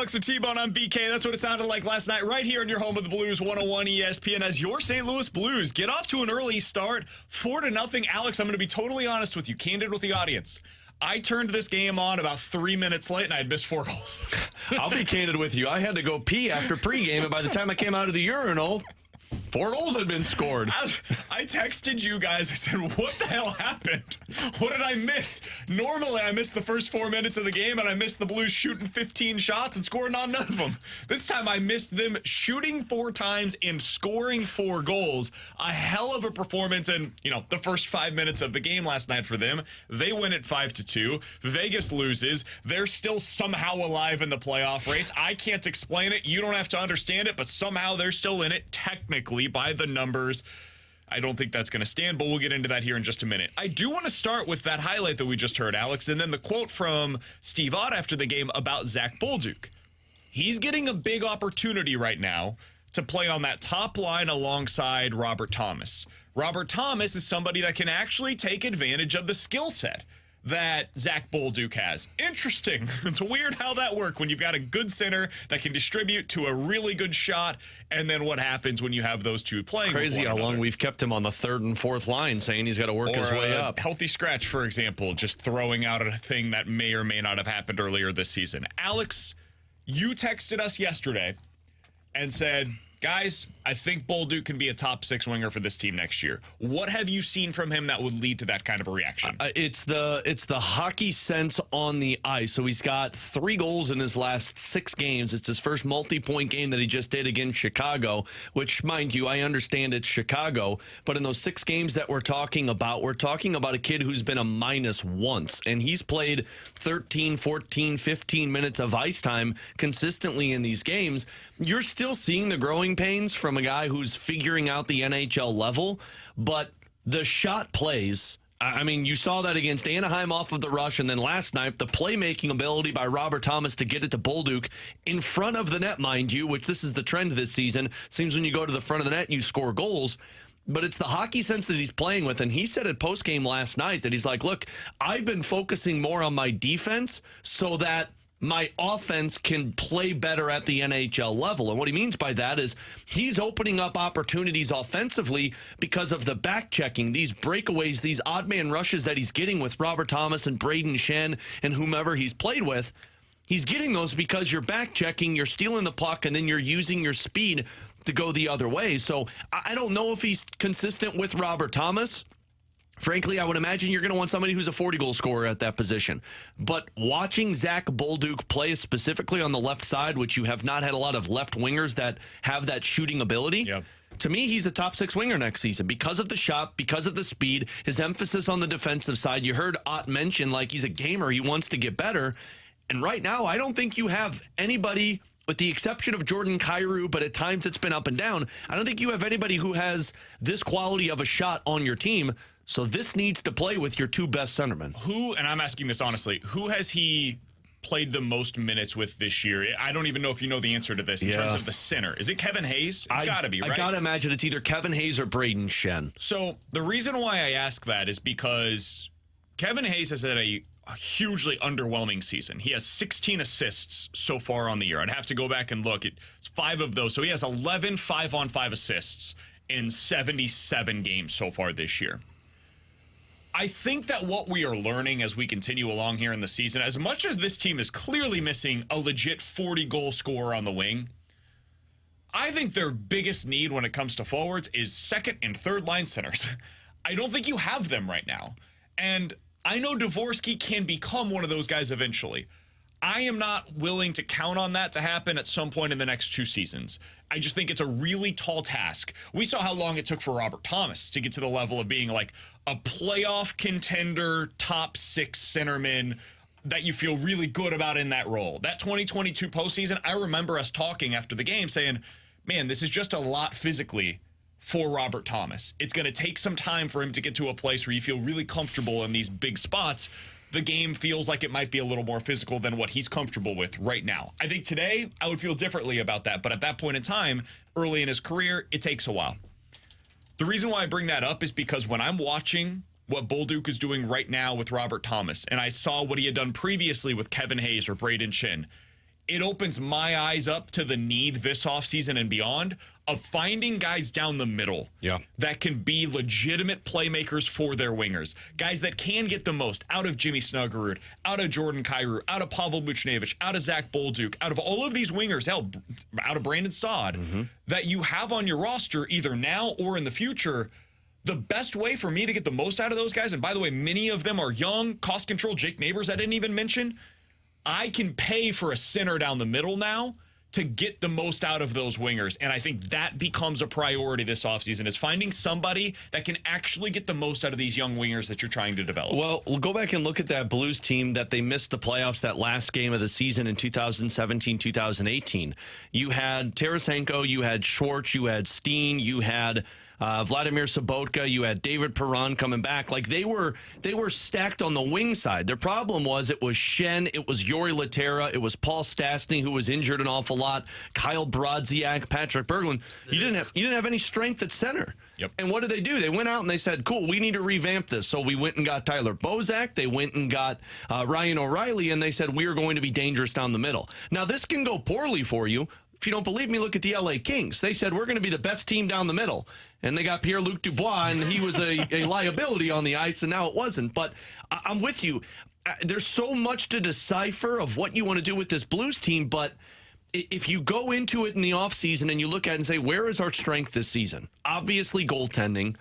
Alex and T-Bone on VK. That's what it sounded like last night right here in your home of the Blues, 101 ESPN, as your St. Louis Blues get off to an early start, 4-0. Alex, I'm going to be totally honest with you, candid with the audience. I turned this game on about 3 minutes late, and I had missed 4 goals. I'll be candid with you. I had to go pee after pregame, and by the time I came out of the urinal, 4 goals had been scored. I texted you guys. I said, what the hell happened? What did I miss? Normally, I missed the first 4 minutes of the game, and I missed the Blues shooting 15 shots and scoring on none of them. This time, I missed them shooting 4 times and scoring 4 goals. A hell of a performance in, the first 5 minutes of the game last night for them. They win it 5-2. Vegas loses. They're still somehow alive in the playoff race. I can't explain it. You don't have to understand it, but somehow they're still in it, technically, by the numbers. I don't think that's going to stand, but we'll get into that here in just a minute. I do want to start with that highlight that we just heard, Alex, and then the quote from Steve Ott after the game about Zack Bolduc. He's getting a big opportunity right now to play on that top line alongside Robert Thomas. Robert Thomas is somebody that can actually take advantage of the skill set that Zack Bolduc has. Interesting. It's weird how that works when you've got a good center that can distribute to a really good shot, and then what happens when you have those two playing. Crazy how long we've kept him on the 3rd and 4th line, saying he's got to work his way up. Healthy scratch, for example, just throwing out a thing that may or may not have happened earlier this season. Alex, you texted us yesterday and said, guys, I think Bolduc can be a top 6 winger for this team next year. What have you seen from him that would lead to that kind of a reaction? It's the hockey sense on the ice. So he's got 3 goals in his last 6 games. It's his first multi-point game that he just did against Chicago, which, mind you, I understand it's Chicago. But in those 6 games that we're talking about a kid who's been a minus once. And he's played 13, 14, 15 minutes of ice time consistently in these games. You're still seeing the growing pains from a guy who's figuring out the NHL level, but the shot plays. I mean, you saw that against Anaheim off of the rush, and then last night, the playmaking ability by Robert Thomas to get it to Bolduc in front of the net, mind you, which this is the trend this season. Seems when you go to the front of the net, you score goals. But it's the hockey sense that he's playing with, and he said at postgame last night that he's like, look, I've been focusing more on my defense so that my offense can play better at the NHL level. And what he means by that is he's opening up opportunities offensively because of the back checking, these breakaways, these odd man rushes that he's getting with Robert Thomas and Braden Shen and whomever he's played with. He's getting those because you're back checking, you're stealing the puck, and then you're using your speed to go the other way. So I don't know if he's consistent with Robert Thomas. Frankly, I would imagine you're going to want somebody who's a 40-goal scorer at that position. But watching Zack Bolduc play specifically on the left side, which you have not had a lot of left wingers that have that shooting ability, to me, he's a top 6 winger next season because of the shot, because of the speed, his emphasis on the defensive side. You heard Ott mention, like, he's a gamer. He wants to get better. And right now, I don't think you have anybody, with the exception of Jordan Kyrou, but at times it's been up and down. I don't think you have anybody who has this quality of a shot on your team. So this needs to play with your 2 best centermen. Who, and I'm asking this honestly, who has he played the most minutes with this year? I don't even know if you know the answer to this in terms of the center. Is it Kevin Hayes? It's got to be, right? I got to imagine it's either Kevin Hayes or Braden Shen. So the reason why I ask that is because Kevin Hayes has had a hugely underwhelming season. He has 16 assists so far on the year. I'd have to go back and look. It's 5 of those. So he has 11 5-on-5 assists in 77 games so far this year. I think that what we are learning as we continue along here in the season, as much as this team is clearly missing a legit 40-goal scorer on the wing, I think their biggest need when it comes to forwards is 2nd and 3rd line centers. I don't think you have them right now. And I know Dvorsky can become one of those guys eventually. I am not willing to count on that to happen at some point in the next 2 seasons. I just think it's a really tall task. We saw how long it took for Robert Thomas to get to the level of being like a playoff contender, top 6 centerman that you feel really good about in that role. That 2022 postseason, I remember us talking after the game saying, man, this is just a lot physically for Robert Thomas. It's going to take some time for him to get to a place where you feel really comfortable in these big spots. The game feels like it might be a little more physical than what he's comfortable with right now. I think today I would feel differently about that, but at that point in time, early in his career, it takes a while. The reason why I bring that up is because when I'm watching what Bolduc is doing right now with Robert Thomas, and I saw what he had done previously with Kevin Hayes or Braden Shen, it opens my eyes up to the need this offseason and beyond of finding guys down the middle that can be legitimate playmakers for their wingers. Guys that can get the most out of Jimmy Snuggerud, out of Jordan Kyrou, out of Pavel Buchnevich, out of Zack Bolduc, out of all of these wingers, hell, out of Brandon Saad, that you have on your roster either now or in the future. The best way for me to get the most out of those guys, and by the way, many of them are young, cost control, Jake Neighbors I didn't even mention, I can pay for a center down the middle now to get the most out of those wingers. And I think that becomes a priority this offseason, is finding somebody that can actually get the most out of these young wingers that you're trying to develop. Well, we'll go back and look at that Blues team that they missed the playoffs that last game of the season in 2017, 2018. You had Tarasenko, you had Schwartz, you had Steen, you had Vladimir Sobotka, you had David Perron coming back. Like they were stacked on the wing side. Their problem was it was Schenn, it was Yuri Laterra, it was Paul Stastny, who was injured an awful lot, Kyle Brodziak, Patrick Berglund. You didn't have any strength at center. Yep. And what did they do? They went out and they said, cool, we need to revamp this. So we went and got Tyler Bozak. They went and got Ryan O'Reilly, and they said, we are going to be dangerous down the middle. Now, this can go poorly for you. If you don't believe me, look at the LA Kings. They said, we're going to be the best team down the middle. And they got Pierre-Luc Dubois, and he was a liability on the ice, and now it wasn't. But I'm with you. There's so much to decipher of what you want to do with this Blues team, but if you go into it in the offseason and you look at it and say, where is our strength this season? Obviously goaltending,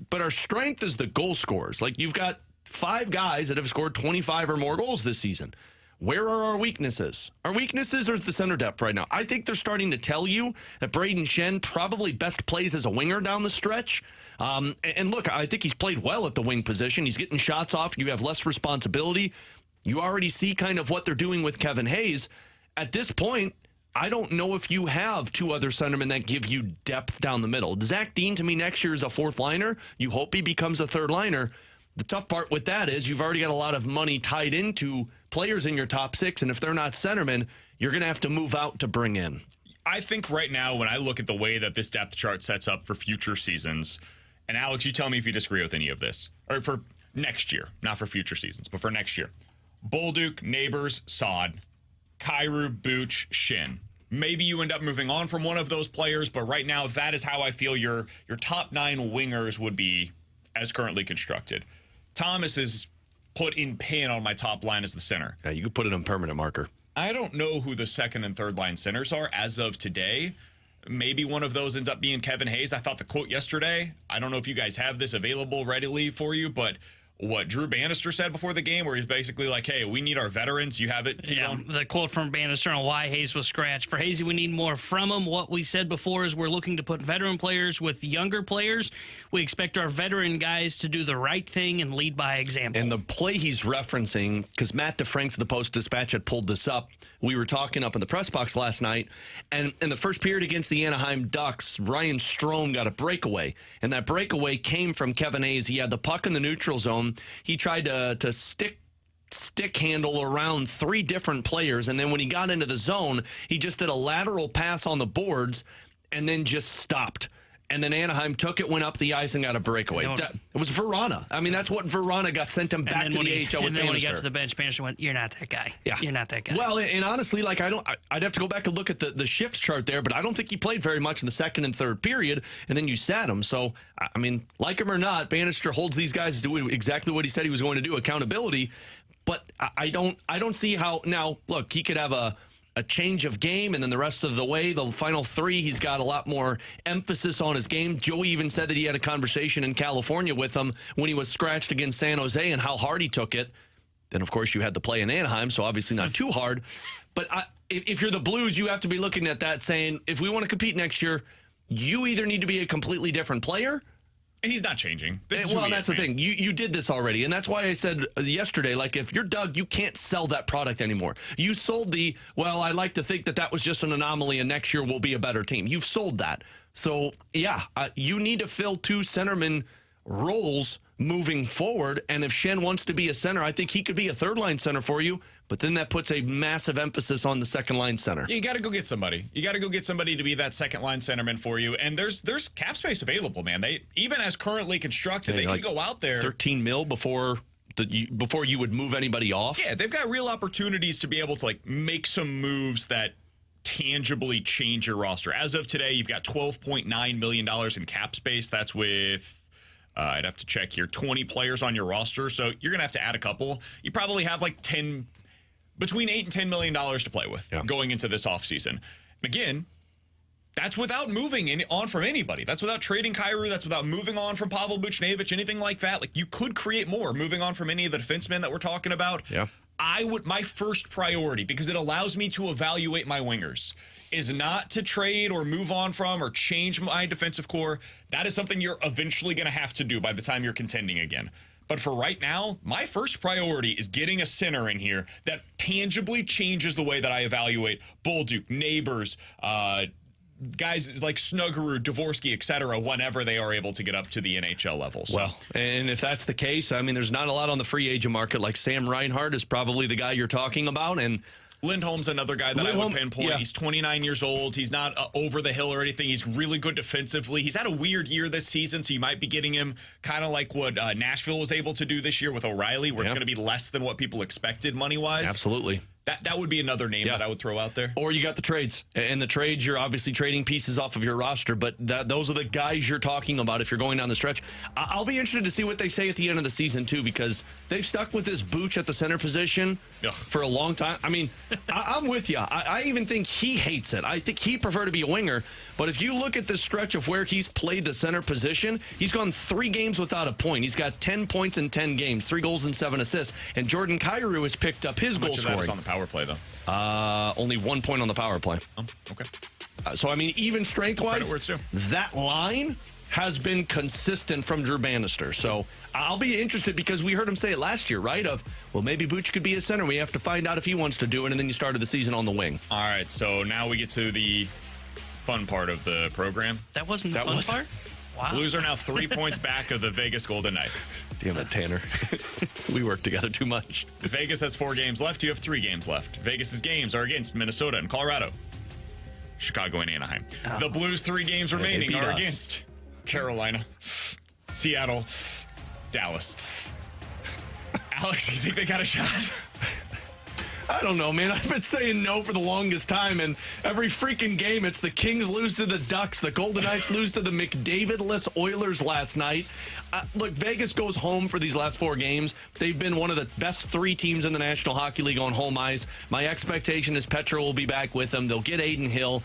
but our strength is the goal scorers. Like, you've got 5 guys that have scored 25 or more goals this season. Where are our weaknesses? Our weaknesses are the center depth right now. I think they're starting to tell you that Braden Schenn probably best plays as a winger down the stretch. And look, I think he's played well at the wing position. He's getting shots off. You have less responsibility. You already see kind of what they're doing with Kevin Hayes. At this point, I don't know if you have 2 other centermen that give you depth down the middle. Zach Dean, to me, next year is a 4th liner. You hope he becomes a 3rd liner. The tough part with that is you've already got a lot of money tied into players in your top 6, and if they're not centermen, you're going to have to move out to bring in. I think right now, when I look at the way that this depth chart sets up for future seasons, and Alex, you tell me if you disagree with any of this, or for next year, not for future seasons, but for next year. Bolduc, Neighbors, Saad, Kyrou, Buch, Schenn. Maybe you end up moving on from one of those players, but right now, that is how I feel your top 9 wingers would be as currently constructed. Thomas is put in pin on my top line as the center. Yeah, you could put it on permanent marker. I don't know who the 2nd and 3rd line centers are as of today. Maybe one of those ends up being Kevin Hayes. I thought the quote yesterday, I don't know if you guys have this available readily for you, but what Drew Bannister said before the game, where he's basically like, hey, we need our veterans. You have it, T-Bone? Yeah, the quote from Bannister on why Hayes was scratched. For Hazy, we need more from him. What we said before is we're looking to put veteran players with younger players. We expect our veteran guys to do the right thing and lead by example. And the play he's referencing, because Matt DeFranks of the Post-Dispatch had pulled this up, we were talking up in the press box last night, and in the first period against the Anaheim Ducks, Ryan Strome got a breakaway, and that breakaway came from Kevin Hayes. He had the puck in the neutral zone. He tried to stick handle around 3 different players, and then when he got into the zone, he just did a lateral pass on the boards and then just stopped. And then Anaheim took it, went up the ice, and got a breakaway. It was Verana. I mean, that's what Verana got sent him back to the AHL with Bannister. And then when he got to the bench, Bannister went, you're not that guy. Yeah. You're not that guy. Well, and honestly, like, I'd have to go back and look at the shift chart there, but I don't think he played very much in the 2nd and 3rd period, and then you sat him. So, I mean, like him or not, Bannister holds these guys to do exactly what he said he was going to do, accountability. But I don't see how, now, look, he could have a change of game, and then the rest of the way, the final 3, he's got a lot more emphasis on his game. Joey even said that he had a conversation in California with him when he was scratched against San Jose and how hard he took it. Then, of course, you had the play in Anaheim, so obviously not too hard. But if you're the Blues, you have to be looking at that saying, if we want to compete next year, you either need to be a completely different player. And he's not changing. Well, that's the thing. You did this already. And that's why I said yesterday, like, if you're Doug, you can't sell that product anymore. You sold I like to think that was just an anomaly and next year we'll be a better team. You've sold that. So, yeah, you need to fill 2 centerman roles moving forward. And if Schenn wants to be a center, I think he could be a 3rd-line center for you. But then that puts a massive emphasis on the 2nd-line center. You got to go get somebody. You got to go get somebody to be that 2nd-line centerman for you. And there's cap space available, man. They, even as currently constructed, they can go out there. 13 mil before before you would move anybody off? Yeah, they've got real opportunities to be able to make some moves that tangibly change your roster. As of today, you've got $12.9 million in cap space. That's with, I'd have to check here, 20 players on your roster. So you're going to have to add a couple. You probably have between $8 and $10 million to play with going into this offseason. Again, that's without moving on from anybody. That's without trading Kyrou. That's without moving on from Pavel Buchnevich, anything like that. You could create more moving on from any of the defensemen that we're talking about. Yeah. My first priority, because it allows me to evaluate my wingers, is not to trade or move on from or change my defensive core. That is something you're eventually going to have to do by the time you're contending again. But for right now, my first priority is getting a center in here that tangibly changes the way that I evaluate Bolduc, Neighbors, guys like Snuggerud, Dvorsky, etc., whenever they are able to get up to the NHL level. So. Well, and if that's the case, I mean, there's not a lot on the free agent market. Like Sam Reinhart is probably the guy you're talking about, and Lindholm's another guy that I would pinpoint. Yeah. He's 29 years old. He's not over the hill or anything. He's really good defensively. He's had a weird year this season, so you might be getting him kind of like what Nashville was able to do this year with O'Reilly, where it's going to be less than what people expected money-wise. Absolutely. That would be another name that I would throw out there. Or you got the trades. And the trades, you're obviously trading pieces off of your roster, but those are the guys you're talking about if you're going down the stretch. I'll be interested to see what they say at the end of the season, too, because they've stuck with this Booch at the center position for a long time. I mean, I'm with you. I even think he hates it. I think he'd prefer to be a winger. But if you look at the stretch of where he's played the center position, he's gone 3 games without a point. He's got 10 points in 10 games, 3 goals and 7 assists. And Jordan Kyrou has picked up his goal scoring. How much of that is on the power play, though? Only 1 point on the power play. Oh, okay. So, I mean, even strength-wise, that line has been consistent from Drew Bannister. So I'll be interested because we heard him say it last year, right? Well, maybe Booch could be a center. We have to find out if he wants to do it, and then you started the season on the wing. All right, so now we get to the fun part of the program. That wasn't the fun part? Wow. Blues are now 3 points back of the Vegas Golden Knights. Damn it, Tanner. We work together too much. Vegas has 4 games left. You have 3 games left. Vegas's games are against Minnesota and Colorado, Chicago and Anaheim. Oh. The Blues' 3 games remaining are against Carolina, Seattle, Dallas. Alex, you think they got a shot? I don't know, man. I've been saying no for the longest time, and every freaking game, it's the Kings lose to the Ducks, the Golden Knights lose to the McDavid-less Oilers last night. Look, Vegas goes home for these last 4 games. They've been one of the best 3 teams in the National Hockey League on home ice. My expectation is Petro will be back with them. They'll get Aiden Hill.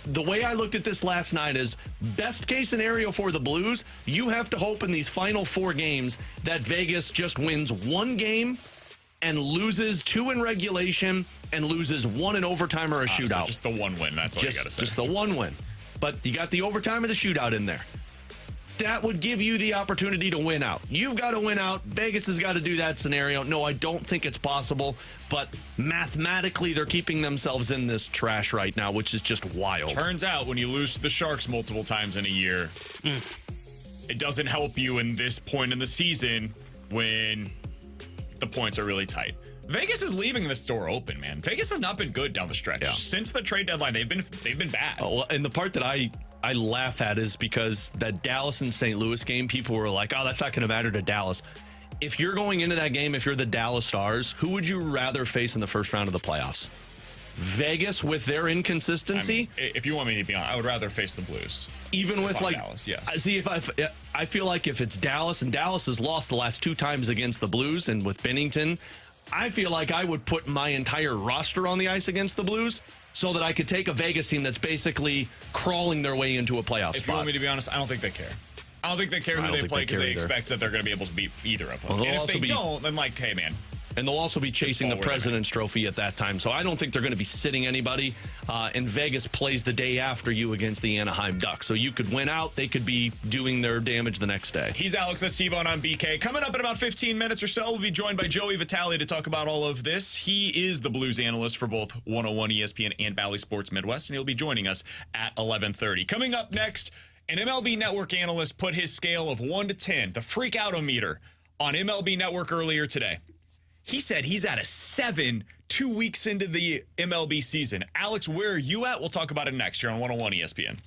The way I looked at this last night is best case scenario for the Blues, you have to hope in these final 4 games that Vegas just wins 1 game and loses 2 in regulation and loses 1 in overtime or a shootout. So just the 1 win, that's all you got to say. Just the 1 win. But you got the overtime or the shootout in there. That would give you the opportunity to win out. You've got to win out. Vegas has got to do that scenario. No, I don't think it's possible. But mathematically, they're keeping themselves in this trash right now, which is just wild. Turns out when you lose to the Sharks multiple times in a year, it doesn't help you in this point in the season when the points are really tight. Vegas is leaving this door open, man. Vegas has not been good down the stretch. Yeah. Since the trade deadline, they've been bad. Oh, well, and the part that I laugh at is because that Dallas and St. Louis game, people were like, oh, that's not going to matter to Dallas. If you're going into that game, if you're the Dallas Stars, who would you rather face in the first round of the playoffs? Vegas with their inconsistency? I mean, if you want me to be honest, I would rather face the Blues. Even with like Dallas, yes. See, if I feel like if it's Dallas, and Dallas has lost the last 2 times against the Blues, and with Bennington, I feel like I would put my entire roster on the ice against the Blues so that I could take a Vegas team that's basically crawling their way into a playoff spot. If you want me to be honest, I don't think they care. I don't think they care who they play because they expect that they're going to be able to beat either of them. Well, and if they don't, then like, hey, man. And they'll also be chasing the President's Trophy at that time. So I don't think they're going to be sitting anybody. And Vegas plays the day after you against the Anaheim Ducks. So you could win out. They could be doing their damage the next day. He's Alex. That's Steve-On on BK. Coming up in about 15 minutes or so, we'll be joined by Joey Vitale to talk about all of this. He is the Blues analyst for both 101 ESPN and Bally Sports Midwest, and he'll be joining us at 11:30. Coming up next, an MLB Network analyst put his scale of 1 to 10, the freakout-o-meter, on MLB Network earlier today. He said he's at a 7 2 weeks into the MLB season. Alex, where are you at? We'll talk about it next here on 101 ESPN.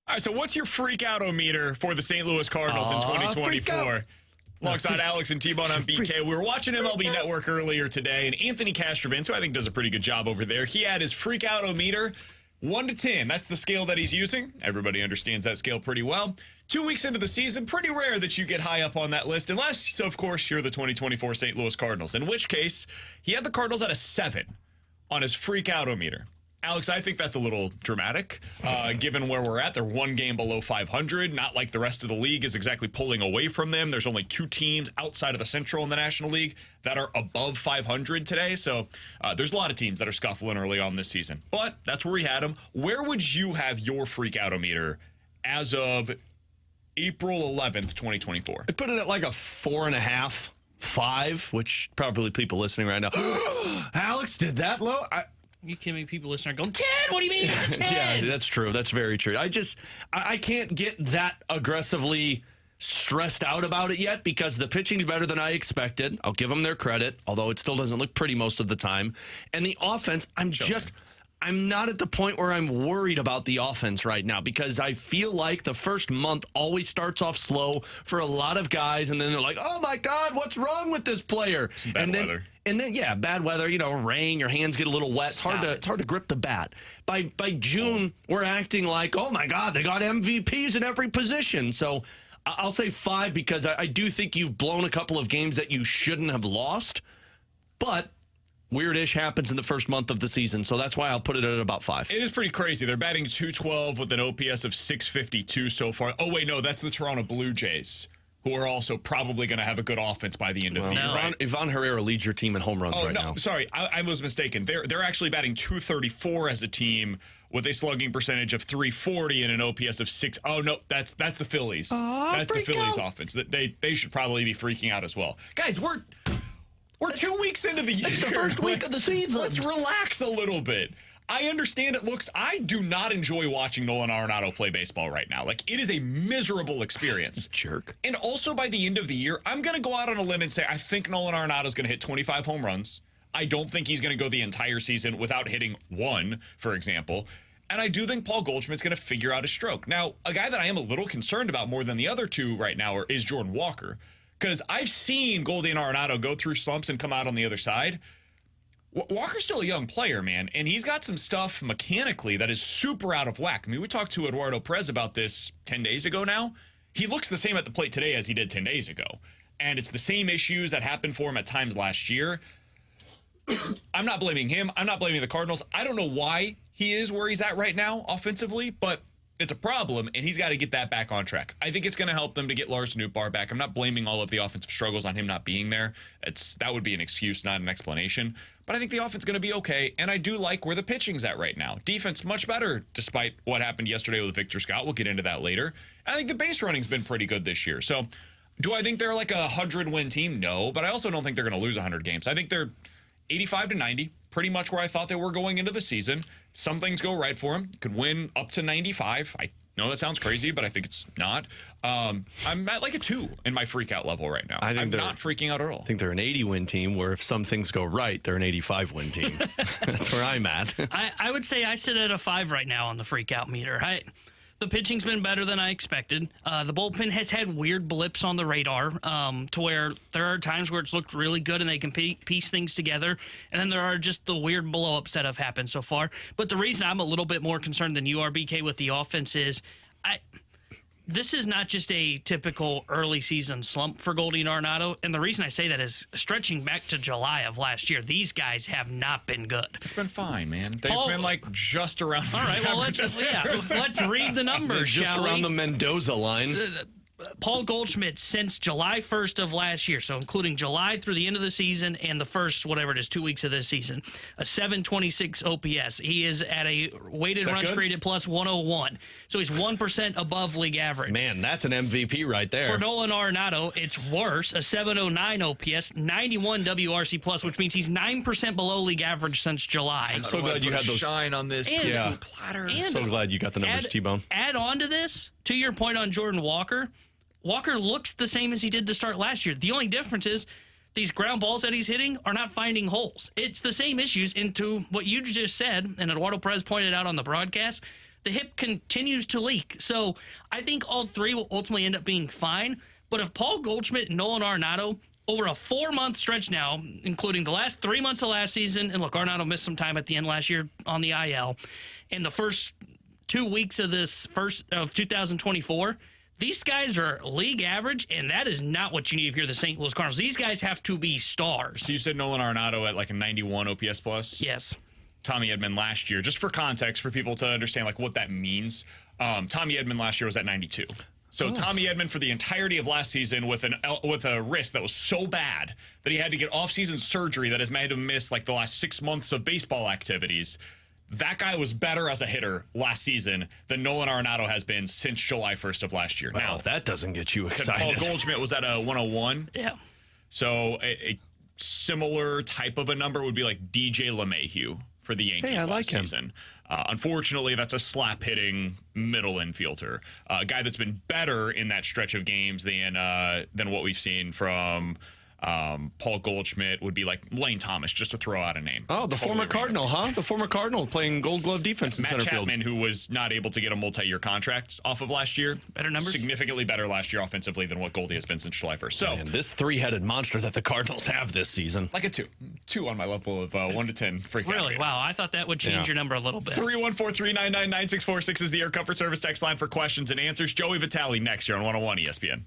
All right, so what's your freak-out-o-meter for the St. Louis Cardinals in 2024? Alongside Alex and T-Bone on BK. We were watching MLB Network earlier today, and Anthony Castrovin, who I think does a pretty good job over there, he had his freak-out-o-meter 1 to 10. That's the scale that he's using. Everybody understands that scale pretty well. 2 weeks into the season, pretty rare that you get high up on that list, unless, of course, you're the 2024 St. Louis Cardinals, in which case he had the Cardinals at a 7 on his freak-out-o-meter. Alex, I think that's a little dramatic, given where we're at. They're 1 game below 500, not like the rest of the league is exactly pulling away from them. There's only 2 teams outside of the Central in the National League that are above 500 today. So there's a lot of teams that are scuffling early on this season. But that's where we had them. Where would you have your freak-out-o-meter as of April 11th, 2024? I put it at like a 4.5, 5, which probably people listening right now. Alex, did that low? You kidding me? People listening are going, 10? What do you mean? 10? Yeah, that's true. That's very true. I can't get that aggressively stressed out about it yet because the pitching's better than I expected. I'll give them their credit, although it still doesn't look pretty most of the time. And the offense, I'm not at the point where I'm worried about the offense right now because I feel like the first month always starts off slow for a lot of guys, and then they're like, oh my God, what's wrong with this player? Bad weather. And then, yeah, bad weather, rain, your hands get a little wet. It's hard to grip the bat. By June, we're acting like, oh my God, they got MVPs in every position. So I'll say 5 because I do think you've blown a couple of games that you shouldn't have lost. But weird-ish happens in the first month of the season, so that's why I'll put it at about 5. It is pretty crazy. They're batting .212 with an OPS of .652 so far. Oh, wait, no, that's the Toronto Blue Jays, who are also probably going to have a good offense by the end of the year. Right? Ivan Herrera leads your team in home runs now. Sorry, I was mistaken. They're actually batting .234 as a team with a slugging percentage of .340 and an OPS of 6. Oh, no, that's the Phillies. That's the Phillies offense. They should probably be freaking out as well. Guys, we're 2 weeks into the year. It's the first week of the season. Let's relax a little bit. I understand I do not enjoy watching Nolan Arenado play baseball right now. Like, it is a miserable experience. Jerk. And also, by the end of the year, I'm going to go out on a limb and say I think Nolan Arenado is going to hit 25 home runs. I don't think he's going to go the entire season without hitting 1, for example. And I do think Paul Goldschmidt's going to figure out his stroke. Now, a guy that I am a little concerned about more than the other 2 right now is Jordan Walker. Because I've seen Goldie and Arenado go through slumps and come out on the other side. Walker's still a young player, man, and he's got some stuff mechanically that is super out of whack. I mean, we talked to Eduardo Perez about this 10 days ago now. He looks the same at the plate today as he did 10 days ago. And it's the same issues that happened for him at times last year. I'm not blaming him. I'm not blaming the Cardinals. I don't know why he is where he's at right now offensively, but it's a problem, and he's got to get that back on track. I think it's going to help them to get Lars Nootbaar back. I'm not blaming all of the offensive struggles on him not being there. That would be an excuse, not an explanation. But I think the offense is going to be okay, and I do like where the pitching's at right now. Defense much better, despite what happened yesterday with Victor Scott. We'll get into that later. I think the base running's been pretty good this year. So do I think they're like a 100-win team? No, but I also don't think they're going to lose 100 games. I think they're 85 to 90, pretty much where I thought they were going into the season. Some things go right for them. Could win up to 95. I know that sounds crazy, but I think it's not. I'm at like a 2 in my freak out level right now. I'm not freaking out at all. I think they're an 80-win team where if some things go right, they're an 85-win team. That's where I'm at. I would say I sit at a 5 right now on the freak out meter. The pitching's been better than I expected. The bullpen has had weird blips on the radar to where there are times where it's looked really good and they can piece things together. And then there are just the weird blow-ups that have happened so far. But the reason I'm a little bit more concerned than you are, BK, with the offense is this is not just a typical early season slump for Goldie and Arenado. And the reason I say that is stretching back to July of last year, these guys have not been good. It's been fine, man. They've been like just around. All right, well, let's read the numbers, just shall we? around the Mendoza line. Paul Goldschmidt since July 1st of last year, so including July through the end of the season and the first, 2 weeks of this season, a 726 OPS. He is at a weighted runs created plus 101. So he's 1% above league average. Man, that's an MVP right there. For Nolan Arenado, it's worse, a 709 OPS, 91 WRC plus, which means he's 9% below league average since July. I'm so glad you had those shine on this. And so glad you got the numbers, T-Bone. Add on to this, to your point on Jordan Walker, Walker looks the same as he did to start last year. The only difference is these ground balls that he's hitting are not finding holes. It's the same issues into what you just said, and Eduardo Perez pointed out on the broadcast. the hip continues to leak. So I think all three will ultimately end up being fine. But if Paul Goldschmidt and Nolan Arenado, over a 4-month stretch now, including the last 3 months of last season, and look, Arenado missed some time at the end last year on the IL, and the first 2 weeks of of 2024, these guys are league average, and that is not what you need if you're the St. Louis Cardinals. These guys have to be stars. So you said Nolan Arenado at like a 91 OPS plus? Yes. Tommy Edman last year, just for context, for people to understand like what that means, Tommy Edman last year was at 92. So Tommy Edman for the entirety of last season with a wrist that was so bad that he had to get off-season surgery that has made him miss like the last 6 months of baseball activities. That guy was better as a hitter last season than Nolan Arenado has been since July 1st of last year. Well, now, if that doesn't get you Paul excited. Goldschmidt was at a 101. Yeah. So a similar type of a number would be like DJ LeMahieu for the Yankees I like last him. season. Unfortunately, that's a slap-hitting middle infielder, a guy that's been better in that stretch of games than what we've seen from Paul Goldschmidt would be like Lane Thomas, just to throw out a name. Oh, the Totally former random. Cardinal, huh? The former Cardinal playing Gold Glove defense in Matt center field. Chapman, who was not able to get a multi-year contract off of last year. Better numbers? Significantly better last year offensively than what Goldie has been since July 1st. So, And this three-headed monster that the Cardinals have this season. like a 2. 2 on my level of 1 to 10 freak out Really? rating. Wow. I thought that would change Yeah. your number a little bit. 314-399-9646 is the Air Comfort Service text line for questions and answers. Joey Vitale next year on 101 ESPN.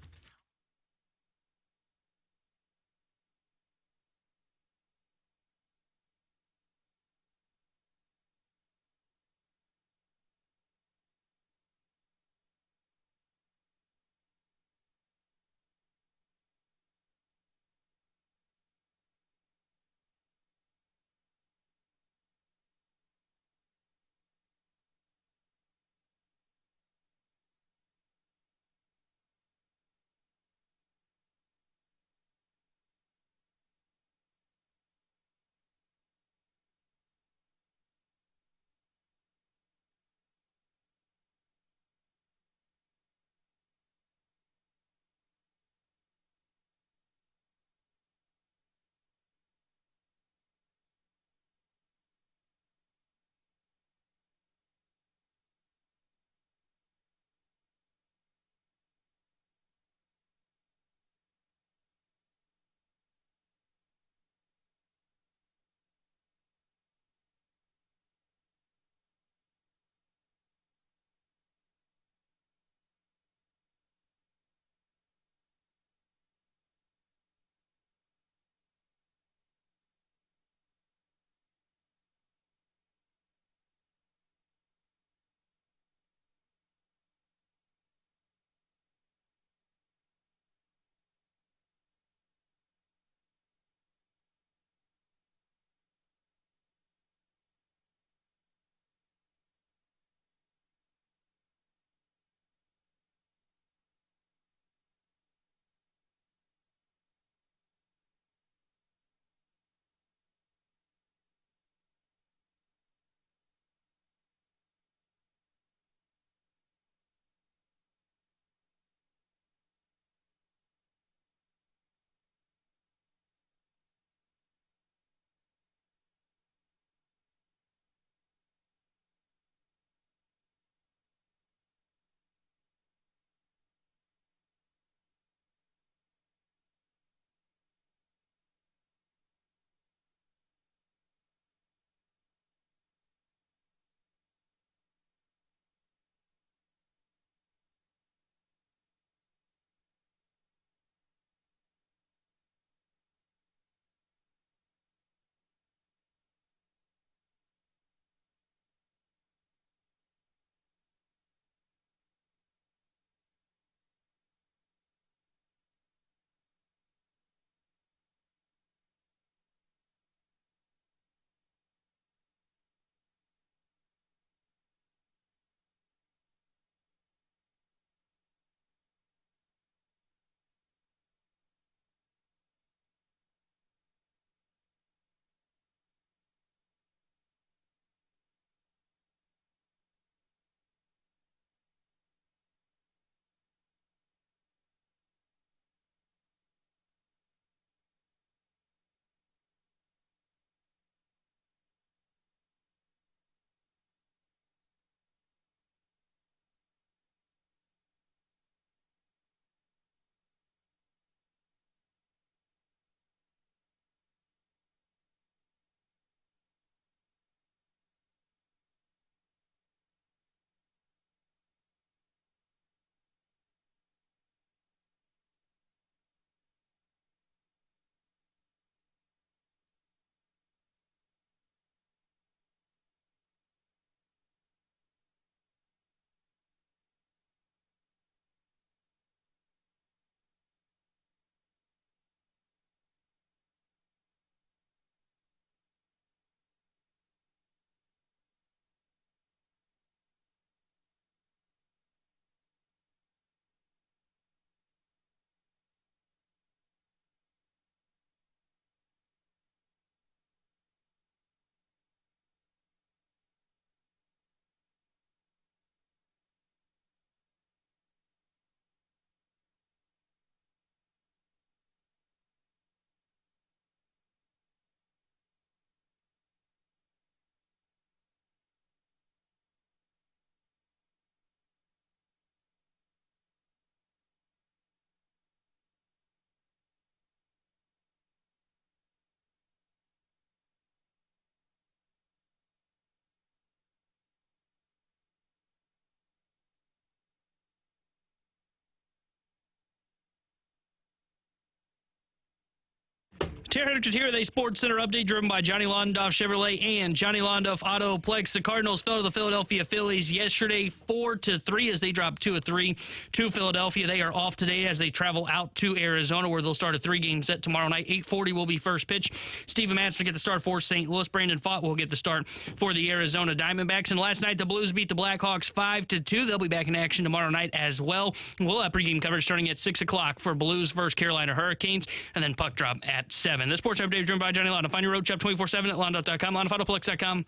Terry Richard here with a Sports Center update driven by Johnny Londoff Chevrolet and Johnny Londoff Autoplex. The Cardinals fell to the Philadelphia Phillies yesterday 4-3 as they dropped 2 of 3 to Philadelphia. They are off today as they travel out to Arizona where they'll start a 3-game set tomorrow night. 8:40 will be first pitch. Steven Matz will get the start for St. Louis. Brandon Pfaadt will get the start for the Arizona Diamondbacks. And last night the Blues beat the Blackhawks 5-2. They'll be back in action tomorrow night as well. We'll have pregame coverage starting at 6 o'clock for Blues versus Carolina Hurricanes and then puck drop at 7. The Sports Update is driven by Johnny Londoff. Find your road shop 24/7 at londoff.com, londoffautoPlex.com.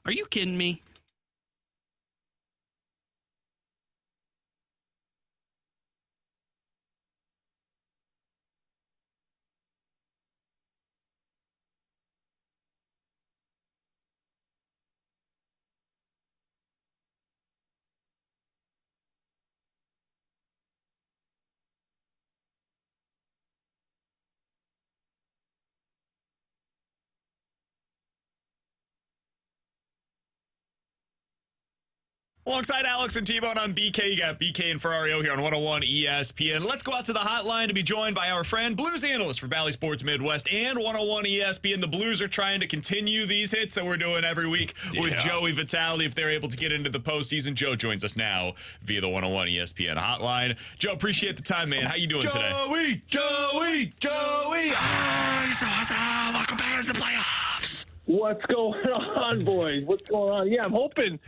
Are you kidding me? Alongside Alex and T-Bone on BK, you got BK and Ferrario here on 101 ESPN. Let's go out to the hotline to be joined by our friend, Blues analyst for Valley Sports Midwest and 101 ESPN. The Blues are trying to continue these hits that we're doing every week with Joey Vitale if they're able to get into the postseason. Joe joins us now via the 101 ESPN hotline. Joe, appreciate the time, man. How you doing today? Joey! Ah, he's so awesome. Welcome back to the playoffs. What's going on, boys? What's going on? Yeah, I'm hoping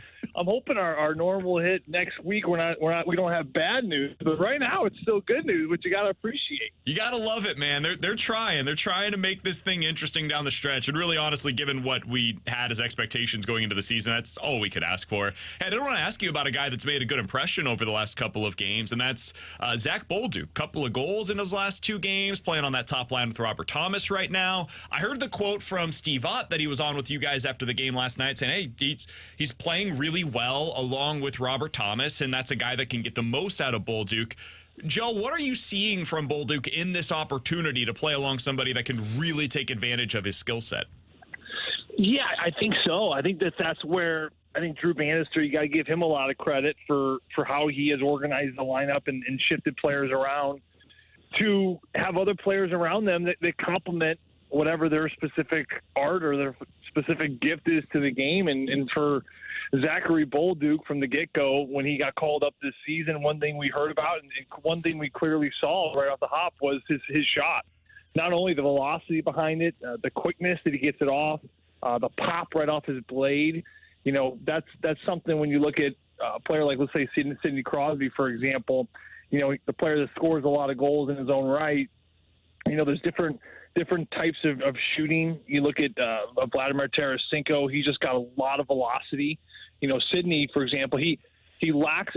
our normal hit next week. We don't have bad news, but right now it's still good news, which you gotta appreciate. You gotta love it, man. They're trying to make this thing interesting down the stretch, and really, honestly, given what we had as expectations going into the season, that's all we could ask for. And I don't want to ask you about a guy that's made a good impression over the last couple of games, and that's Zack Bolduc. Couple of goals in his last 2 games, playing on that top line with Robert Thomas right now. I heard the quote from Steve Ott that he was on with you guys after the game last night, saying, "Hey, he's playing really well along with Robert Thomas, and that's a guy that can get the most out of Bolduc." Joe, what are you seeing from Bolduc in this opportunity to play along somebody that can really take advantage of his skill set? Yeah, I think so. I think that's where I think Drew Bannister, you got to give him a lot of credit for how he has organized the lineup and shifted players around to have other players around them that complement whatever their specific art or their specific gift is to the game. And for Zachary Bolduc from the get-go, when he got called up this season, one thing we heard about and one thing we clearly saw right off the hop was his shot. Not only the velocity behind it, the quickness that he gets it off, the pop right off his blade. You know, that's something when you look at a player like, let's say, Sidney Crosby, for example, you know, the player that scores a lot of goals in his own right. You know, there's different types of shooting. You look at Vladimir Tarasenko, he's just got a lot of velocity. You know, Sidney, for example, he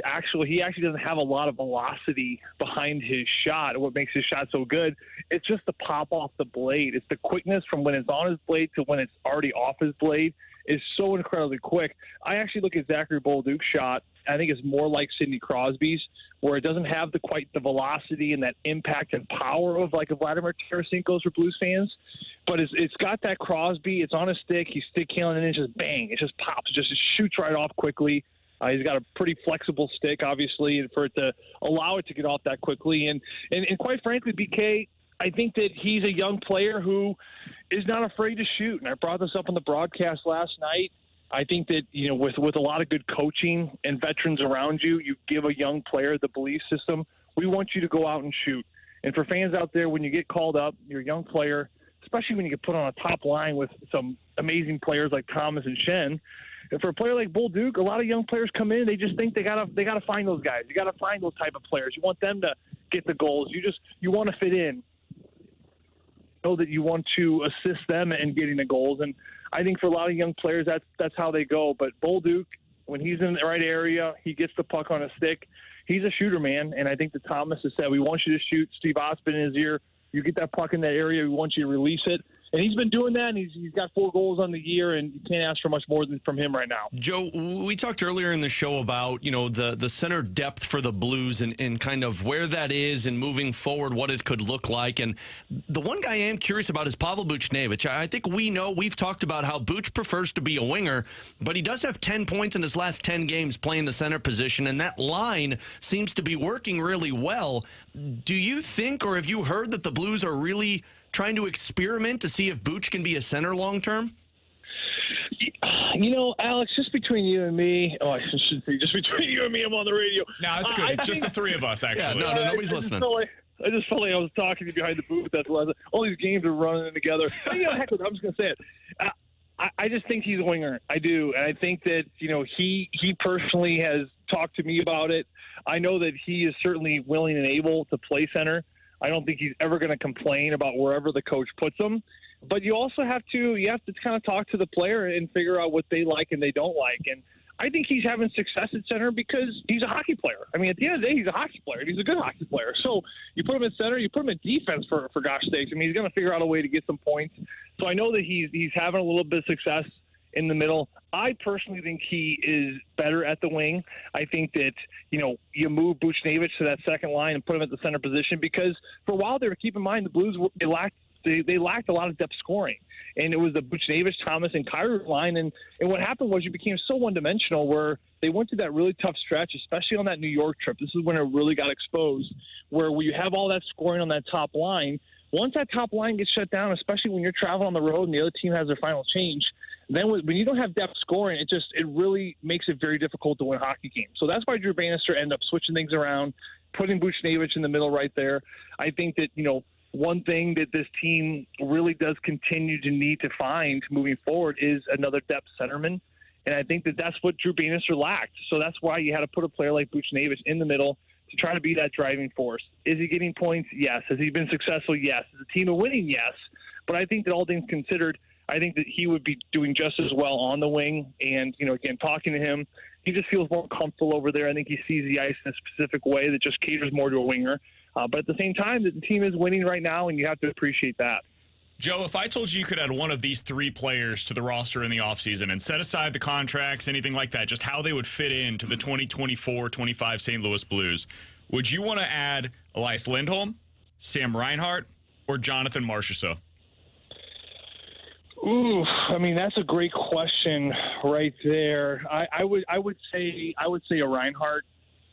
actually doesn't have a lot of velocity behind his shot. What makes his shot so good, it's just the pop off the blade. It's the quickness from when it's on his blade to when it's already off his blade is so incredibly quick. I actually look at Zachary Bolduc's shot. I think it's more like Sidney Crosby's, where it doesn't have quite the velocity and that impact and power of like a Vladimir Tarasenko's for Blues fans, but it's got that Crosby. It's on a stick. He's stick handling, and it just bang. It just pops. It shoots right off quickly. He's got a pretty flexible stick, obviously, and for it to allow it to get off that quickly. And quite frankly, BK, I think that he's a young player who is not afraid to shoot. And I brought this up on the broadcast last night. I think that, you know, with a lot of good coaching and veterans around you, you give a young player the belief system. We want you to go out and shoot. And for fans out there, when you get called up, you're a young player, especially when you get put on a top line with some amazing players like Thomas and Shen. And for a player like Bolduc, a lot of young players come in, they just think they gotta find those guys. You gotta find those type of players. You want them to get the goals. You want to fit in. Know that you want to assist them in getting the goals. And I think for a lot of young players, that's how they go. But Bolduc, when he's in the right area, he gets the puck on a stick. He's a shooter, man. And I think that Thomas has said, we want you to shoot. Steve Osman in his ear. You get that puck in that area, we want you to release it. And he's been doing that, and he's got 4 goals on the year, and you can't ask for much more from him right now. Joe, we talked earlier in the show about, you know, the center depth for the Blues and kind of where that is and moving forward, what it could look like. And the one guy I am curious about is Pavel Buchnevich. I think we've talked about how Buch prefers to be a winger, but he does have 10 points in his last 10 games playing the center position, and that line seems to be working really well. Do you think, or have you heard that the Blues are really trying to experiment to see if Booch can be a center long term? You know, Alex, just between you and me. Oh, I should say just between you and me. I'm on the radio. No, it's good. It's just the three of us, actually. Yeah, no, nobody's listening. I just felt like I was talking to you behind the booth. That's why all these games are running in together. But, you know, heck, I'm just going to say it. I just think he's a winger. I do. And I think that, you know, he personally has talked to me about it. I know that he is certainly willing and able to play center. I don't think he's ever going to complain about wherever the coach puts him. But you also have to kind of talk to the player and figure out what they like and they don't like. And I think he's having success at center because he's a hockey player. I mean, at the end of the day, he's a hockey player. He's a good hockey player. So you put him at center, you put him at defense for gosh sakes. I mean, he's going to figure out a way to get some points. So I know that he's having a little bit of success in the middle. I personally think he is better at the wing. I think that, you know, you move Buchnevich to that second line and put him at the center position because for a while there, keep in mind, the Blues, they lacked a lot of depth scoring. And it was the Buchnevich, Thomas, and Kyrou line. And what happened was you became so one-dimensional where they went through that really tough stretch, especially on that New York trip. This is when it really got exposed, where you have all that scoring on that top line. Once that top line gets shut down, especially when you're traveling on the road and the other team has their final change, then when you don't have depth scoring, it really makes it very difficult to win hockey games. So that's why Drew Bannister ended up switching things around, putting Buchnevich in the middle right there. I think that, you know, one thing that this team really does continue to need to find moving forward is another depth centerman. And I think that that's what Drew Bannister lacked. So that's why you had to put a player like Buchnevich in the middle to try to be that driving force. Is he getting points? Yes. Has he been successful? Yes. Is the team winning? Yes. But I think that all things considered, I think that he would be doing just as well on the wing. And, you know, again, talking to him, he just feels more comfortable over there. I think he sees the ice in a specific way that just caters more to a winger. But at the same time, the team is winning right now, and you have to appreciate that. Joe, if I told you could add one of these three players to the roster in the offseason and set aside the contracts, anything like that, just how they would fit into the 2024-25 St. Louis Blues, would you want to add Elias Lindholm, Sam Reinhart, or Jonathan Marchessault? Ooh, I mean, that's a great question right there. I would say a Reinhart.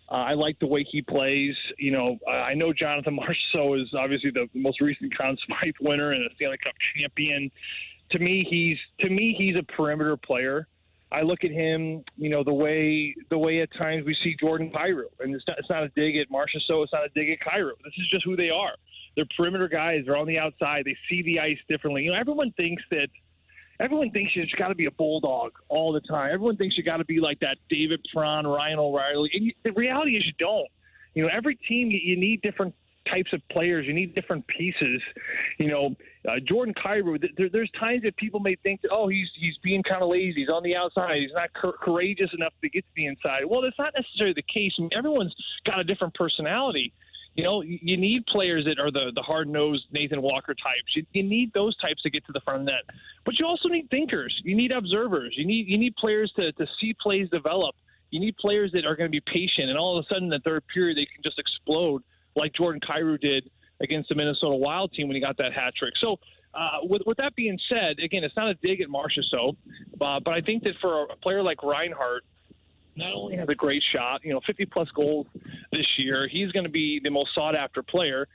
I like the way he plays. You know, I know Jonathan Marchessault is obviously the most recent Conn Smythe winner and a Stanley Cup champion. To me, he's a perimeter player. I look at him, you know, the way at times we see Jordan Kyrou, and it's not a dig at Marchessault, it's not a dig at Kyrou. This is just who they are. They're perimeter guys. They're on the outside. They see the ice differently. You know, everyone thinks you just got to be a bulldog all the time. Everyone thinks you got to be like that David Perron, Ryan O'Reilly. And the reality is you don't. You know, every team, you need different types of players. You need different pieces. You know, Jordan Kyrou, there's times that people may think that, oh, he's being kind of lazy. He's on the outside. He's not courageous enough to get to the inside. Well, that's not necessarily the case. I mean, everyone's got a different personality. You know, you need players that are the hard-nosed Nathan Walker types. You need those types to get to the front of the net. But you also need thinkers. You need observers. You need players to see plays develop. You need players that are going to be patient, and all of a sudden, in the third period, they can just explode like Jordan Kyrou did against the Minnesota Wild team when he got that hat trick. So with that being said, again, it's not a dig at Marchessault, but I think that for a player like Reinhart, not only has a great shot, 50-plus goals this year. He's going to be the most sought-after player,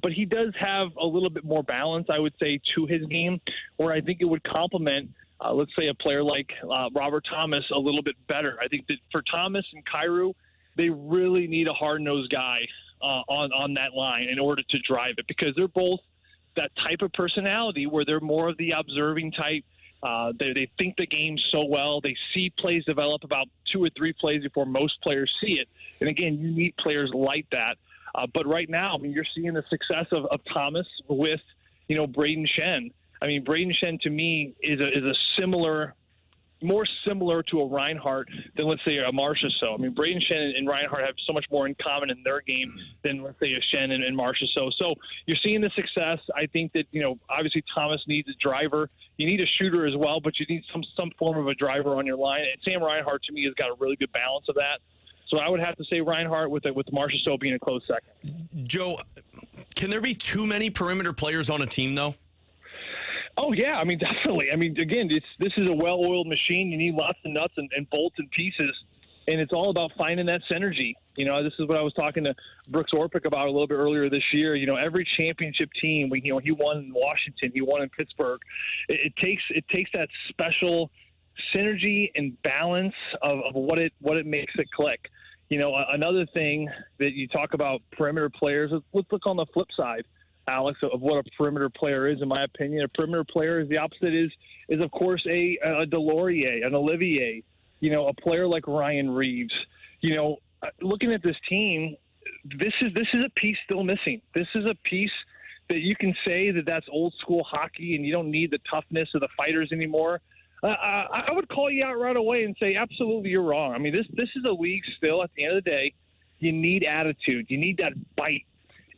but he does have a little bit more balance, I would say, to his game, where I think it would complement, let's say, a player like Robert Thomas a little bit better. I think that for Thomas and Kyrou, they really need a hard-nosed guy on that line in order to drive it, because they're both that type of personality where they're more of the observing type. They think the game so well. They see plays develop about 2 or 3 plays before most players see it. And again, you need players like that. But right now, I mean, you're seeing the success of Thomas with, Braden Shen. I mean, Braden Shen to me is a more similar to a Reinhart than, let's say, a Marchessault. I mean, Braden Shen and Reinhart have so much more in common in their game than, let's say, a Shen and Marchessault. So you're seeing the success. I think that, obviously Thomas needs a driver. You need a shooter as well, but you need some form of a driver on your line. And Sam Reinhart, to me, has got a really good balance of that. So I would have to say Reinhart with Marchessault being a close second. Joe, can there be too many perimeter players on a team, though? Oh, yeah. I mean, definitely. I mean, again, this is a well-oiled machine. You need lots of nuts and bolts and pieces and it's all about finding that synergy. This is what I was talking to Brooks Orpik about a little bit earlier this year. Every championship team, he won in Washington, he won in Pittsburgh. It takes that special synergy and balance of what it makes it click. Another thing that you talk about perimeter players, let's look on the flip side, Alex, of what a perimeter player is, in my opinion. A perimeter player is the opposite is of course a Delorier, an Olivier, a player like Ryan Reeves. Looking at this team, this is a piece still missing. This is a piece that you can say that's old school hockey, and you don't need the toughness of the fighters anymore. I would call you out right away and say, absolutely, you're wrong. I mean, this is a league still. At the end of the day, you need attitude. You need that bite.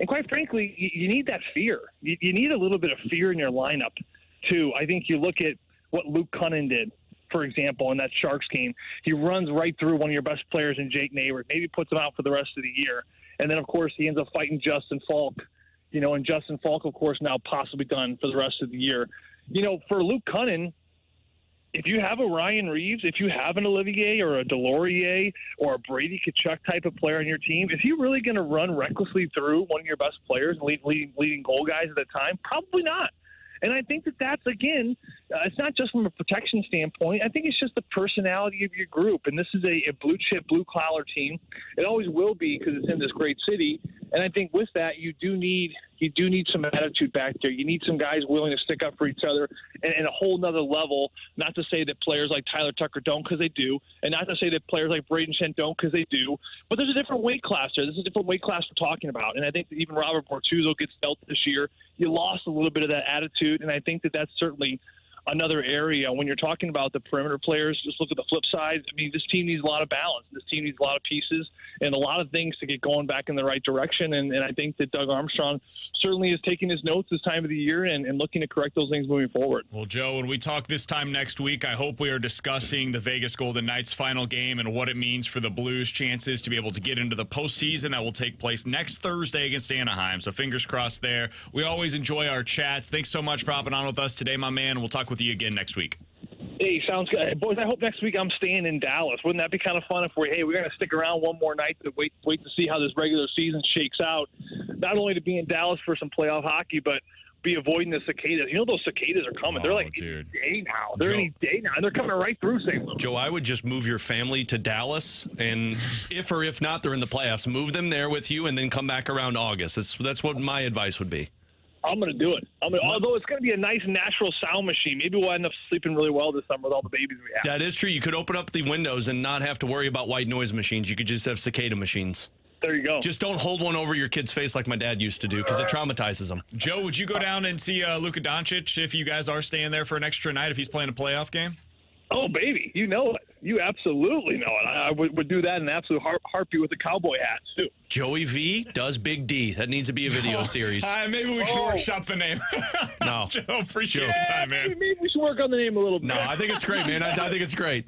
And quite frankly, you need that fear. You need a little bit of fear in your lineup, too. I think you look at what Luke Cunnin did, for example, in that Sharks game. He runs right through one of your best players in Jake Neighbors, maybe puts him out for the rest of the year. And then, of course, he ends up fighting Justin Falk. And Justin Falk, of course, now possibly done for the rest of the year. For Luke Cunnin, if you have a Ryan Reeves, if you have an Olivier or a Delorier or a Brady Tkachuk type of player on your team, is he really going to run recklessly through one of your best players and leading goal guys at the time? Probably not. And I think that's, again, it's not just from a protection standpoint. I think it's just the personality of your group. And this is a blue-chip, blue-collar team. It always will be because it's in this great city. And I think with that, you do need some attitude back there. You need some guys willing to stick up for each other and a whole nother level. Not to say that players like Tyler Tucker don't, because they do, and not to say that players like Braden Shen don't, because they do. But there's a different weight class there. This is a different weight class we're talking about. And I think that even Robert Bortuzzo gets dealt this year. You lost a little bit of that attitude, and I think that that's certainly another area. When you're talking about the perimeter players, just look at the flip side. I mean, this team needs a lot of balance. This team needs a lot of pieces and a lot of things to get going back in the right direction. And I think that Doug Armstrong certainly is taking his notes this time of the year and looking to correct those things moving forward. Well, Joe, when we talk this time next week, I hope we are discussing the Vegas Golden Knights final game and what it means for the Blues' chances to be able to get into the postseason that will take place next Thursday against Anaheim. So fingers crossed there. We always enjoy our chats. Thanks so much for hopping on with us today, my man. We'll talk with you again next week. Hey, sounds good. Boys, I hope next week I'm staying in Dallas. Wouldn't that be kind of fun if we're going to stick around one more night to wait to see how this regular season shakes out? Not only to be in Dallas for some playoff hockey, but be avoiding the cicadas. Those cicadas are coming. They're like any day now. They're any day now. And they're coming right through St. Louis. Joe, I would just move your family to Dallas, and if not, they're in the playoffs. Move them there with you, and then come back around August. That's what my advice would be. I'm going to do it. Although it's going to be a nice natural sound machine. Maybe we'll end up sleeping really well this summer with all the babies we have. That is true. You could open up the windows and not have to worry about white noise machines. You could just have cicada machines. There you go. Just don't hold one over your kid's face like my dad used to do, because it traumatizes them. Joe, would you go down and see Luka Doncic if you guys are staying there for an extra night if he's playing a playoff game? Oh, baby. You know it. You absolutely know it. I would do that in an absolute heartbeat with a cowboy hat, too. Joey V does Big D. That needs to be a video series. Maybe we should workshop the name. No. Joe, appreciate the time, man. Maybe we should work on the name a little bit. No, I think it's great, man. I think it's great.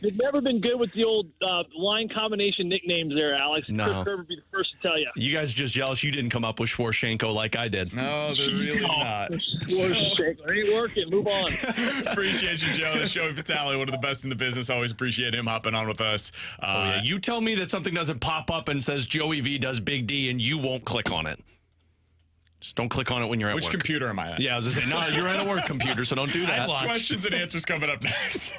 You've never been good with the old line combination nicknames there, Alex. No. Chris Kerr would be the first to tell you. You guys are just jealous you didn't come up with Schwarzshenko like I did. No, they're really not. It ain't working. Move on. Appreciate you, Joe. It's Joey Vitale, one of the best in the business. Always appreciate him hopping on with us. Yeah. You tell me that something doesn't pop up and says Joey V does Big D and you won't click on it. Just don't click on it when you're at work. Which computer am I at? Yeah, I was going to say, no, you're at a work computer, so don't do that. Questions and answers coming up next.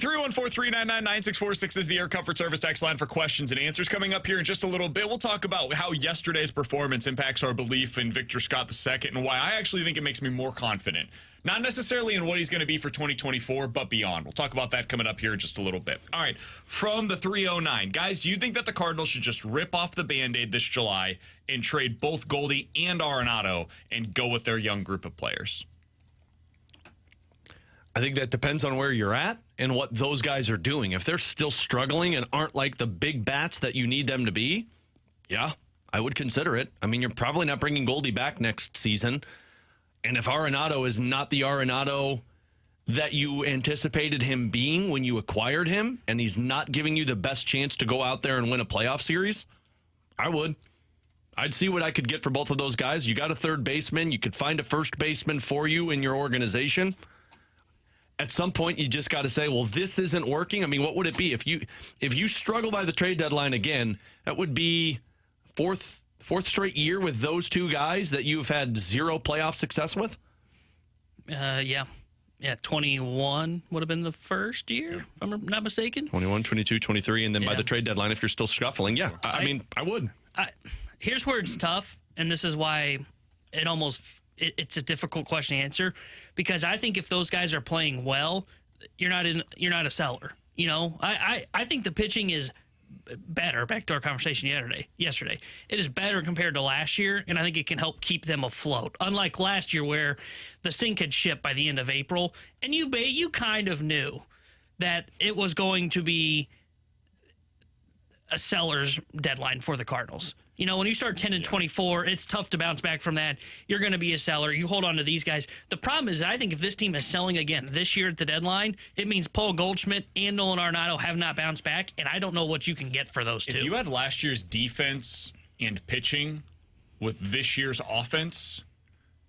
314-399-9646 is the Air Comfort Service text line for questions and answers. Coming up here in just a little bit, we'll talk about how yesterday's performance impacts our belief in Victor Scott II and why I actually think it makes me more confident. Not necessarily in what he's going to be for 2024, but beyond. We'll talk about that coming up here in just a little bit. All right, from the 309. Guys, do you think that the Cardinals should just rip off the Band-Aid this July and trade both Goldie and Arenado and go with their young group of players? I think that depends on where you're at and what those guys are doing. If they're still struggling and aren't like the big bats that you need them to be, yeah, I would consider it. I mean, you're probably not bringing Goldie back next season. And if Arenado is not the Arenado that you anticipated him being when you acquired him, and he's not giving you the best chance to go out there and win a playoff series, I would. I'd see what I could get for both of those guys. You got a third baseman. You could find a first baseman for you in your organization. At some point, you just got to say, well, this isn't working. I mean, what would it be if you struggle by the trade deadline again? That would be fourth straight year with those two guys that you've had zero playoff success with. Yeah, 21 would have been the first year, if I'm not mistaken. 21, 22, 23, and then by the trade deadline, if you're still scuffling, yeah, I mean, I would. Here's where it's tough, and this is why it's a difficult question to answer, because I think if those guys are playing well, you're not a seller. You know, I think the pitching is better. Back to our conversation yesterday, it is better compared to last year, and I think it can help keep them afloat. Unlike last year, where the sink had shipped by the end of April, and you kind of knew that it was going to be a seller's deadline for the Cardinals. You know, when you start 10-24, it's tough to bounce back from that. You're going to be a seller. You hold on to these guys. The problem is, I think if this team is selling again this year at the deadline, it means Paul Goldschmidt and Nolan Arenado have not bounced back, and I don't know what you can get for those two. If you had last year's defense and pitching with this year's offense,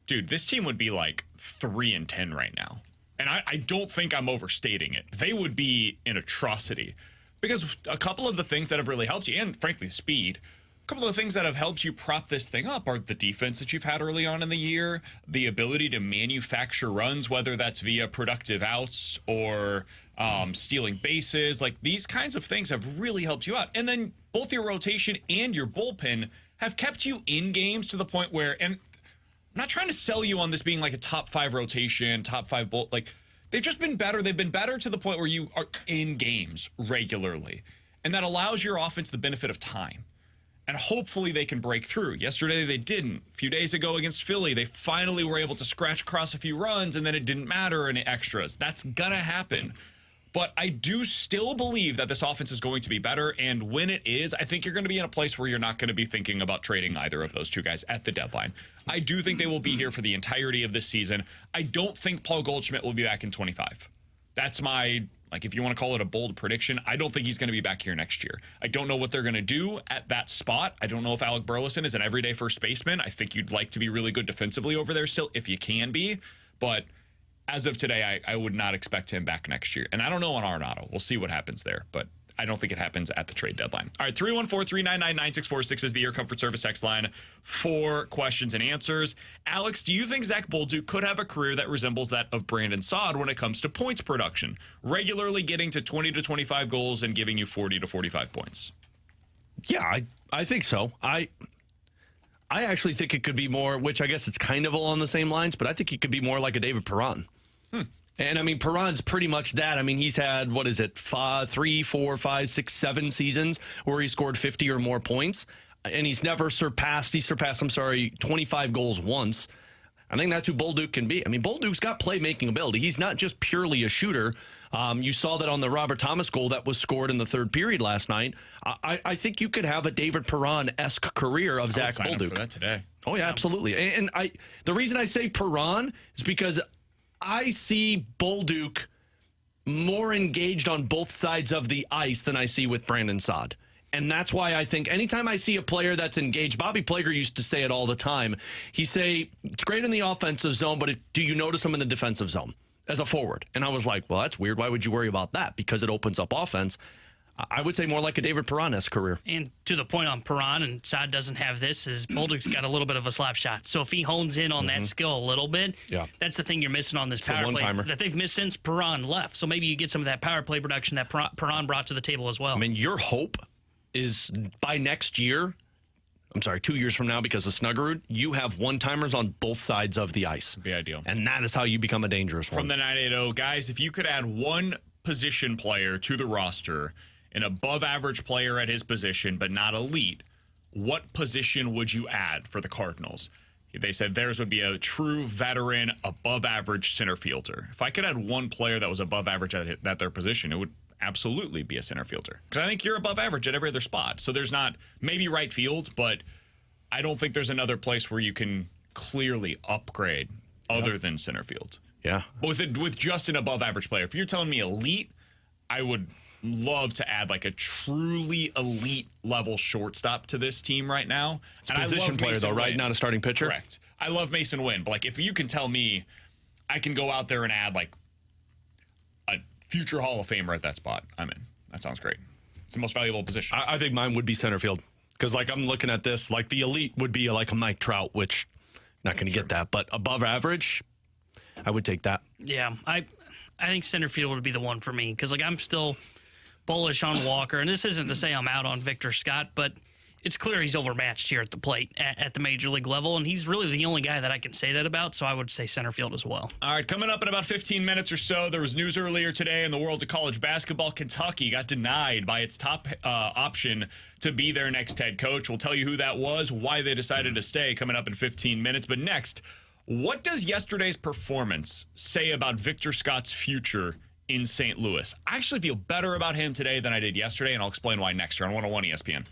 dude, this team would be like 3-10 right now. And I don't think I'm overstating it. They would be an atrocity. Because a couple of the things that have really helped you, and frankly, speed, a couple of the things that have helped you prop this thing up are the defense that you've had early on in the year, the ability to manufacture runs, whether that's via productive outs or stealing bases. Like, these kinds of things have really helped you out. And then both your rotation and your bullpen have kept you in games to the point where, and I'm not trying to sell you on this being like a top 5 rotation, top 5 bull, like, they've just been better. They've been better to the point where you are in games regularly. And that allows your offense the benefit of time. And hopefully they can break through. Yesterday they didn't. A few days ago against Philly, they finally were able to scratch across a few runs, and then it didn't matter in extras. That's going to happen. But I do still believe that this offense is going to be better. And when it is, I think you're going to be in a place where you're not going to be thinking about trading either of those two guys at the deadline. I do think they will be here for the entirety of this season. I don't think Paul Goldschmidt will be back in 25. That's my, like, if you want to call it a bold prediction, I don't think he's going to be back here next year. I don't know what they're going to do at that spot. I don't know if Alec Burleson is an everyday first baseman. I think you'd like to be really good defensively over there still, if you can be. But as of today, I would not expect him back next year. And I don't know on Arenado. We'll see what happens there. But I don't think it happens at the trade deadline. All right, 314-399-9646 is the Air Comfort Service text line for questions and answers. Alex, do you think Zack Bolduc could have a career that resembles that of Brandon Saad when it comes to points production, regularly getting to 20 to 25 goals and giving you 40 to 45 points? Yeah, I think so. I actually think it could be more, which I guess it's kind of along the same lines, but I think he could be more like a David Perron. And, I mean, Perron's pretty much that. I mean, he's had, 3, 4, 5, 6, 7 seasons where he scored 50 or more points. And he's surpassed 25 goals once. I think that's who Bolduc can be. I mean, Bolduc's got playmaking ability. He's not just purely a shooter. You saw that on the Robert Thomas goal that was scored in the third period last night. I think you could have a David Perron-esque career of Zack Bolduc. For that today. Oh, yeah, absolutely. And the reason I say Perron is because I see Bolduc more engaged on both sides of the ice than I see with Brandon Saad. And that's why I think anytime I see a player that's engaged, Bobby Plager used to say it all the time. He'd say, it's great in the offensive zone, but do you notice him in the defensive zone as a forward? And I was like, well, that's weird. Why would you worry about that? Because it opens up offense. I would say more like a David Perron-esque career. And to the point on Perron, and Saad doesn't have this, is Bolduc's got a little bit of a slap shot. So if he hones in on that skill a little bit, that's the thing you're missing on this power play one-timer that they've missed since Perron left. So maybe you get some of that power play production that Perron brought to the table as well. I mean, your hope is by next year, 2 years from now because of Snuggerud, you have one-timers on both sides of the ice. Be ideal. And that is how you become a dangerous one. From the 980, guys, if you could add one position player to the roster, an above-average player at his position, but not elite, what position would you add for the Cardinals? They said theirs would be a true veteran, above-average center fielder. If I could add one player that was above average at their position, it would absolutely be a center fielder. Because I think you're above average at every other spot. So there's not, maybe right field, but I don't think there's another place where you can clearly upgrade other than center field. Yeah. But with just an above-average player. If you're telling me elite, I would love to add like a truly elite level shortstop to this team right now. It's a position player though, right? Not a starting pitcher. Correct. I love Mason Wynn, but like if you can tell me I can go out there and add like a future Hall of Famer at that spot, I'm in. That sounds great. It's the most valuable position. I think mine would be center field because like I'm looking at this, like the elite would be like a Mike Trout, which not going to get that, but above average, I would take that. Yeah, I think center field would be the one for me because like I'm still bullish on Walker, and this isn't to say I'm out on Victor Scott, but it's clear he's overmatched here at the plate at the major league level, and he's really the only guy that I can say that about, so I would say center field as well. All right, coming up in about 15 minutes or so, there was news earlier today in the world of college basketball. Kentucky got denied by its top option to be their next head coach. We'll tell you who that was, why they decided to stay, coming up in 15 minutes. But next, what does yesterday's performance say about Victor Scott's future in St. Louis? I actually feel better about him today than I did yesterday, and I'll explain why next year on 101 ESPN.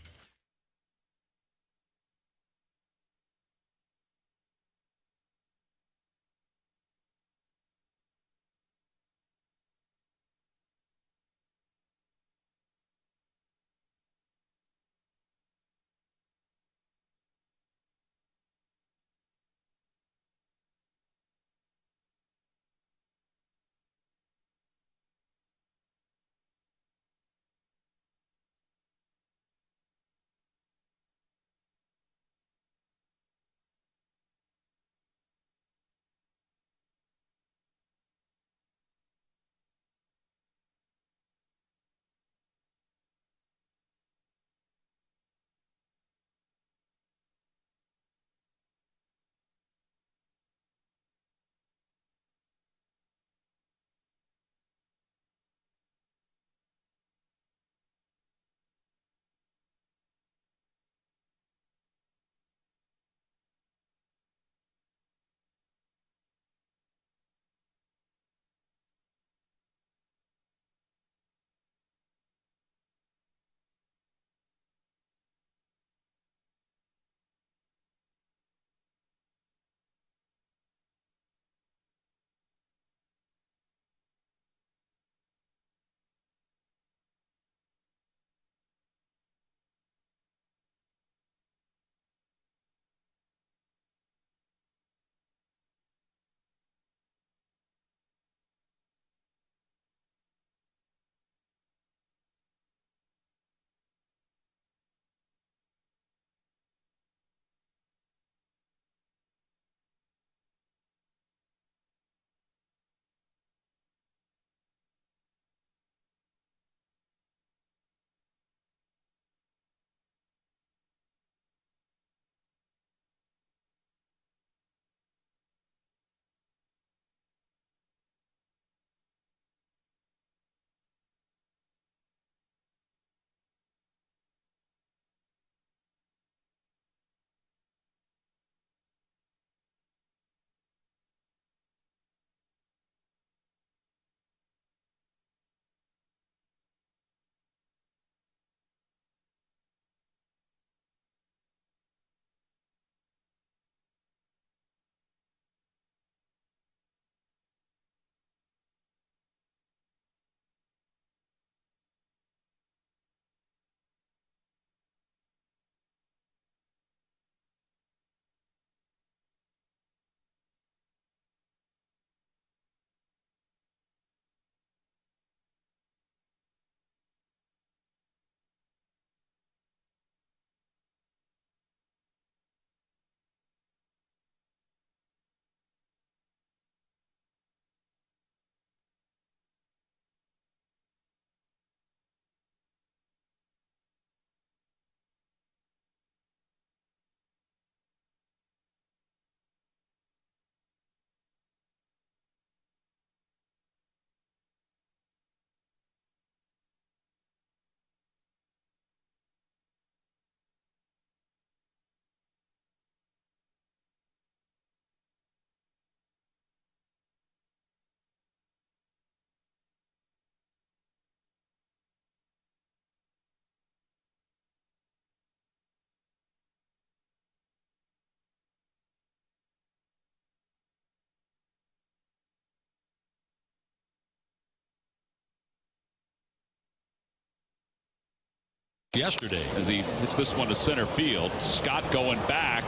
yesterday as he hits this one to center field. Scott going back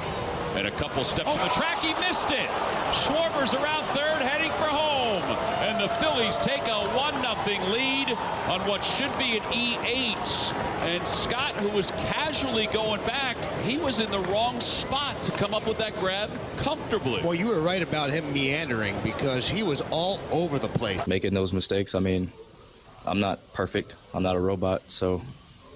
and a couple steps on the track. He missed it. Schwarber's around third heading for home. And the Phillies take a 1-0 lead on what should be an E8. And Scott, who was casually going back, he was in the wrong spot to come up with that grab comfortably. Well, you were right about him meandering because he was all over the place. Making those mistakes, I mean, I'm not perfect. I'm not a robot, so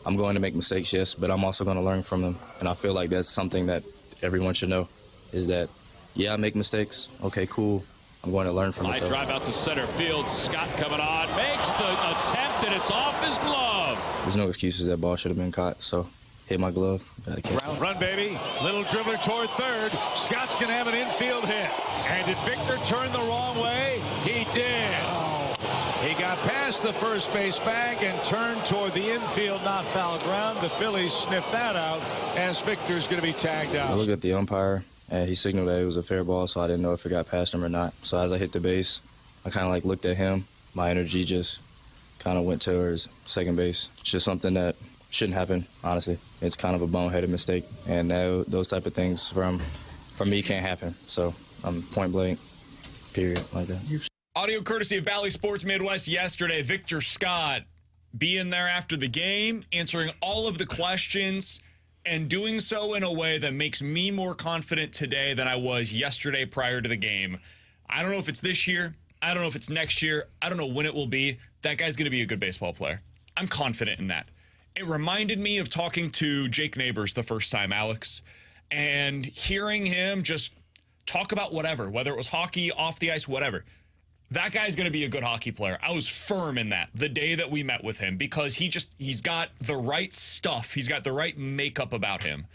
I'm going to make mistakes, yes, but I'm also going to learn from them. And I feel like that's something that everyone should know, is that, yeah, I make mistakes. Okay, cool. I'm going to learn from it, though. Drive out to center field. Scott coming on, makes the attempt, and it's off his glove. There's no excuses. That ball should have been caught, so hit my glove. Run, baby. Little dribbler toward third. Scott's going to have an infield hit. And did Victor turn the wrong way? He did. He got past the first base bag and turned toward the infield, not foul ground. The Phillies sniffed that out as Victor's going to be tagged out. I looked at the umpire, and he signaled that it was a fair ball, so I didn't know if it got past him or not. So as I hit the base, I kind of like looked at him. My energy just kind of went towards second base. It's just something that shouldn't happen, honestly. It's kind of a boneheaded mistake, and those type of things from me can't happen. So I'm point blank, period, like that. Audio courtesy of Bally Sports Midwest yesterday. Victor Scott being there after the game, answering all of the questions, and doing so in a way that makes me more confident today than I was yesterday prior to the game. I don't know if it's this year. I don't know if it's next year. I don't know when it will be. That guy's going to be a good baseball player. I'm confident in that. It reminded me of talking to Jake Neighbors the first time, Alex, and hearing him just talk about whatever, whether it was hockey, off the ice, whatever. That guy's going to be a good hockey player. I was firm in that the day that we met with him because he's got the right stuff. He's got the right makeup about him.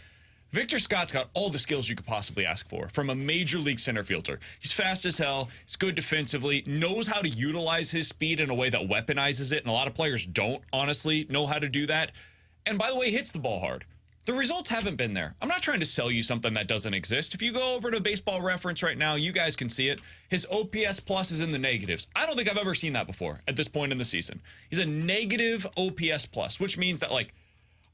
Victor Scott's got all the skills you could possibly ask for from a major league center fielder. He's fast as hell. He's good defensively, knows how to utilize his speed in a way that weaponizes it. And a lot of players don't, honestly, know how to do that. And by the way, hits the ball hard. The results haven't been there. I'm not trying to sell you something that doesn't exist. If you go over to Baseball Reference right now, you guys can see it. His OPS plus is in the negatives. I don't think I've ever seen that before at this point in the season. He's a negative OPS plus, which means that, like,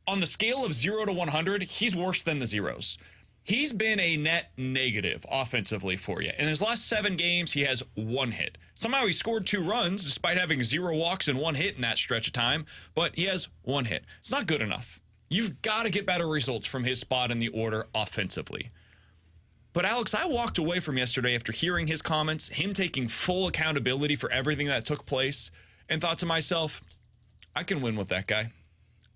on the scale of 0 to 100, he's worse than the zeros. He's been a net negative offensively for you. In his last 7 games, he has 1 hit. Somehow he scored 2 runs despite having 0 walks and 1 hit in that stretch of time, but he has 1 hit. It's not good enough. You've got to get better results from his spot in the order offensively. But Alex, I walked away from yesterday after hearing his comments, him taking full accountability for everything that took place, and thought to myself, I can win with that guy.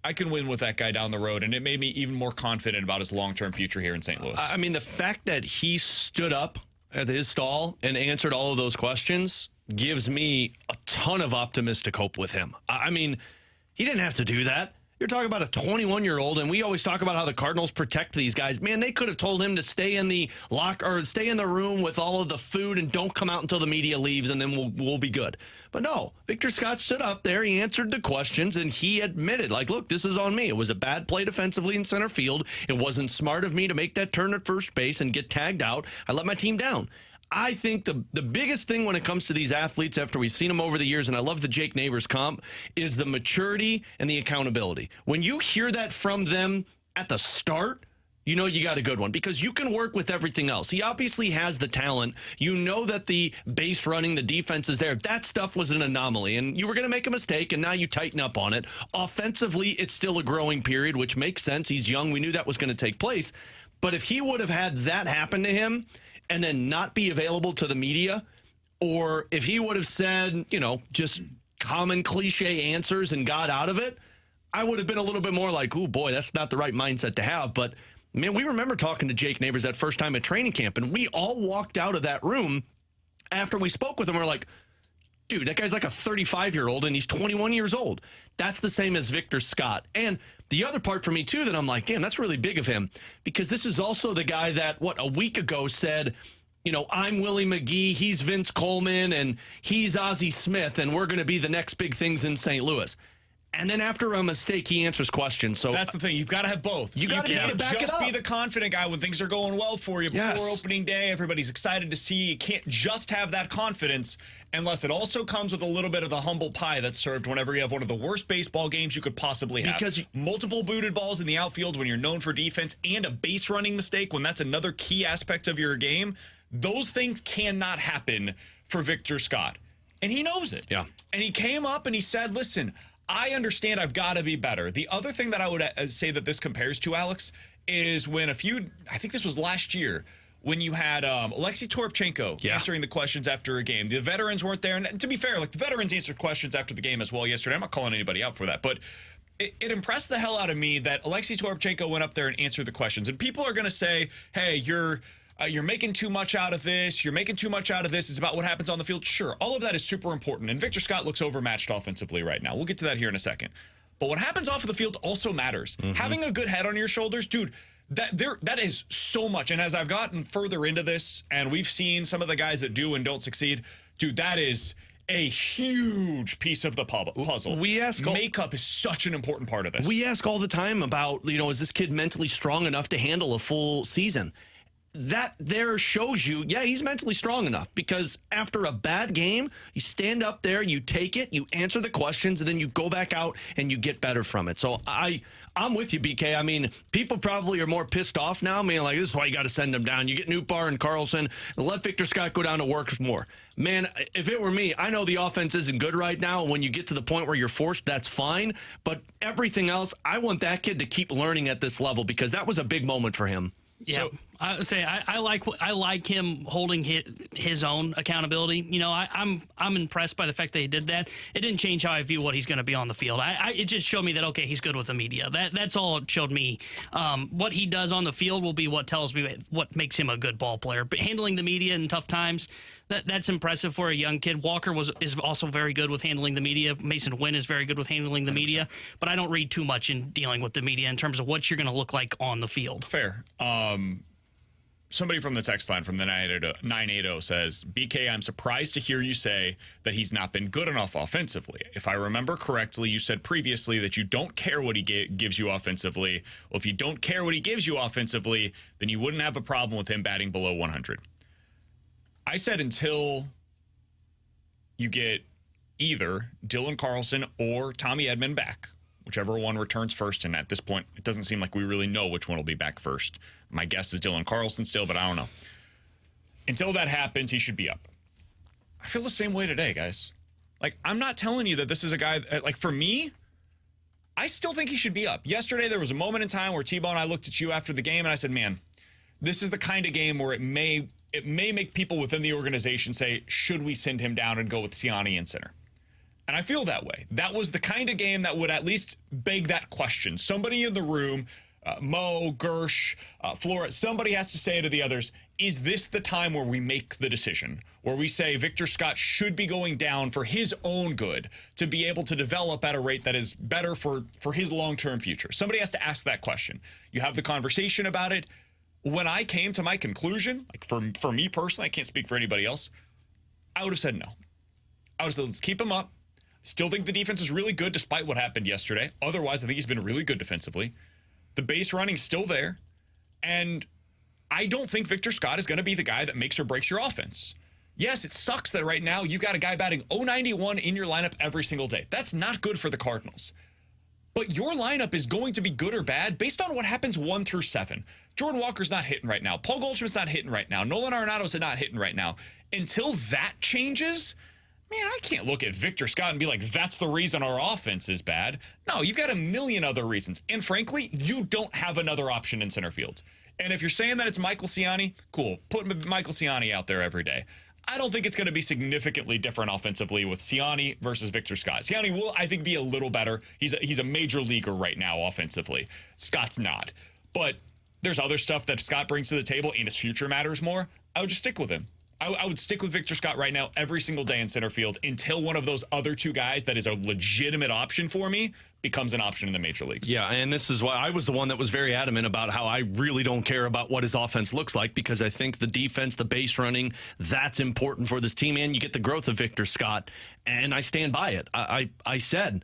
I can win with that guy down the road, and it made me even more confident about his long-term future here in St. Louis. I mean, the fact that he stood up at his stall and answered all of those questions gives me a ton of optimistic hope with him. I mean, he didn't have to do that. You're talking about a 21-year-old, and we always talk about how the Cardinals protect these guys. Man, they could have told him to stay in the stay in the room with all of the food and don't come out until the media leaves, and then we'll be good. But no, Victor Scott stood up there, he answered the questions, and he admitted, like, look, this is on me. It was a bad play defensively in center field. It wasn't smart of me to make that turn at first base and get tagged out. I let my team down. I think the biggest thing when it comes to these athletes, after we've seen them over the years, and I love the Jake Neighbors comp, is the maturity and the accountability. When you hear that from them at the start, you know you got a good one because you can work with everything else. He obviously has the talent. You know that the base running, the defense is there. That stuff was an anomaly, and you were going to make a mistake, and now you tighten up on it. Offensively, it's still a growing period, which makes sense. He's young. We knew that was going to take place. But if he would have had that happen to him, and then not be available to the media, or if he would have said, just common cliche answers and got out of it, I would have been a little bit more like, oh boy, that's not the right mindset to have. But man, we remember talking to Jake Neighbors that first time at training camp, and we all walked out of that room after we spoke with him. We're like, dude, that guy's like a 35-year-old and he's 21 years old. That's the same as Victor Scott. And the other part for me, too, that I'm like, damn, that's really big of him, because this is also the guy that, a week ago said, I'm Willie McGee, he's Vince Coleman, and he's Ozzie Smith, and we're going to be the next big things in St. Louis. And then after a mistake, he answers questions. So that's the thing. You've got to have both. You can't just back it up. be the confident guy when things are going well for you before opening day. Everybody's excited to see. You can't just have that confidence unless it also comes with a little bit of the humble pie that's served whenever you have one of the worst baseball games you could possibly have. Because multiple booted balls in the outfield when you're known for defense and a base running mistake when that's another key aspect of your game. Those things cannot happen for Victor Scott. And he knows it. Yeah. And he came up and he said, listen, I understand I've got to be better. The other thing that I would say that this compares to, Alex, is when I think this was last year, when you had Alexei Toropchenko answering the questions after a game. The veterans weren't there. And to be fair, the veterans answered questions after the game as well yesterday. I'm not calling anybody out for that. But it impressed the hell out of me that Alexei Toropchenko went up there and answered the questions. And people are going to say, hey, you're making too much out of this. You're making too much out of this. It's about what happens on the field. Sure, all of that is super important. And Victor Scott looks overmatched offensively right now. We'll get to that here in a second. But what happens off of the field also matters. Mm-hmm. Having a good head on your shoulders, dude, that is so much. And as I've gotten further into this, and we've seen some of the guys that do and don't succeed, dude, that is a huge piece of the puzzle. Makeup is such an important part of this. We ask all the time about, is this kid mentally strong enough to handle a full season? That there shows you, he's mentally strong enough, because after a bad game, you stand up there, you take it, you answer the questions, and then you go back out and you get better from it. So I'm with you, BK. I mean, people probably are more pissed off now. I mean, this is why you got to send them down. You get Nootbaar and Carlson, and let Victor Scott go down to work more. Man, if it were me, I know the offense isn't good right now. When you get to the point where you're forced, that's fine. But everything else, I want that kid to keep learning at this level, because that was a big moment for him. Yeah, I would say I like him holding his own accountability. I'm impressed by the fact that he did that. It didn't change how I view what he's going to be on the field. It just showed me that, okay, he's good with the media. That's all it showed me. What he does on the field will be what tells me what makes him a good ball player. But handling the media in tough times, that's impressive for a young kid. Walker is also very good with handling the media. Mason Wynn is very good with handling the media. But I don't read too much in dealing with the media in terms of what you're going to look like on the field. Fair. Somebody from the text line from the 980 says, BK, I'm surprised to hear you say that he's not been good enough offensively. If I remember correctly, you said previously that you don't care what he gives you offensively. Well, if you don't care what he gives you offensively, then you wouldn't have a problem with him batting below 100. I said until you get either Dylan Carlson or Tommy Edman back, whichever one returns first, and at this point, it doesn't seem like we really know which one will be back first. My guess is Dylan Carlson still, but I don't know. Until that happens, he should be up. I feel the same way today, guys. I'm not telling you that this is a guy, for me, I still think he should be up. Yesterday, there was a moment in time where T-Bone and I looked at you after the game, and I said, man, this is the kind of game where it may make people within the organization say, should we send him down and go with Siani in center? And I feel that way. That was the kind of game that would at least beg that question. Somebody in the room, Mo, Gersh, Flores, somebody has to say to the others, is this the time where we make the decision? Where we say Victor Scott should be going down for his own good to be able to develop at a rate that is better for his long-term future? Somebody has to ask that question. You have the conversation about it. When I came to my conclusion, for me personally, I can't speak for anybody else, I would have said no. I would have said, let's keep him up. Still think the defense is really good despite what happened yesterday. Otherwise, I think he's been really good defensively. The base running's still there. And I don't think Victor Scott is going to be the guy that makes or breaks your offense. Yes, it sucks that right now you've got a guy batting .091 in your lineup every single day. That's not good for the Cardinals. But your lineup is going to be good or bad based on what happens 1 through 7. Jordan Walker's not hitting right now. Paul Goldschmidt's not hitting right now. Nolan Arenado's not hitting right now. Until that changes, man, I can't look at Victor Scott and be like, that's the reason our offense is bad. No, you've got a million other reasons. And frankly, you don't have another option in center field. And if you're saying that it's Michael Siani, cool. Put Michael Siani out there every day. I don't think it's going to be significantly different offensively with Siani versus Victor Scott. Siani will, I think, be a little better. He's a major leaguer right now offensively. Scott's not. But there's other stuff that Scott brings to the table, and his future matters more. I would just stick with him. I would stick with Victor Scott right now every single day in center field until one of those other two guys that is a legitimate option for me becomes an option in the major leagues. Yeah, and this is why I was the one that was very adamant about how I really don't care about what his offense looks like, because I think the defense, the base running, that's important for this team, and you get the growth of Victor Scott, and I stand by it. I said,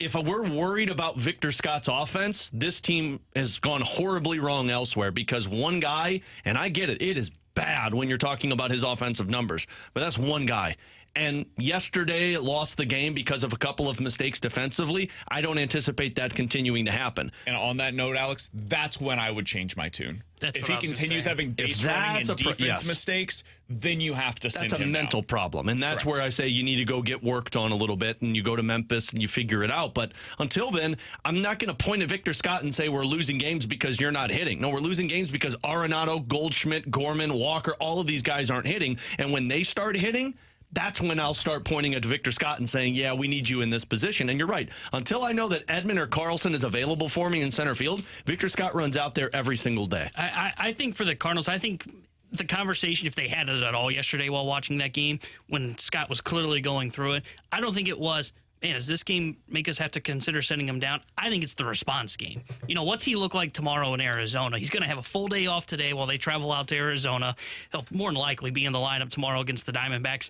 if we're worried about Victor Scott's offense, this team has gone horribly wrong elsewhere because one guy, and I get it is bad when you're talking about his offensive numbers, but that's one guy. And yesterday it lost the game because of a couple of mistakes defensively. I don't anticipate that continuing to happen. And on that note, Alex, that's when I would change my tune. If he continues having base running and defense mistakes, then you have to send him That's a mental problem. And that's where I say you need to go get worked on a little bit, and you go to Memphis and you figure it out. But until then, I'm not going to point at Victor Scott and say we're losing games because you're not hitting. No, we're losing games because Arenado, Goldschmidt, Gorman, Walker, all of these guys aren't hitting. And when they start hitting, that's when I'll start pointing at Victor Scott and saying, yeah, we need you in this position. And you're right. Until I know that Edman or Carlson is available for me in center field, Victor Scott runs out there every single day. I think for the Cardinals, I think the conversation, if they had it at all yesterday while watching that game, when Scott was clearly going through it, I don't think it was, man, does this game make us have to consider sending him down? I think it's the response game. You know, what's he look like tomorrow in Arizona? He's going to have a full day off today while they travel out to Arizona. He'll more than likely be in the lineup tomorrow against the Diamondbacks.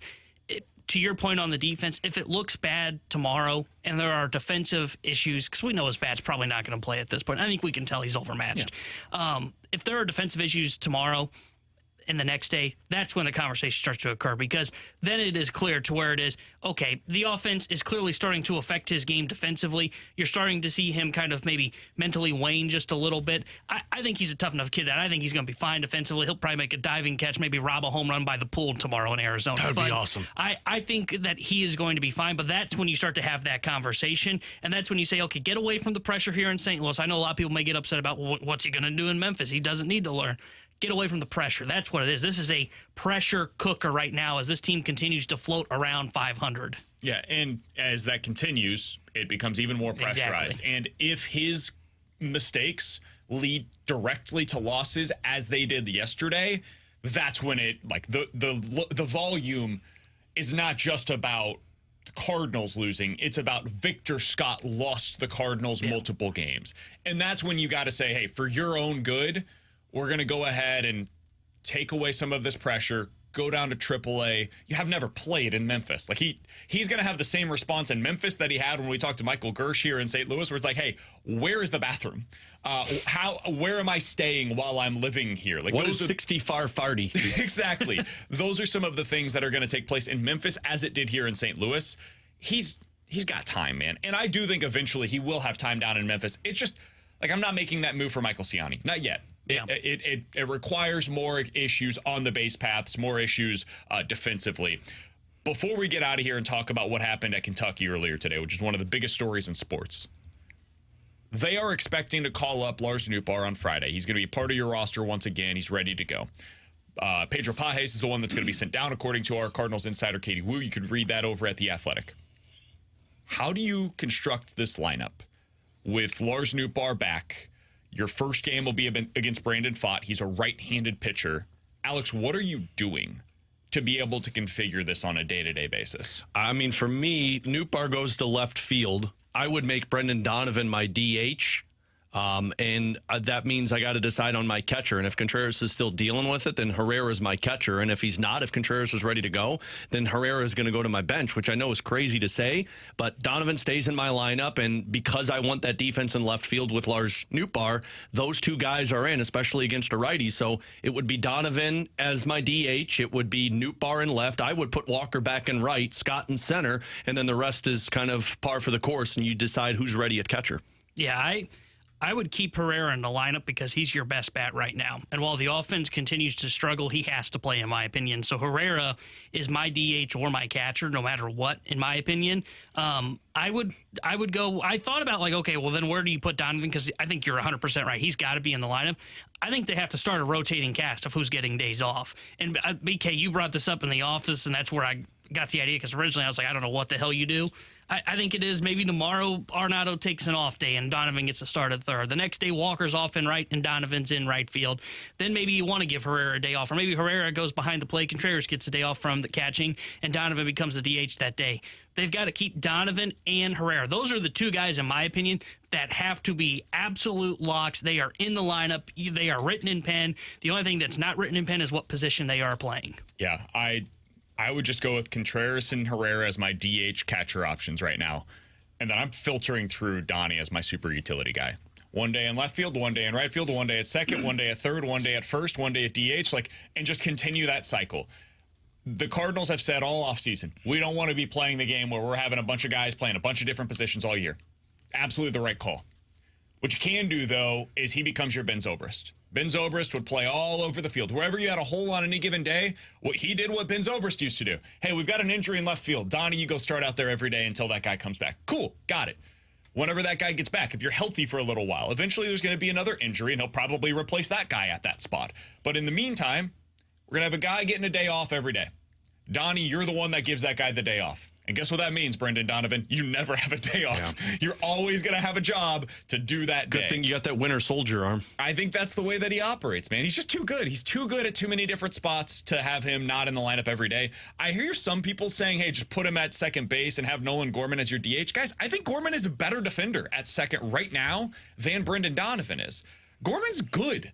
To your point on the defense, if it looks bad tomorrow and there are defensive issues, because we know his bat's probably not going to play at this point. I think we can tell he's overmatched. Yeah. If there are defensive issues tomorrow and the next day, that's when the conversation starts to occur, because then it is clear to where it is, okay, the offense is clearly starting to affect his game defensively. You're starting to see him kind of maybe mentally wane just a little bit. I think he's a tough enough kid that I think he's going to be fine defensively. He'll probably make a diving catch, maybe rob a home run by the pool tomorrow in Arizona. That would be awesome. I think that he is going to be fine, but that's when you start to have that conversation, and that's when you say, okay, get away from the pressure here in St. Louis. I know a lot of people may get upset about what's he going to do in Memphis. He doesn't need to learn. Get away from the pressure. That's what it is. This is a pressure cooker right now as this team continues to float around 500. Yeah, and as that continues, it becomes even more pressurized. Exactly. And if his mistakes lead directly to losses, as they did yesterday, that's when it, like, the volume is not just about the Cardinals losing. It's about Victor Scott lost the Cardinals multiple games. And that's when you got to say, hey, for your own good, we're going to go ahead and take away some of this pressure, go down to AAA. You have never played in Memphis. Like he's going to have the same response in Memphis that he had when we talked to Michael Gersh here in St. Louis, where it's like, hey, where is the bathroom? Where am I staying while I'm living here? Like, what is 60-farty? Exactly. Those are some of the things that are going to take place in Memphis as it did here in St. Louis. He's got time, man. And I do think eventually he will have time down in Memphis. It's just, like, I'm not making that move for Michael Ciani. Not yet. Yeah. It requires more issues on the base paths, more issues defensively. Before we get out of here and talk about what happened at Kentucky earlier today, which is one of the biggest stories in sports, they are expecting to call up Lars Nootbaar on Friday. He's going to be part of your roster once again. He's ready to go. Pedro Pajes is the one that's going to be sent down, according to our Cardinals insider, Katie Wu. You can read that over at The Athletic. How do you construct this lineup with Lars Nootbaar back? Your first game will be against Brandon Pfaadt. He's a right-handed pitcher. Alex, what are you doing to be able to configure this on a day-to-day basis? I mean, for me, Nootbaar goes to left field. I would make Brendan Donovan my DH. And that means I got to decide on my catcher. And if Contreras is still dealing with it, then Herrera's my catcher. And if he's not, if Contreras is ready to go, then Herrera is going to go to my bench, which I know is crazy to say. But Donovan stays in my lineup. And because I want that defense in left field with Lars Nootbaar, those two guys are in, especially against a righty. So it would be Donovan as my DH. It would be Nootbaar in left. I would put Walker back in right, Scott in center. And then the rest is kind of par for the course. And you decide who's ready at catcher. Yeah, I would keep Herrera in the lineup because he's your best bat right now. And while the offense continues to struggle, he has to play, in my opinion. So Herrera is my DH or my catcher, no matter what, in my opinion. I would go, I thought about, like, okay, well, then where do you put Donovan? Because I think you're 100% right. He's got to be in the lineup. I think they have to start a rotating cast of who's getting days off. And BK, you brought this up in the office, and that's where I got the idea, because originally I was like, I don't know what the hell you do. I think it is maybe tomorrow Arenado takes an off day and Donovan gets to start at third. The next day Walker's off in right and Donovan's in right field. Then maybe you want to give Herrera a day off, or maybe Herrera goes behind the plate, Contreras gets a day off from the catching, and Donovan becomes the DH that day. They've got to keep Donovan and Herrera. Those are the two guys, in my opinion, that have to be absolute locks. They are in the lineup. They are written in pen. The only thing that's not written in pen is what position they are playing. Yeah, I would just go with Contreras and Herrera as my DH catcher options right now. and then I'm filtering through Donnie as my super utility guy. One day in left field, one day in right field, one day at second, one day at third, one day at first, one day at DH, and just continue that cycle. The Cardinals have said all offseason, we don't want to be playing the game where we're having a bunch of guys playing a bunch of different positions all year. Absolutely the right call. What you can do, though, is he becomes your Ben Zobrist. Ben Zobrist would play all over the field. Wherever you had a hole on any given day, what he did what Ben Zobrist used to do. Hey, we've got an injury in left field. Donnie, you go start out there every day until that guy comes back. Cool, got it. Whenever that guy gets back, if you're healthy for a little while, eventually there's going to be another injury, and he'll probably replace that guy at that spot. But in the meantime, we're going to have a guy getting a day off every day. Donnie, you're the one that gives that guy the day off. And guess what that means, Brendan Donovan? You never have a day off. Yeah. You're always going to have a job to do that day. Good thing you got that winter soldier arm. I think that's the way that he operates, man. He's just too good. He's too good at too many different spots to have him not in the lineup every day. I hear some people saying, hey, just put him at second base and have Nolan Gorman as your DH. Guys, I think Gorman is a better defender at second right now than Brendan Donovan is. Gorman's good.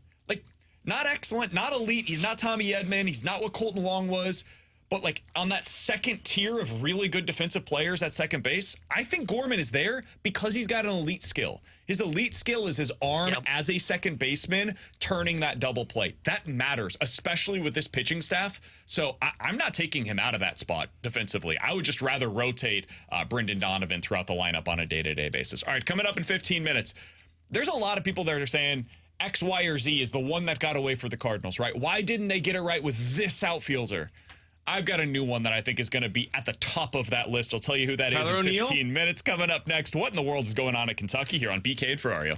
Not excellent, not elite. He's not Tommy Edman. He's not what Colton Long was. But, on that second tier of really good defensive players at second base, I think Gorman is there because he's got an elite skill. His elite skill is his arm as a second baseman turning that double play. That matters, especially with this pitching staff. So I'm not taking him out of that spot defensively. I would just rather rotate Brendan Donovan throughout the lineup on a day-to-day basis. All right, coming up in 15 minutes, there's a lot of people that are saying X, Y, or Z is the one that got away for the Cardinals, right? Why didn't they get it right with this outfielder? I've got a new one that I think is going to be at the top of that list. I'll tell you who that is in 15 minutes. Coming up next, what in the world is going on at Kentucky here on BK and Ferrario?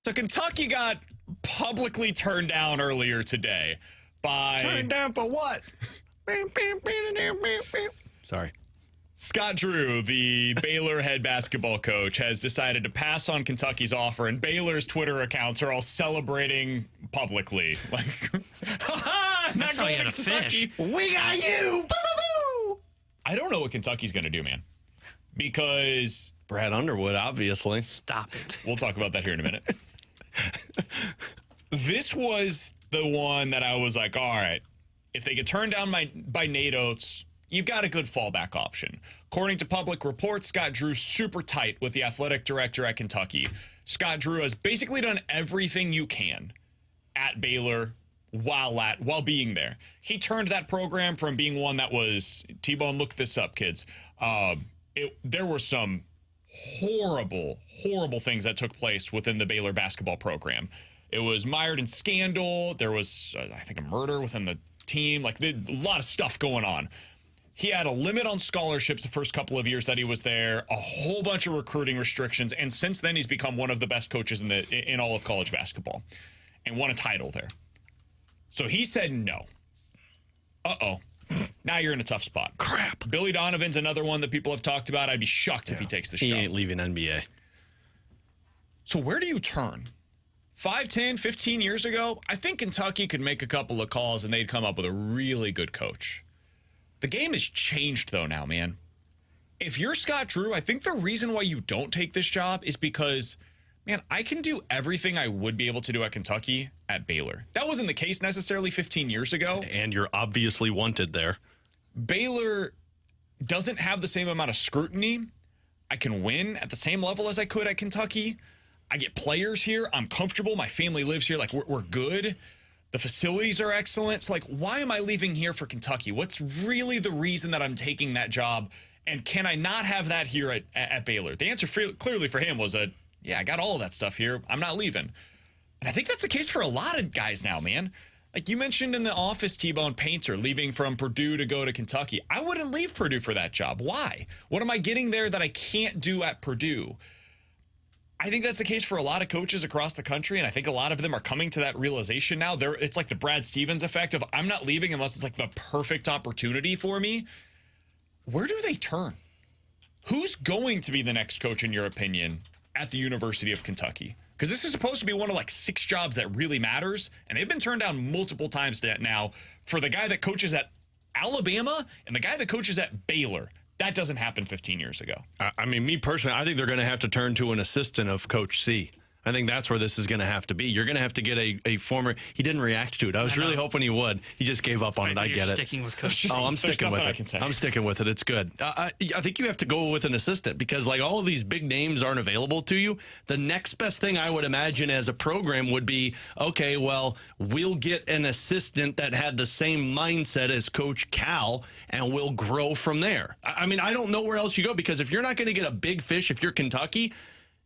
So Kentucky got publicly turned down earlier today by... Turned down for what? Sorry. Scott Drew, the Baylor head basketball coach, has decided to pass on Kentucky's offer, and Baylor's Twitter accounts are all celebrating publicly. Like, ha-ha, not how he going to had a Kentucky. fish. We got you. Boo-boo-boo. I don't know what Kentucky's going to do, man, because Brad Underwood, obviously. Stop it. we'll talk about that here in a minute. This was the one that I was like, all right, if they get turned down by Nate Oates, you've got a good fallback option. According to public reports, Scott Drew super tight with the athletic director at Kentucky. Scott Drew has basically done everything you can at Baylor while being there. He turned that program from being one that was, T-Bone, look this up, kids. There were some horrible things that took place within the Baylor basketball program. It was mired in scandal. There was, I think, a murder within the team. Like, a lot of stuff going on. He had a limit on scholarships the first couple of years that he was there, a whole bunch of recruiting restrictions, and since then he's become one of the best coaches in all of college basketball and won a title there. So he said no. Uh-oh. Now you're in a tough spot. Crap. Billy Donovan's another one that people have talked about. I'd be shocked if he takes this He job. ain't leaving NBA. So where do you turn? 5, 10, 15 years ago, I think Kentucky could make a couple of calls and they'd come up with a really good coach. The game has changed, though, now, man. If you're Scott Drew, I think the reason why you don't take this job is because, man, I can do everything I would be able to do at Kentucky at Baylor. That wasn't the case necessarily 15 years ago. And you're obviously wanted there. Baylor doesn't have the same amount of scrutiny. I can win at the same level as I could at Kentucky. I get players here. I'm comfortable. My family lives here. Like, we're good. The facilities are excellent. So, like, why am I leaving here for Kentucky? What's really the reason that I'm taking that job? And can I not have that here at Baylor? The answer clearly for him was yeah, I got all of that stuff here. I'm not leaving. And I think that's the case for a lot of guys now, man. Like you mentioned in the office, T-Bone Painter leaving from Purdue to go to Kentucky. I wouldn't leave Purdue for that job. Why? What am I getting there that I can't do at Purdue? I think that's the case for a lot of coaches across the country, and I think a lot of them are coming to that realization now. It's like the Brad Stevens effect of I'm not leaving unless it's like the perfect opportunity for me. Where do they turn? Who's going to be the next coach, in your opinion, at the University of Kentucky? Because this is supposed to be one of like 6 jobs that really matters, and they've been turned down multiple times now for the guy that coaches at Alabama and the guy that coaches at Baylor. That doesn't happen 15 years ago. I mean, me personally, I think they're going to have to turn to an assistant of Coach C. I think that's where this is going to have to be. You're going to have to get a former. He didn't react to it. I was really hoping he would. He just gave up on it. I get it. Sticking with Coach. Oh, I'm sticking with it. I'm sticking with it. It's good. I think you have to go with an assistant because, like, all of these big names aren't available to you. The next best thing I would imagine as a program would be, okay, well, we'll get an assistant that had the same mindset as Coach Cal, and we'll grow from there. I mean, I don't know where else you go because if you're not going to get a big fish, if you're Kentucky,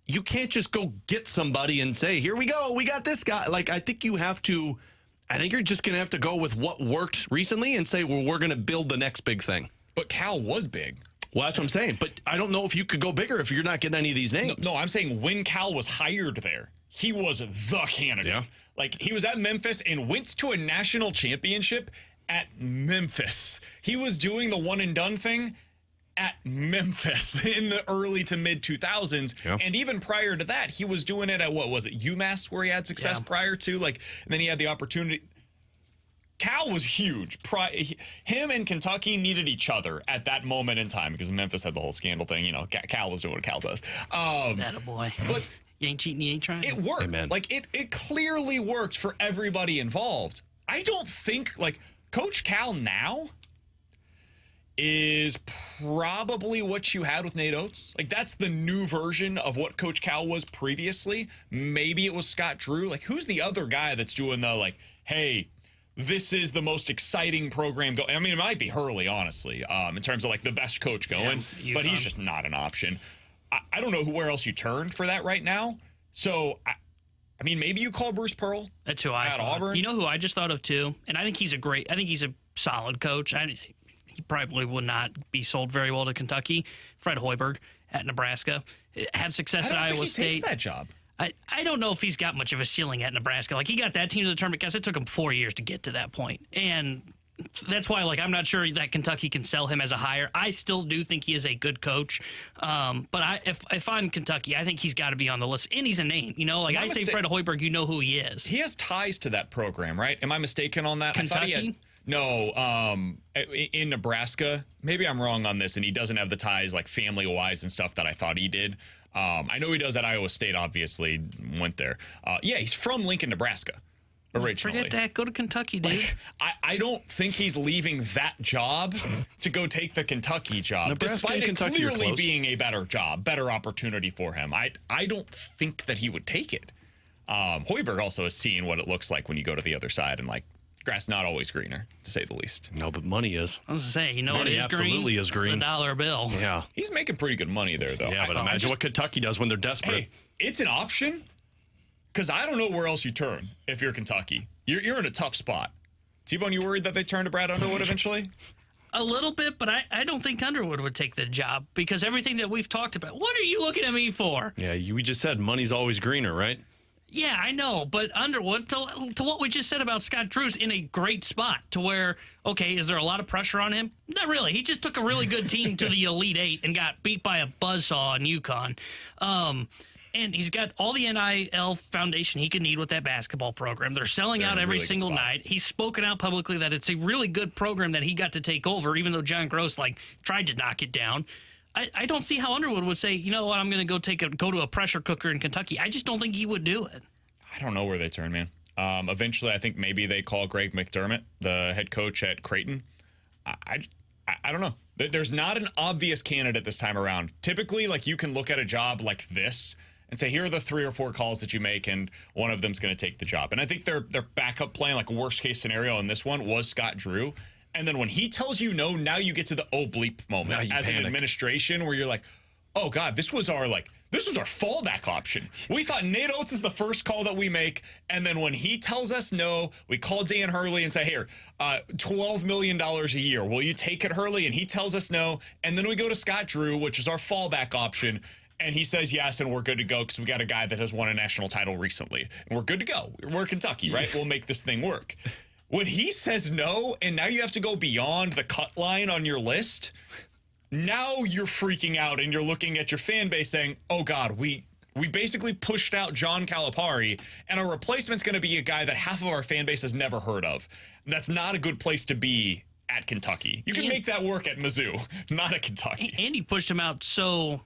you can't just go get somebody and say, here we go, we got this guy. Like, I think you're just going to have to go with what worked recently and say, well, we're going to build the next big thing. But Cal was big. Well, that's what I'm saying. But I don't know if you could go bigger if you're not getting any of these names. No, I'm saying when Cal was hired there, he was the candidate. Yeah. Like, he was at Memphis and went to a national championship at Memphis. He was doing the one-and-done thing at Memphis in the early to mid 2000s. Yeah. And even prior to that, he was doing it at, what was it, UMass, where he had success prior to, like, and then he had the opportunity. Cal was huge. Him and Kentucky needed each other at that moment in time because Memphis had the whole scandal thing. You know, Cal was doing what Cal does. Attaboy. But you ain't cheating, you ain't trying. It worked. Amen. Like, it clearly worked for everybody involved. I don't think, like, Coach Cal now is probably what you had with Nate Oates. Like, that's the new version of what Coach Cal was previously. Maybe it was Scott Drew. Like, who's the other guy that's doing the, like, hey, this is the most exciting program going? I mean, it might be Hurley, honestly, in terms of, like, the best coach going. Yeah, but he's just not an option. I don't know where else you turn for that right now. So, I mean, maybe you call Bruce Pearl. That's who I thought. Auburn. You know who I just thought of, too? And I think he's a solid coach. He probably would not be sold very well to Kentucky. Fred Hoiberg at Nebraska had success at Iowa State. Takes that job. I don't know if he's got much of a ceiling at Nebraska. Like, he got that team to the tournament because it took him 4 years to get to that point. And that's why, like, I'm not sure that Kentucky can sell him as a hire. I still do think he is a good coach. But if I'm Kentucky, I think he's got to be on the list. And he's a name, you know? Like, I say Fred Hoiberg, you know who he is. He has ties to that program, right? Am I mistaken on that? Kentucky? I thought he had, no, in Nebraska. Maybe I'm wrong on this, and he doesn't have the ties, like, family-wise and stuff that I thought he did. I know he does at Iowa State, obviously, went there. Yeah, he's from Lincoln, Nebraska. Originally. Forget that. Go to Kentucky, dude. Like, I don't think he's leaving that job to go take the Kentucky job, Nebraska despite and it Kentucky are clearly close. being a better job, better opportunity for him. I don't think that he would take it. Hoiberg also is seeing what it looks like when you go to the other side, and, like, grass not always greener, to say the least. No, but money is. I was going to say, you know what Money is absolutely green? is green. The dollar bill. Yeah. He's making pretty good money there, though. Yeah, but imagine what Kentucky does when they're desperate. Hey, it's an option, because I don't know where else you turn if you're Kentucky. You're in a tough spot. T-Bone, you worried that they turn to Brad Underwood eventually? A little bit, but I don't think Underwood would take the job because everything that we've talked about. What are you looking at me for? Yeah, we just said money's always greener, right? Yeah, I know, but Underwood, to what we just said about Scott Drew's in a great spot to where, okay, is there a lot of pressure on him? Not really. He just took a really good team to the Elite Eight and got beat by a buzzsaw in UConn. And he's got all the NIL foundation he can need with that basketball program. They're selling out every single night. He's spoken out publicly that it's a really good program that he got to take over, even though John Gross tried to knock it down. I don't see how Underwood would say, you know what, I'm going to go to a pressure cooker in Kentucky. I just don't think he would do it. I don't know where they turn, man. Eventually, I think maybe they call Greg McDermott, the head coach at Creighton. I don't know. There's not an obvious candidate this time around. Typically, like, you can look at a job like this and say, here are the 3 or 4 calls that you make, and one of them's going to take the job. And I think their backup plan, like worst case scenario in this one, was Scott Drew. And then when he tells you no, now you get to the oh bleep moment as an administration where you're like, oh God, this was our fallback option. We thought Nate Oates is the first call that we make. And then when he tells us no, we call Dan Hurley and say, here, $12 million a year. Will you take it, Hurley? And he tells us no. And then we go to Scott Drew, which is our fallback option. And he says yes, and we're good to go because we got a guy that has won a national title recently. And we're good to go. We're Kentucky, right? We'll make this thing work. When he says no, and now you have to go beyond the cut line on your list, now you're freaking out and you're looking at your fan base saying, oh God, we basically pushed out John Calipari, and our replacement's going to be a guy that half of our fan base has never heard of. That's not a good place to be at Kentucky. You can make that work at Mizzou, not at Kentucky. And he pushed him out so,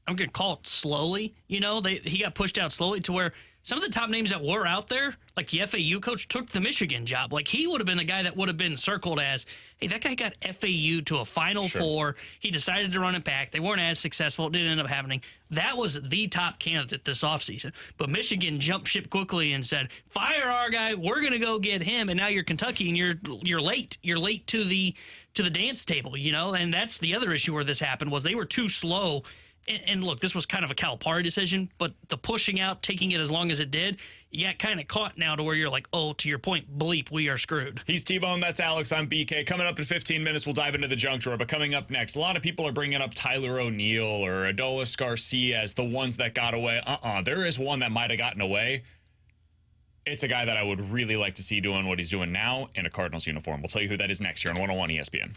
I'm going to call it slowly. You know, he got pushed out slowly to where some of the top names that were out there, like the FAU coach, took the Michigan job. Like, he would have been the guy that would have been circled as, hey, that guy got FAU to a Final Four. He decided to run it back. They weren't as successful. It didn't end up happening. That was the top candidate this offseason. But Michigan jumped ship quickly and said, fire our guy. We're going to go get him. And now you're Kentucky, and you're late. You're late to the dance table, you know? And that's the other issue where this happened, was they were too slow. And look, this was kind of a Calipari decision, but the pushing out, taking it as long as it did, you got kind of caught now to where you're like, oh, to your point, bleep, we are screwed. He's T-Bone, that's Alex, I'm BK. Coming up in 15 minutes, we'll dive into the junk drawer, but coming up next, a lot of people are bringing up Tyler O'Neill or Adolis Garcia as the ones that got away. There is one that might have gotten away. It's a guy that I would really like to see doing what he's doing now in a Cardinals uniform. We'll tell you who that is next year on 101 ESPN.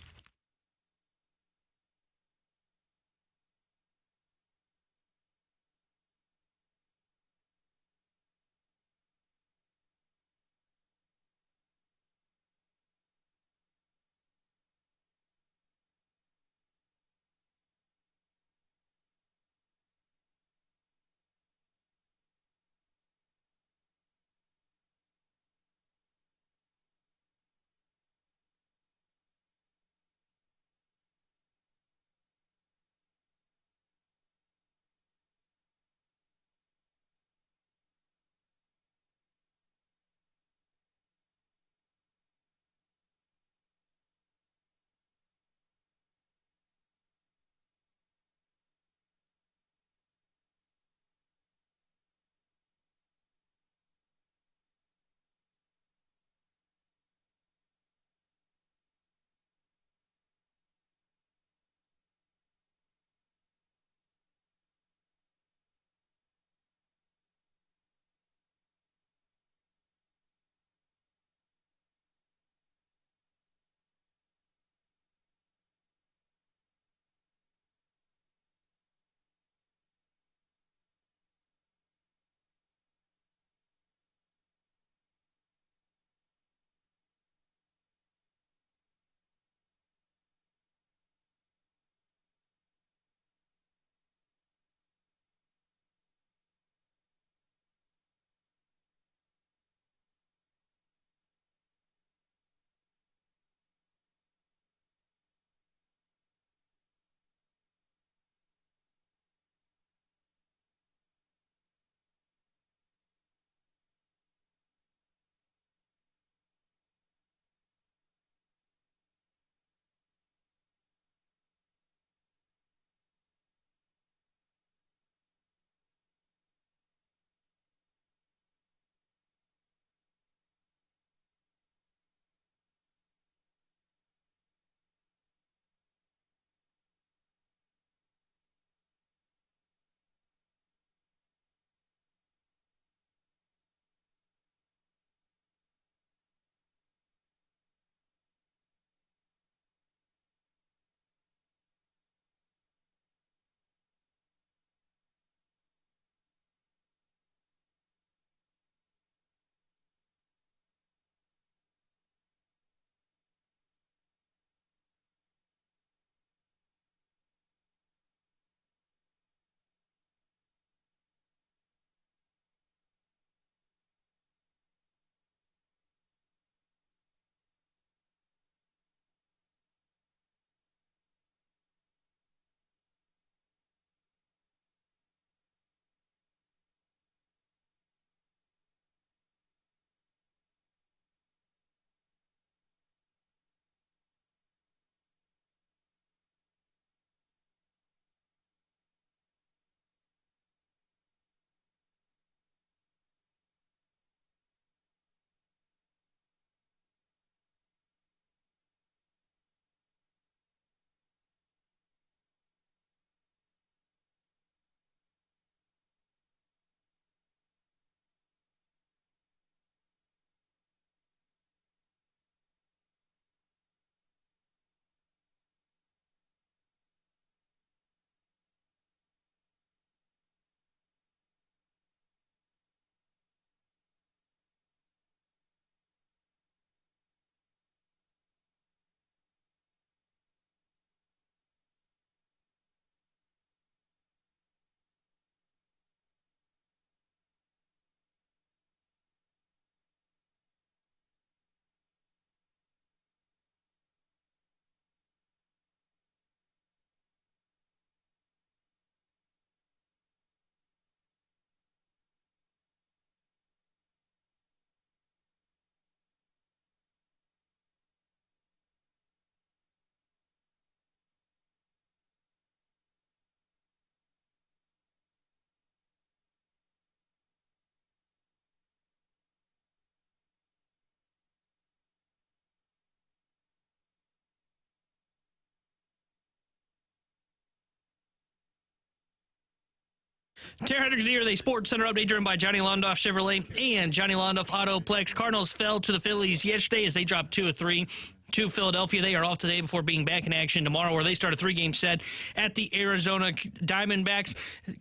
Terry Hendricks here, the Sports Center update driven by Johnny Londoff Chevrolet and Johnny Londoff Autoplex. Cardinals fell to the Phillies yesterday as they dropped 2 of 3 to Philadelphia. They are off today before being back in action tomorrow, where they start a 3-game set at the Arizona Diamondbacks.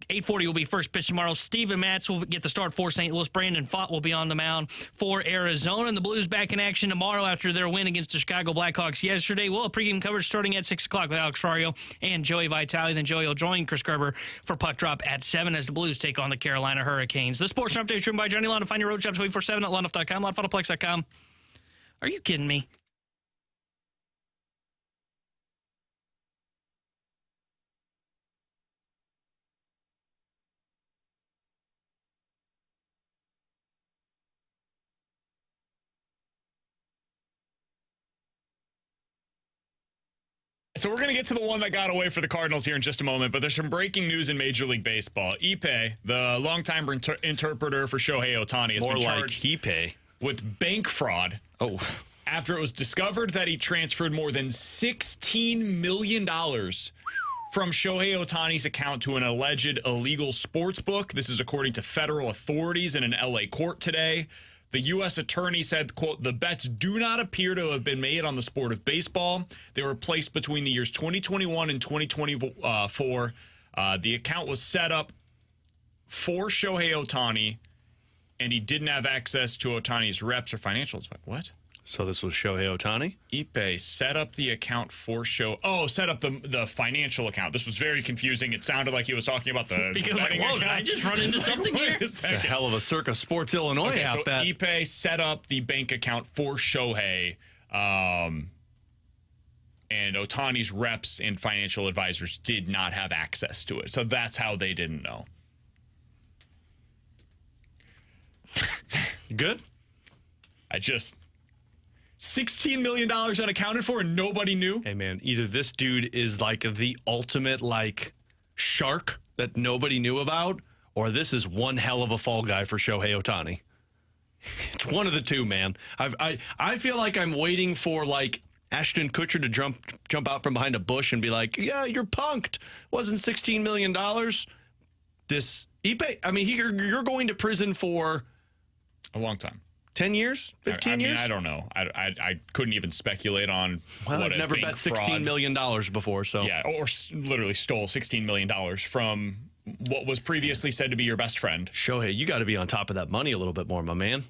8:40 will be first pitch tomorrow. Steven Matz will get the start for St. Louis. Brandon Pfaadt will be on the mound for Arizona. And the Blues back in action tomorrow after their win against the Chicago Blackhawks yesterday. We'll have pregame coverage starting at 6 o'clock with Alex Ferrario and Joey Vitale. Then Joey will join Chris Gerber for puck drop at 7 as the Blues take on the Carolina Hurricanes. The Sports Update is driven by Johnny Londoff. Find your road shops 24/7 at londoff.com, lotfotoplex.com. Are you kidding me? So we're going to get to the one that got away for the Cardinals here in just a moment, but there's some breaking news in Major League Baseball. Ippei, the longtime interpreter for Shohei Ohtani, has been charged with bank fraud. Oh. After it was discovered that he transferred more than $16 million from Shohei Ohtani's account to an alleged illegal sports book. This is according to federal authorities in an LA court today. The U.S. attorney said, quote, the bets do not appear to have been made on the sport of baseball. They were placed between the years 2021 and 2024. The account was set up for Shohei Ohtani, and he didn't have access to Ohtani's reps or financials. Like, what? So this was Shohei Ohtani? Ippei set up the account for set up the financial account. This was very confusing. It sounded like he was talking about the Because like, whoa, did I just run into something here? It's a hell of a Circa Sports Illinois so bet. Ippei set up the bank account for Shohei, and Ohtani's reps and financial advisors did not have access to it. So that's how they didn't know. Good? $16 million unaccounted for and nobody knew? Hey, man, either this dude is like the ultimate, like, shark that nobody knew about, or this is one hell of a fall guy for Shohei Ohtani. It's one of the two, man. I feel like I'm waiting for, like, Ashton Kutcher to jump out from behind a bush and be like, yeah, you're punked. Wasn't $16 million. This, Ippei, I mean, you're going to prison for a long time. 10 years? 15 years? I don't know. I couldn't even speculate on well, what I've never bet $16 million before, so. Yeah, or literally stole $16 million from what was previously said to be your best friend. Shohei, you got to be on top of that money a little bit more, my man.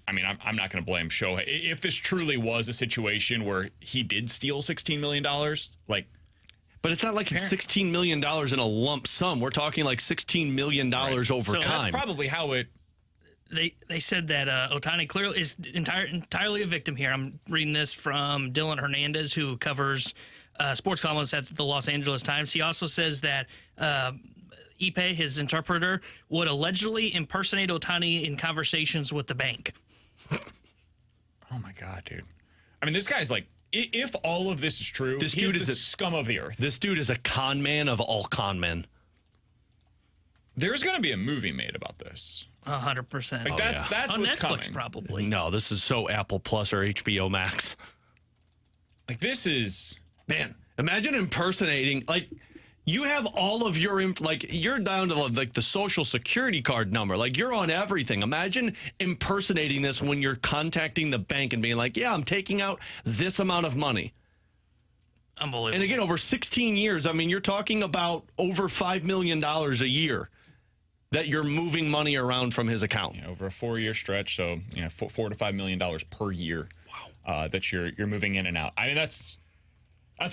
I mean, I'm not going to blame Shohei. If this truly was a situation where he did steal $16 million, like. But it's not like it's $16 million in a lump sum. We're talking like $16 million over so time. That's probably how it. They said that Ohtani clearly is entirely a victim here. I'm reading this from Dylan Hernandez, who covers sports columnists at the Los Angeles Times. He also says that Ippei, his interpreter, would allegedly impersonate Ohtani in conversations with the bank. Oh, my God, dude. I mean, this guy's like, if all of this is true, this dude is the scum of the earth. This dude is a con man of all con men. There's going to be a movie made about this. 100%. Like that's on what's Netflix, coming. probably. No, this is so Apple Plus or HBO Max. Like this is man. Imagine impersonating like you have all of your like you're down to like the social security card number. Like you're on everything. Imagine impersonating this when you're contacting the bank and being like, "Yeah, I'm taking out this amount of money." Unbelievable. And again, over 16 years, I mean, you're talking about over $5 million a year that you're moving money around from his account. Yeah, over a 4-year stretch, so $4 to $5 million per year. Wow. That you're moving in and out. I mean, that's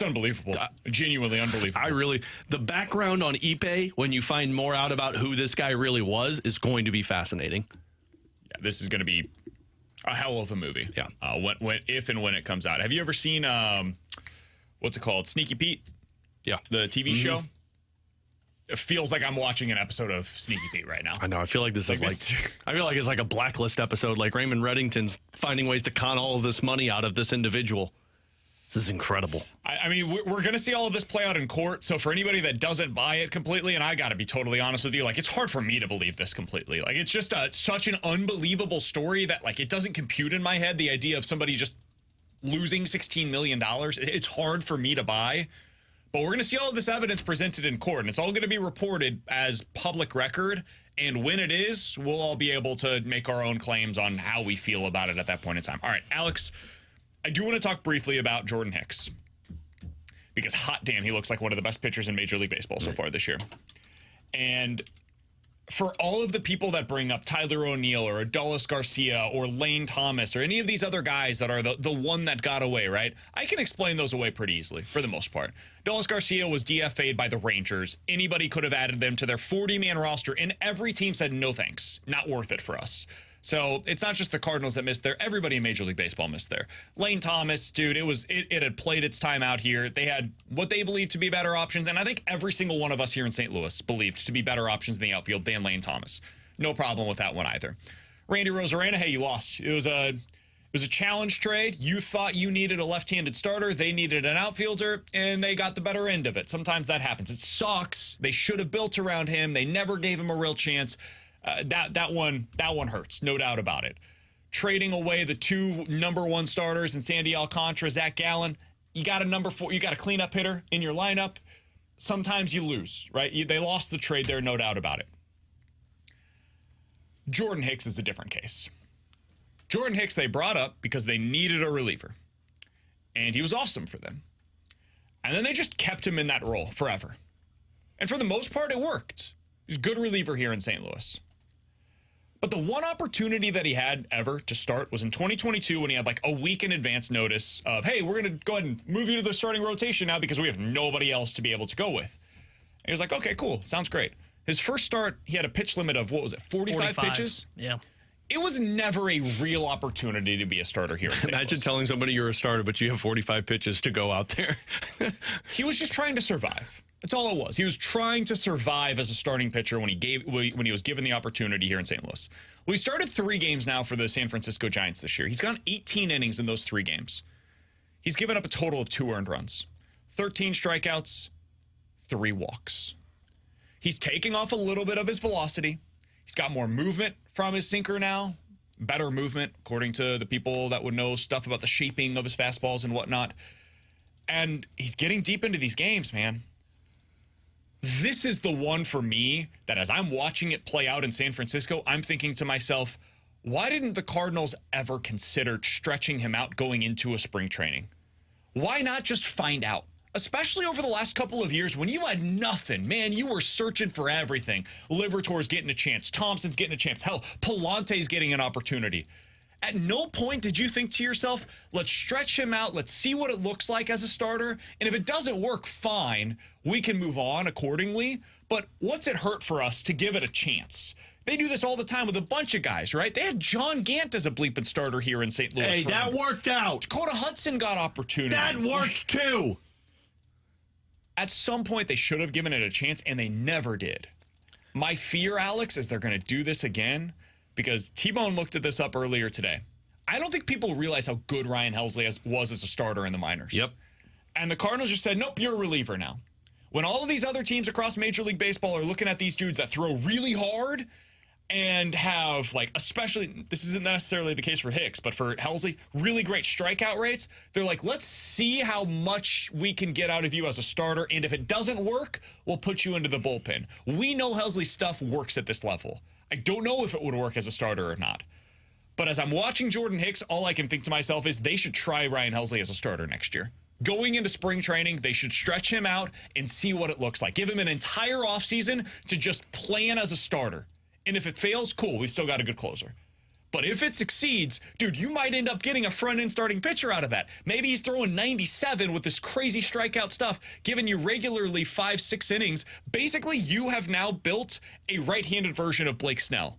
unbelievable. Genuinely unbelievable. The background on Ippei, when you find more out about who this guy really was, is going to be fascinating. Yeah, this is going to be a hell of a movie. Yeah. If and when it comes out. Have you ever seen what's it called? Sneaky Pete? Yeah. The TV show? It feels like I'm watching an episode of Sneaky Pete right now. I know. I feel like I feel like it's like a Blacklist episode. Like Raymond Reddington's finding ways to con all of this money out of this individual. This is incredible. I mean, we're going to see all of this play out in court. So for anybody that doesn't buy it completely, and I got to be totally honest with you, like it's hard for me to believe this completely. Like it's just such an unbelievable story that like it doesn't compute in my head. The idea of somebody just losing $16 million, it's hard for me to buy. But we're going to see all of this evidence presented in court, and it's all going to be reported as public record. And when it is, we'll all be able to make our own claims on how we feel about it at that point in time. All right, Alex, I do want to talk briefly about Jordan Hicks, because hot damn, he looks like one of the best pitchers in Major League Baseball so far this year. And for all of the people that bring up Tyler O'Neill or Adolis Garcia or Lane Thomas or any of these other guys that are the one that got away, right? I can explain those away pretty easily for the most part. Adolis Garcia was DFA'd by the Rangers. Anybody could have added them to their 40-man roster, and every team said, no thanks, not worth it for us. So it's not just the Cardinals that missed there. Everybody in Major League Baseball missed there. Lane Thomas, dude, it had played its time out here. They had what they believed to be better options, and I think every single one of us here in St. Louis believed to be better options in the outfield than Lane Thomas. No problem with that one either. Randy Rosarena, hey, you lost. It was a challenge trade. You thought you needed a left-handed starter. They needed an outfielder, and they got the better end of it. Sometimes that happens. It sucks. They should have built around him. They never gave him a real chance. That one hurts, no doubt about it. Trading away the 2 number 1 starters in Sandy Alcantara, Zach Gallen, you got a number 4, you got a cleanup hitter in your lineup. Sometimes you lose, right? They lost the trade there, no doubt about it. Jordan Hicks is a different case. Jordan Hicks they brought up because they needed a reliever, and he was awesome for them. And then they just kept him in that role forever. And for the most part, it worked. He's a good reliever here in St. Louis. But the one opportunity that he had ever to start was in 2022 when he had like a week in advance notice of, hey, we're going to go ahead and move you to the starting rotation now because we have nobody else to be able to go with. And he was like, okay, cool. Sounds great. His first start, he had a pitch limit of, what was it, 45 pitches? Yeah. It was never a real opportunity to be a starter here in St. Imagine Louis. telling somebody you're a starter, but you have 45 pitches to go out there. He was just trying to survive. That's all it was. He was trying to survive as a starting pitcher when he was given the opportunity here in St. Louis. Well, he started 3 games now for the San Francisco Giants this year. He's gone 18 innings in those 3 games. He's given up a total of 2 earned runs, 13 strikeouts, 3 walks. He's taking off a little bit of his velocity. He's got more movement from his sinker now, better movement, according to the people that would know stuff about the shaping of his fastballs and whatnot. And he's getting deep into these games, man. This is the one for me that as I'm watching it play out in San Francisco, I'm thinking to myself, why didn't the Cardinals ever consider stretching him out going into a spring training? Why not just find out? Especially over the last couple of years when you had nothing. Man, you were searching for everything. Libertor's getting a chance. Thompson's getting a chance. Hell, Palante's getting an opportunity. At no point did you think to yourself, let's stretch him out, let's see what it looks like as a starter, and if it doesn't work, fine, we can move on accordingly, but what's it hurt for us to give it a chance? They do this all the time with a bunch of guys, right? They had John Gant as a bleeping starter here in St. Louis. Hey, that worked out. Dakota Hudson got opportunities. That worked too. At some point, they should have given it a chance, and they never did. My fear, Alex, is they're going to do this again, because T-Bone looked at this up earlier today. I don't think people realize how good Ryan Helsley was as a starter in the minors. Yep. And the Cardinals just said, nope, you're a reliever now. When all of these other teams across Major League Baseball are looking at these dudes that throw really hard and have, like, especially, this isn't necessarily the case for Hicks, but for Helsley, really great strikeout rates, they're like, let's see how much we can get out of you as a starter, and if it doesn't work, we'll put you into the bullpen. We know Helsley's stuff works at this level. I don't know if it would work as a starter or not. But as I'm watching Jordan Hicks, all I can think to myself is they should try Ryan Helsley as a starter next year. Going into spring training, they should stretch him out and see what it looks like. Give him an entire offseason to just plan as a starter. And if it fails, cool, we've still got a good closer. But if it succeeds, dude, you might end up getting a front-end starting pitcher out of that. Maybe he's throwing 97 with this crazy strikeout stuff, giving you regularly 5-6 innings. Basically, you have now built a right-handed version of Blake Snell.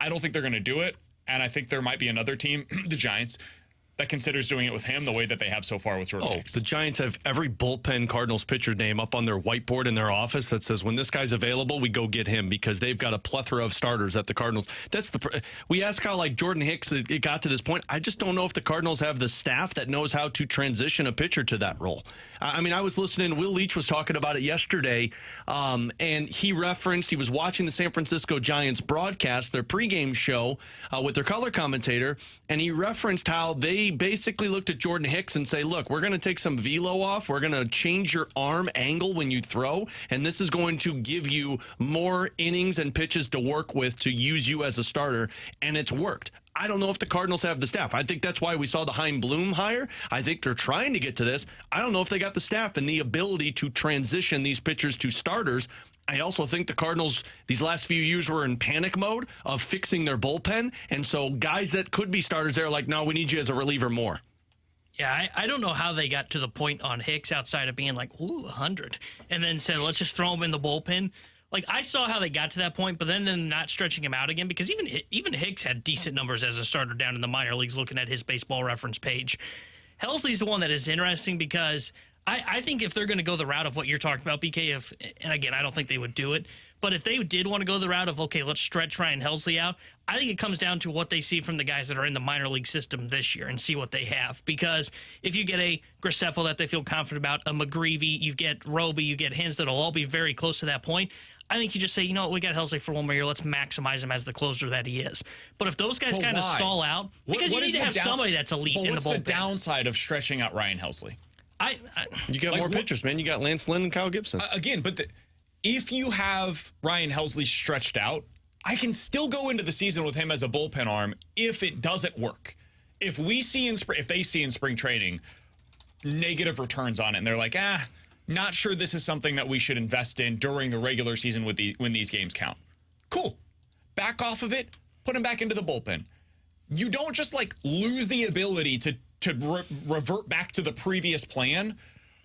I don't think they're going to do it, and I think there might be another team, the Giants, that considers doing it with him the way that they have so far with Jordan Hicks. The Giants have every bullpen Cardinals pitcher name up on their whiteboard in their office that says, when this guy's available, we go get him, because they've got a plethora of starters at the Cardinals. We ask how, like, Jordan Hicks, it got to this point. I just don't know if the Cardinals have the staff that knows how to transition a pitcher to that role. I mean, I was listening, Will Leach was talking about it yesterday, and he was watching the San Francisco Giants broadcast, their pregame show with their color commentator, and he referenced how they they basically looked at Jordan Hicks and say, look, we're going to take some velo off. We're going to change your arm angle when you throw, and this is going to give you more innings and pitches to work with to use you as a starter, and it's worked. I don't know if the Cardinals have the staff. I think that's why we saw the Hein Bloom hire. I think they're trying to get to this. I don't know if they got the staff and the ability to transition these pitchers to starters. I also think the Cardinals these last few years were in panic mode of fixing their bullpen. And so guys that could be starters, they're like, no, we need you as a reliever more. Yeah, I don't know how they got to the point on Hicks outside of being like, 100, and then said, let's just throw him in the bullpen. Like, I saw how they got to that point, but then them not stretching him out again, because even Hicks had decent numbers as a starter down in the minor leagues looking at his baseball reference page. Helsley's the one that is interesting because I think if they're going to go the route of what you're talking about, BK, and again, I don't think they would do it, but if they did want to go the route of, okay, let's stretch Ryan Helsley out, I think it comes down to what they see from the guys that are in the minor league system this year and see what they have. Because if you get a Graceffo that they feel confident about, a McGreevy, you get Roby, you get Hins that'll all be very close to that point, I think you just say, you know what, we got Helsley for one more year. Let's maximize him as the closer that he is. But if those guys kind of stall out, because you need to have somebody that's elite in the bullpen. What's the downside of stretching out Ryan Helsley? You got more pitchers, man. You got Lance Lynn and Kyle Gibson. Again, but if you have Ryan Helsley stretched out, I can still go into the season with him as a bullpen arm if it doesn't work. If they see in spring training negative returns on it, and they're like, not sure this is something that we should invest in during the regular season when these games count. Cool. Back off of it, put him back into the bullpen. You don't just lose the ability to revert back to the previous plan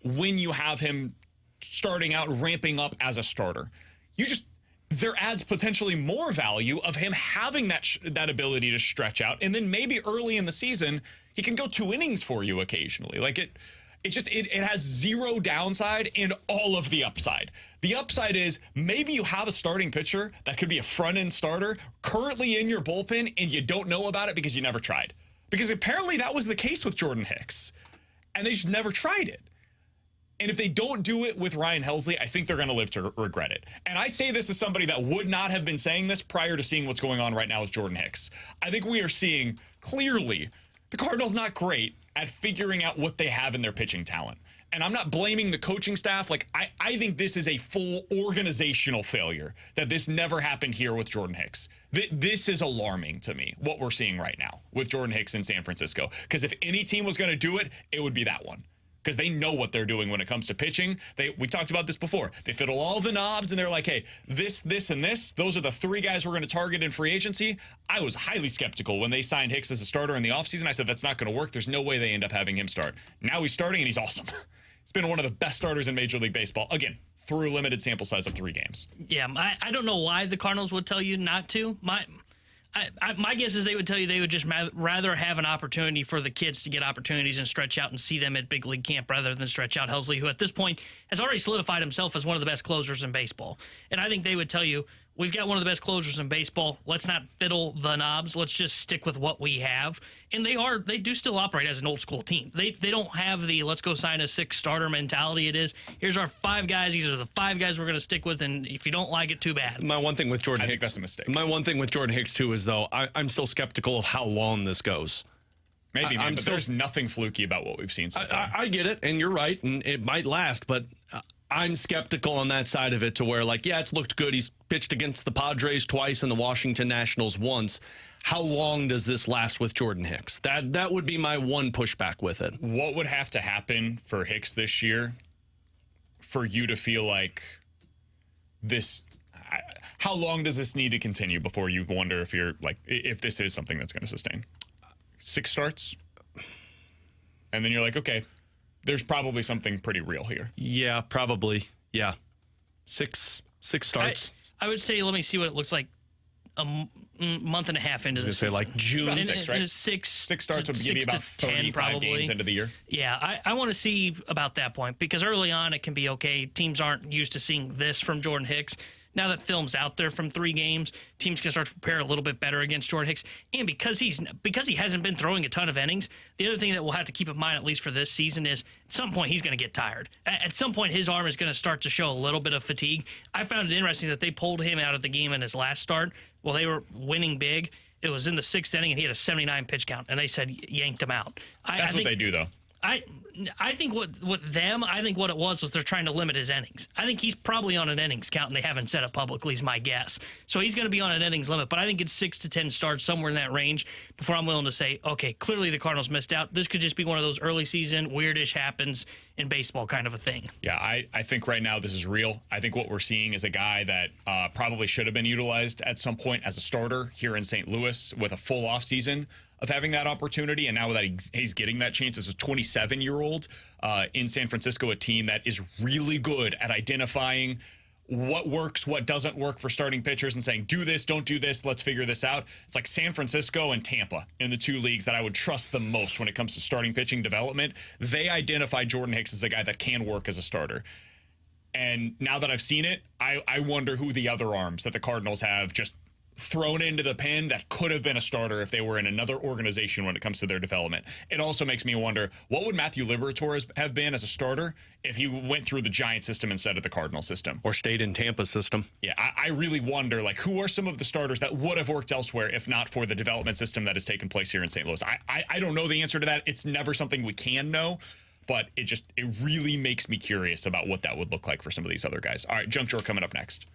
when you have him starting out ramping up as a starter. There adds potentially more value of him having that ability to stretch out, and then maybe early in the season he can go 2 innings for you occasionally. It has zero downside and all of the upside. The upside is maybe you have a starting pitcher that could be a front-end starter currently in your bullpen and you don't know about it because you never tried. Because apparently that was the case with Jordan Hicks, and they just never tried it. And if they don't do it with Ryan Helsley, I think they're going to live to regret it. And I say this as somebody that would not have been saying this prior to seeing what's going on right now with Jordan Hicks. I think we are seeing clearly the Cardinals not great at figuring out what they have in their pitching talent. And I'm not blaming the coaching staff. I think this is a full organizational failure, that this never happened here with Jordan Hicks. This is alarming to me, what we're seeing right now with Jordan Hicks in San Francisco. Because if any team was going to do it, it would be that one. Because they know what they're doing when it comes to pitching. We talked about this before. They fiddle all the knobs, and they're like, hey, this, and this, those are the 3 guys we're going to target in free agency. I was highly skeptical when they signed Hicks as a starter in the offseason. I said, that's not going to work. There's no way they end up having him start. Now he's starting, and he's awesome. He's been one of the best starters in Major League Baseball. Again, through a limited sample size of 3 games. Yeah, I don't know why the Cardinals would tell you not to. My guess is they would tell you they would just rather have an opportunity for the kids to get opportunities and stretch out and see them at big league camp rather than stretch out Helsley, who at this point has already solidified himself as one of the best closers in baseball. And I think they would tell you, we've got one of the best closers in baseball. Let's not fiddle the knobs. Let's just stick with what we have. And they do still operate as an old school team. They don't have the let's go sign a 6 starter mentality. It is, here's our 5 guys. These are the 5 guys we're going to stick with. And if you don't like it, too bad. My one thing with Jordan Hicks, I think that's a mistake. My one thing with Jordan Hicks too is though I'm still skeptical of how long this goes. Maybe, but there's nothing fluky about what we've seen so far. I get it, and you're right, and it might last, but I'm skeptical on that side of it to where, it's looked good. He's pitched against the Padres twice and the Washington Nationals once. How long does this last with Jordan Hicks? That would be my one pushback with it. What would have to happen for Hicks this year for you to feel like this? How long does this need to continue before you wonder if this is something that's going to sustain? 6 starts? And then you're like, okay, there's probably something pretty real here. Yeah, probably. Yeah. 6 starts. I would say, let me see what it looks like a month and a half into the season. Say June. 6, right? 6 starts would give you about 35 games into the year. Yeah, I want to see about that point, because early on it can be okay. Teams aren't used to seeing this from Jordan Hicks. Now that film's out there from 3 games, teams can start to prepare a little bit better against Jordan Hicks. And because he hasn't been throwing a ton of innings, the other thing that we'll have to keep in mind, at least for this season, is at some point he's going to get tired. At some point his arm is going to start to show a little bit of fatigue. I found it interesting that they pulled him out of the game in his last start while they were winning big. It was in the 6th inning, and he had a 79 pitch count, and they said yanked him out. That's what they do, though. I think what it was they're trying to limit his innings. I think he's probably on an innings count, and they haven't said it publicly, is my guess. So he's going to be on an innings limit, but I think it's 6 to 10 starts, somewhere in that range, before I'm willing to say, okay, clearly the Cardinals missed out. This could just be one of those early season, weirdish happens in baseball kind of a thing. Yeah, I think right now this is real. I think what we're seeing is a guy that probably should have been utilized at some point as a starter here in St. Louis with a full offseason of having that opportunity, and now that he's getting that chance as a 27-year-old in San Francisco, a team that is really good at identifying what works, what doesn't work for starting pitchers, and saying, do this, don't do this, let's figure this out. It's like San Francisco and Tampa in the two leagues that I would trust the most when it comes to starting pitching development. They identify Jordan Hicks as a guy that can work as a starter. And now that I've seen it, I wonder who the other arms that the Cardinals have just thrown into the pen that could have been a starter if they were in another organization when it comes to their development. It also makes me wonder, what would Matthew Liberatore have been as a starter if he went through the Giant system instead of the Cardinal system? Or stayed in Tampa system. Yeah, I really wonder, like, who are some of the starters that would have worked elsewhere if not for the development system that has taken place here in St. Louis? I don't know the answer to that. It's never something we can know, but it really makes me curious about what that would look like for some of these other guys. All right, Junk Drawer coming up next.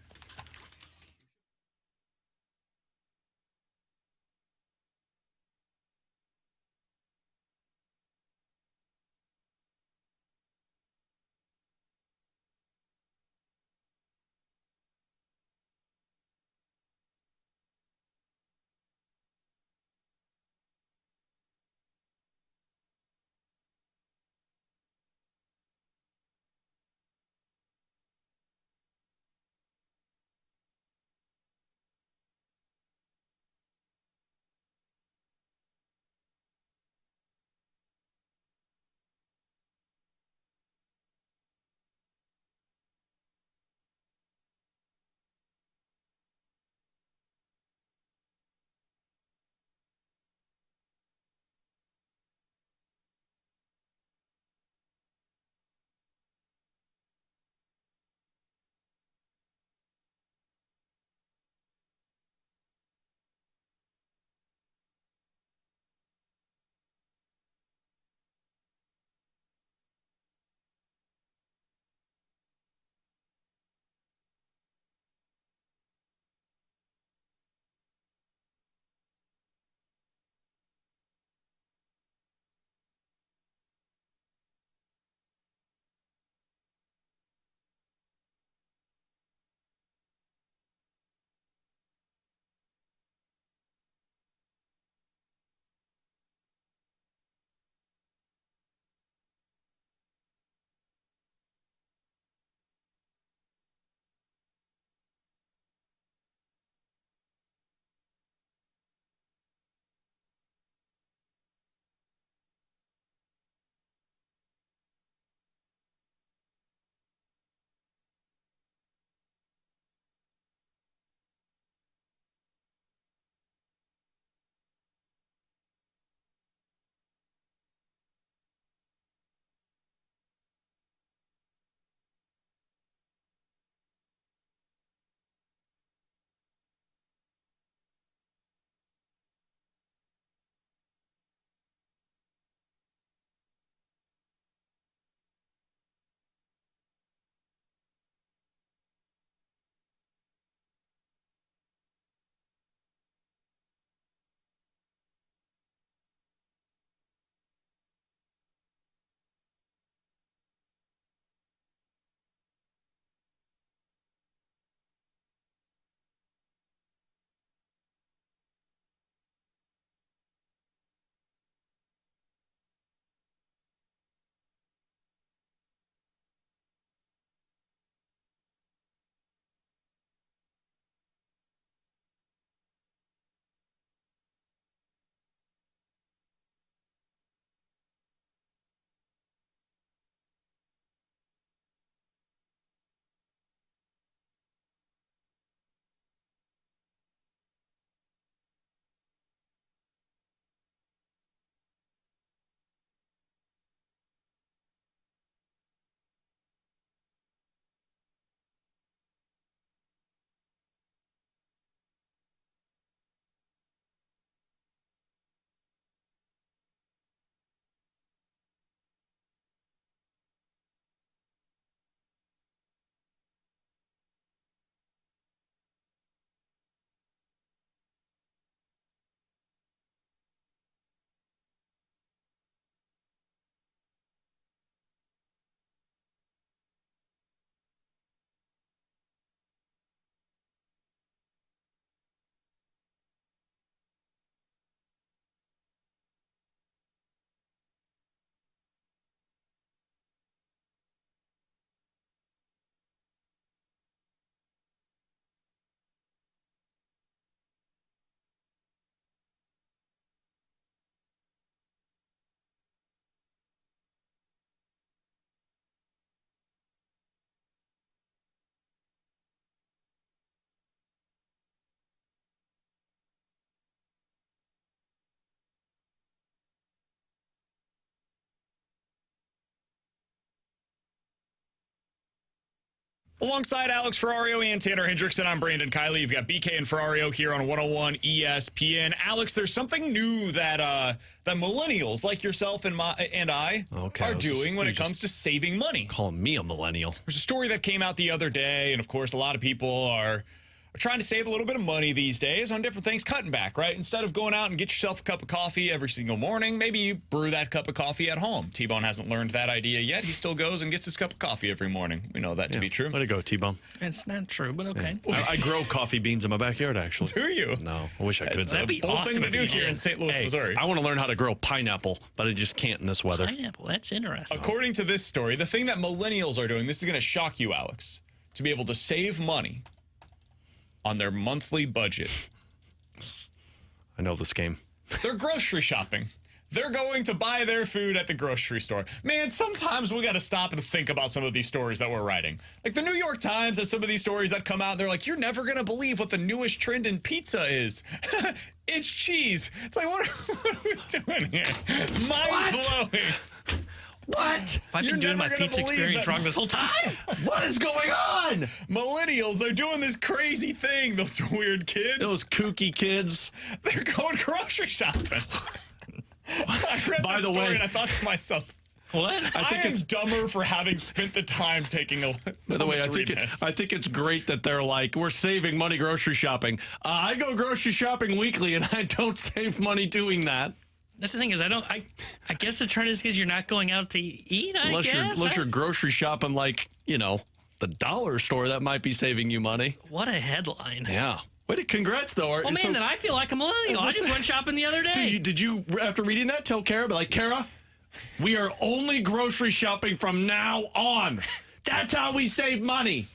Alongside Alex Ferrario and Tanner Hendrickson, I'm Brandon Kiley. You've got BK and Ferrario here on 101 ESPN. Alex, there's something new that that millennials like yourself and I are doing when it comes to saving money. Calling me a millennial. There's a story that came out the other day, and of course, a lot of people are trying to save a little bit of money these days on different things, cutting back, right? Instead of going out and get yourself a cup of coffee every single morning, maybe you brew that cup of coffee at home. T-Bone hasn't learned that idea yet. He still goes and gets his cup of coffee every morning. We know that to be true. Let it go, T-Bone. It's not true, but okay. Yeah. I grow coffee beans in my backyard, actually. Do you? No, I wish I could. That'd be Bold awesome thing to if do you here did. in St. Louis, Hey, Missouri. I want to learn how to grow pineapple, but I just can't in this weather. Pineapple, that's interesting. According to this story, the thing that millennials are doing, this is going to shock you, Alex, to be able to save money on their monthly budget. I know this game. They're grocery shopping. They're going to buy their food at the grocery store. Man, sometimes we got to stop and think about some of these stories that we're writing. Like the New York Times has some of these stories that come out. They're like, you're never going to believe what the newest trend in pizza is. It's cheese. It's like, what are we doing here? Mind-blowing. What? If I've You're been doing my never gonna pizza believe experience that- wrong this whole time. What is going on? Millennials, they're doing this crazy thing. Those weird kids. Those kooky kids. They're going grocery shopping. I read By this the story way- and I thought to myself, What? I am dumber for having spent the time taking a By the way, to read this. I think it's great that they're like, we're saving money grocery shopping. I go grocery shopping weekly, and I don't save money doing that. That's the thing is, I guess the trend is because you're not going out to eat, I guess. Unless you're grocery shopping like, the dollar store, that might be saving you money. What a headline. Yeah. Wait, congrats, though. Well, man, then I feel like a millennial. I just went shopping the other day. Did you, after reading that, tell Kara, be like, Kara, we are only grocery shopping from now on. That's how we save money.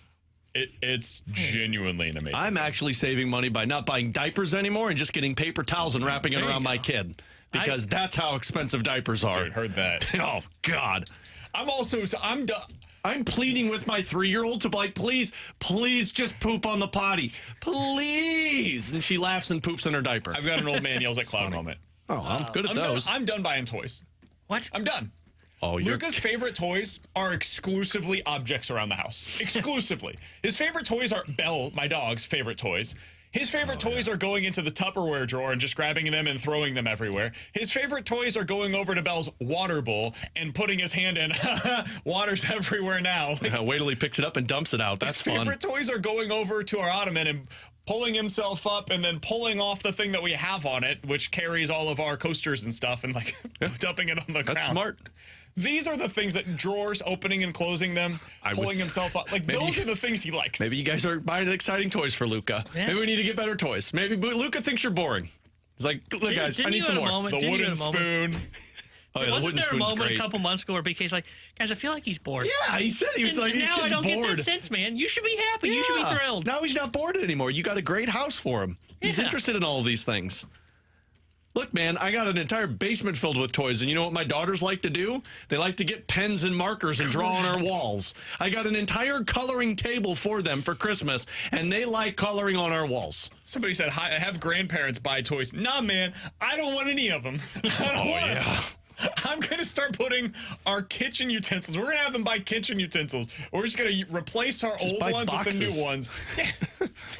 It's genuinely an amazing I'm thing. actually saving money by not buying diapers anymore and just getting paper towels and wrapping it There you around my go. kid. Because that's how expensive diapers are. Dude, heard that. Oh, God. I'm done. I'm pleading with my 3-year-old to be like, please just poop on the potty. Please. And she laughs and poops in her diaper. I've got an old man yells at cloud moment. Oh, I'm good at those. I'm done buying toys. What? I'm done. Oh, you're Luca's favorite toys are exclusively objects around the house. Exclusively. His favorite toys are Belle, my dog's favorite toys. His favorite toys are going into the Tupperware drawer and just grabbing them and throwing them everywhere. His favorite toys are going over to Belle's water bowl and putting his hand in. Water's everywhere now. Like, wait till he picks it up and dumps it out. That's his fun. favorite toys are going over to our ottoman and pulling himself up and then pulling off the thing that we have on it, which carries all of our coasters and stuff, and like dumping it on the ground. That's smart. These are the things that drawers opening and closing them, pulling himself up. Like, those are the things he likes. Maybe you guys are buying exciting toys for Luca. Yeah. Maybe we need to get better toys. Maybe Luca thinks you're boring. He's like, look, guys, I need some more. The wooden spoon. Oh, yeah, the Wasn't wooden there a spoon's moment great. a couple months ago where BK's like, guys, I feel like he's bored. Yeah, he said he was And like, he now I gets don't bored. get that sense, man. You should be happy. You should be thrilled. Now he's not bored anymore. You got a great house for him. He's Yeah. interested in all of these things. Look, man, I got an entire basement filled with toys, and you know what my daughters like to do? They like to get pens and markers and draw on our walls. I got an entire coloring table for them for Christmas, and they like coloring on our walls. Somebody said, "Hi, I have grandparents buy toys." Nah, man, I don't want any of them. I don't want them. I'm going to start putting our kitchen utensils. We're going to have them buy kitchen utensils. We're just going to replace our old buy ones with the boxes. new ones.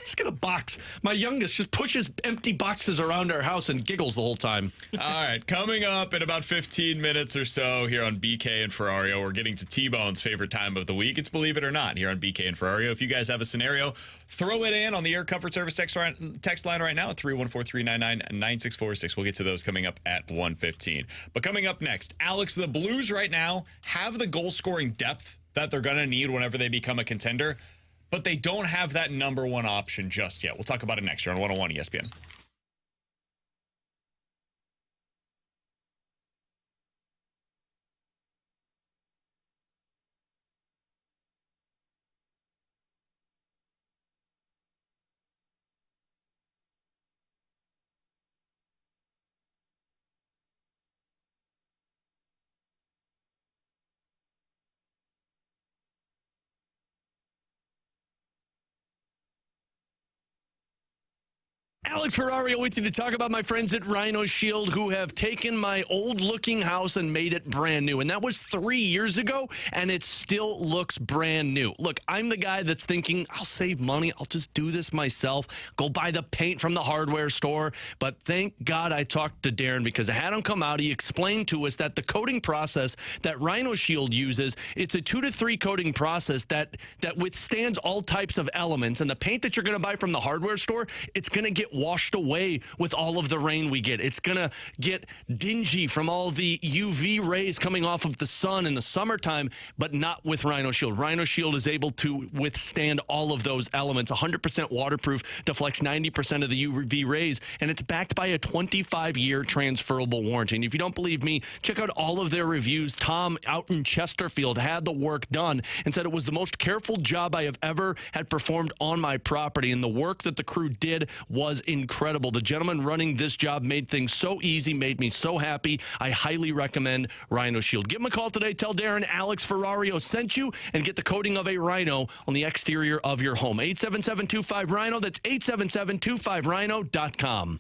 Just get a box. My youngest just pushes empty boxes around our house and giggles the whole time. All right, coming up in about 15 minutes or so here on BK and Ferrario, we're getting to T-Bone's favorite time of the week. It's Believe It or Not here on BK and Ferrario. If you guys have a scenario, throw it in on the Air Comfort Service text line right now at 314-399-9646. We'll get to those coming up at 1:15. But coming up next, Alex, the Blues right now have the goal-scoring depth that they're going to need whenever they become a contender, but they don't have that number one option just yet. We'll talk about it next year on 101 ESPN. Alex Ferrario with you to talk about my friends at Rhino Shield who have taken my old-looking house and made it brand new. And that was 3 years ago, and it still looks brand new. Look, I'm the guy that's thinking, I'll save money. I'll just do this myself. Go buy the paint from the hardware store. But thank God I talked to Darren because I had him come out. He explained to us that the coating process that Rhino Shield uses, it's a 2 to 3 coating process that withstands all types of elements. And the paint that you're going to buy from the hardware store, it's going to get washed away with all of the rain we get. It's going to get dingy from all the UV rays coming off of the sun in the summertime, but not with Rhino Shield. Rhino Shield is able to withstand all of those elements. 100% waterproof, deflects 90% of the UV rays, and it's backed by a 25-year transferable warranty. And if you don't believe me, check out all of their reviews. Tom out in Chesterfield had the work done and said it was the most careful job I have ever had performed on my property, and the work that the crew did was incredible. The gentleman running this job made things so easy, made me so happy. I highly recommend Rhino Shield. Give him a call today. Tell Darren Alex Ferrario sent you and get the coating of a Rhino on the exterior of your home. 877-25-RHINO. That's 877-25rhino.com.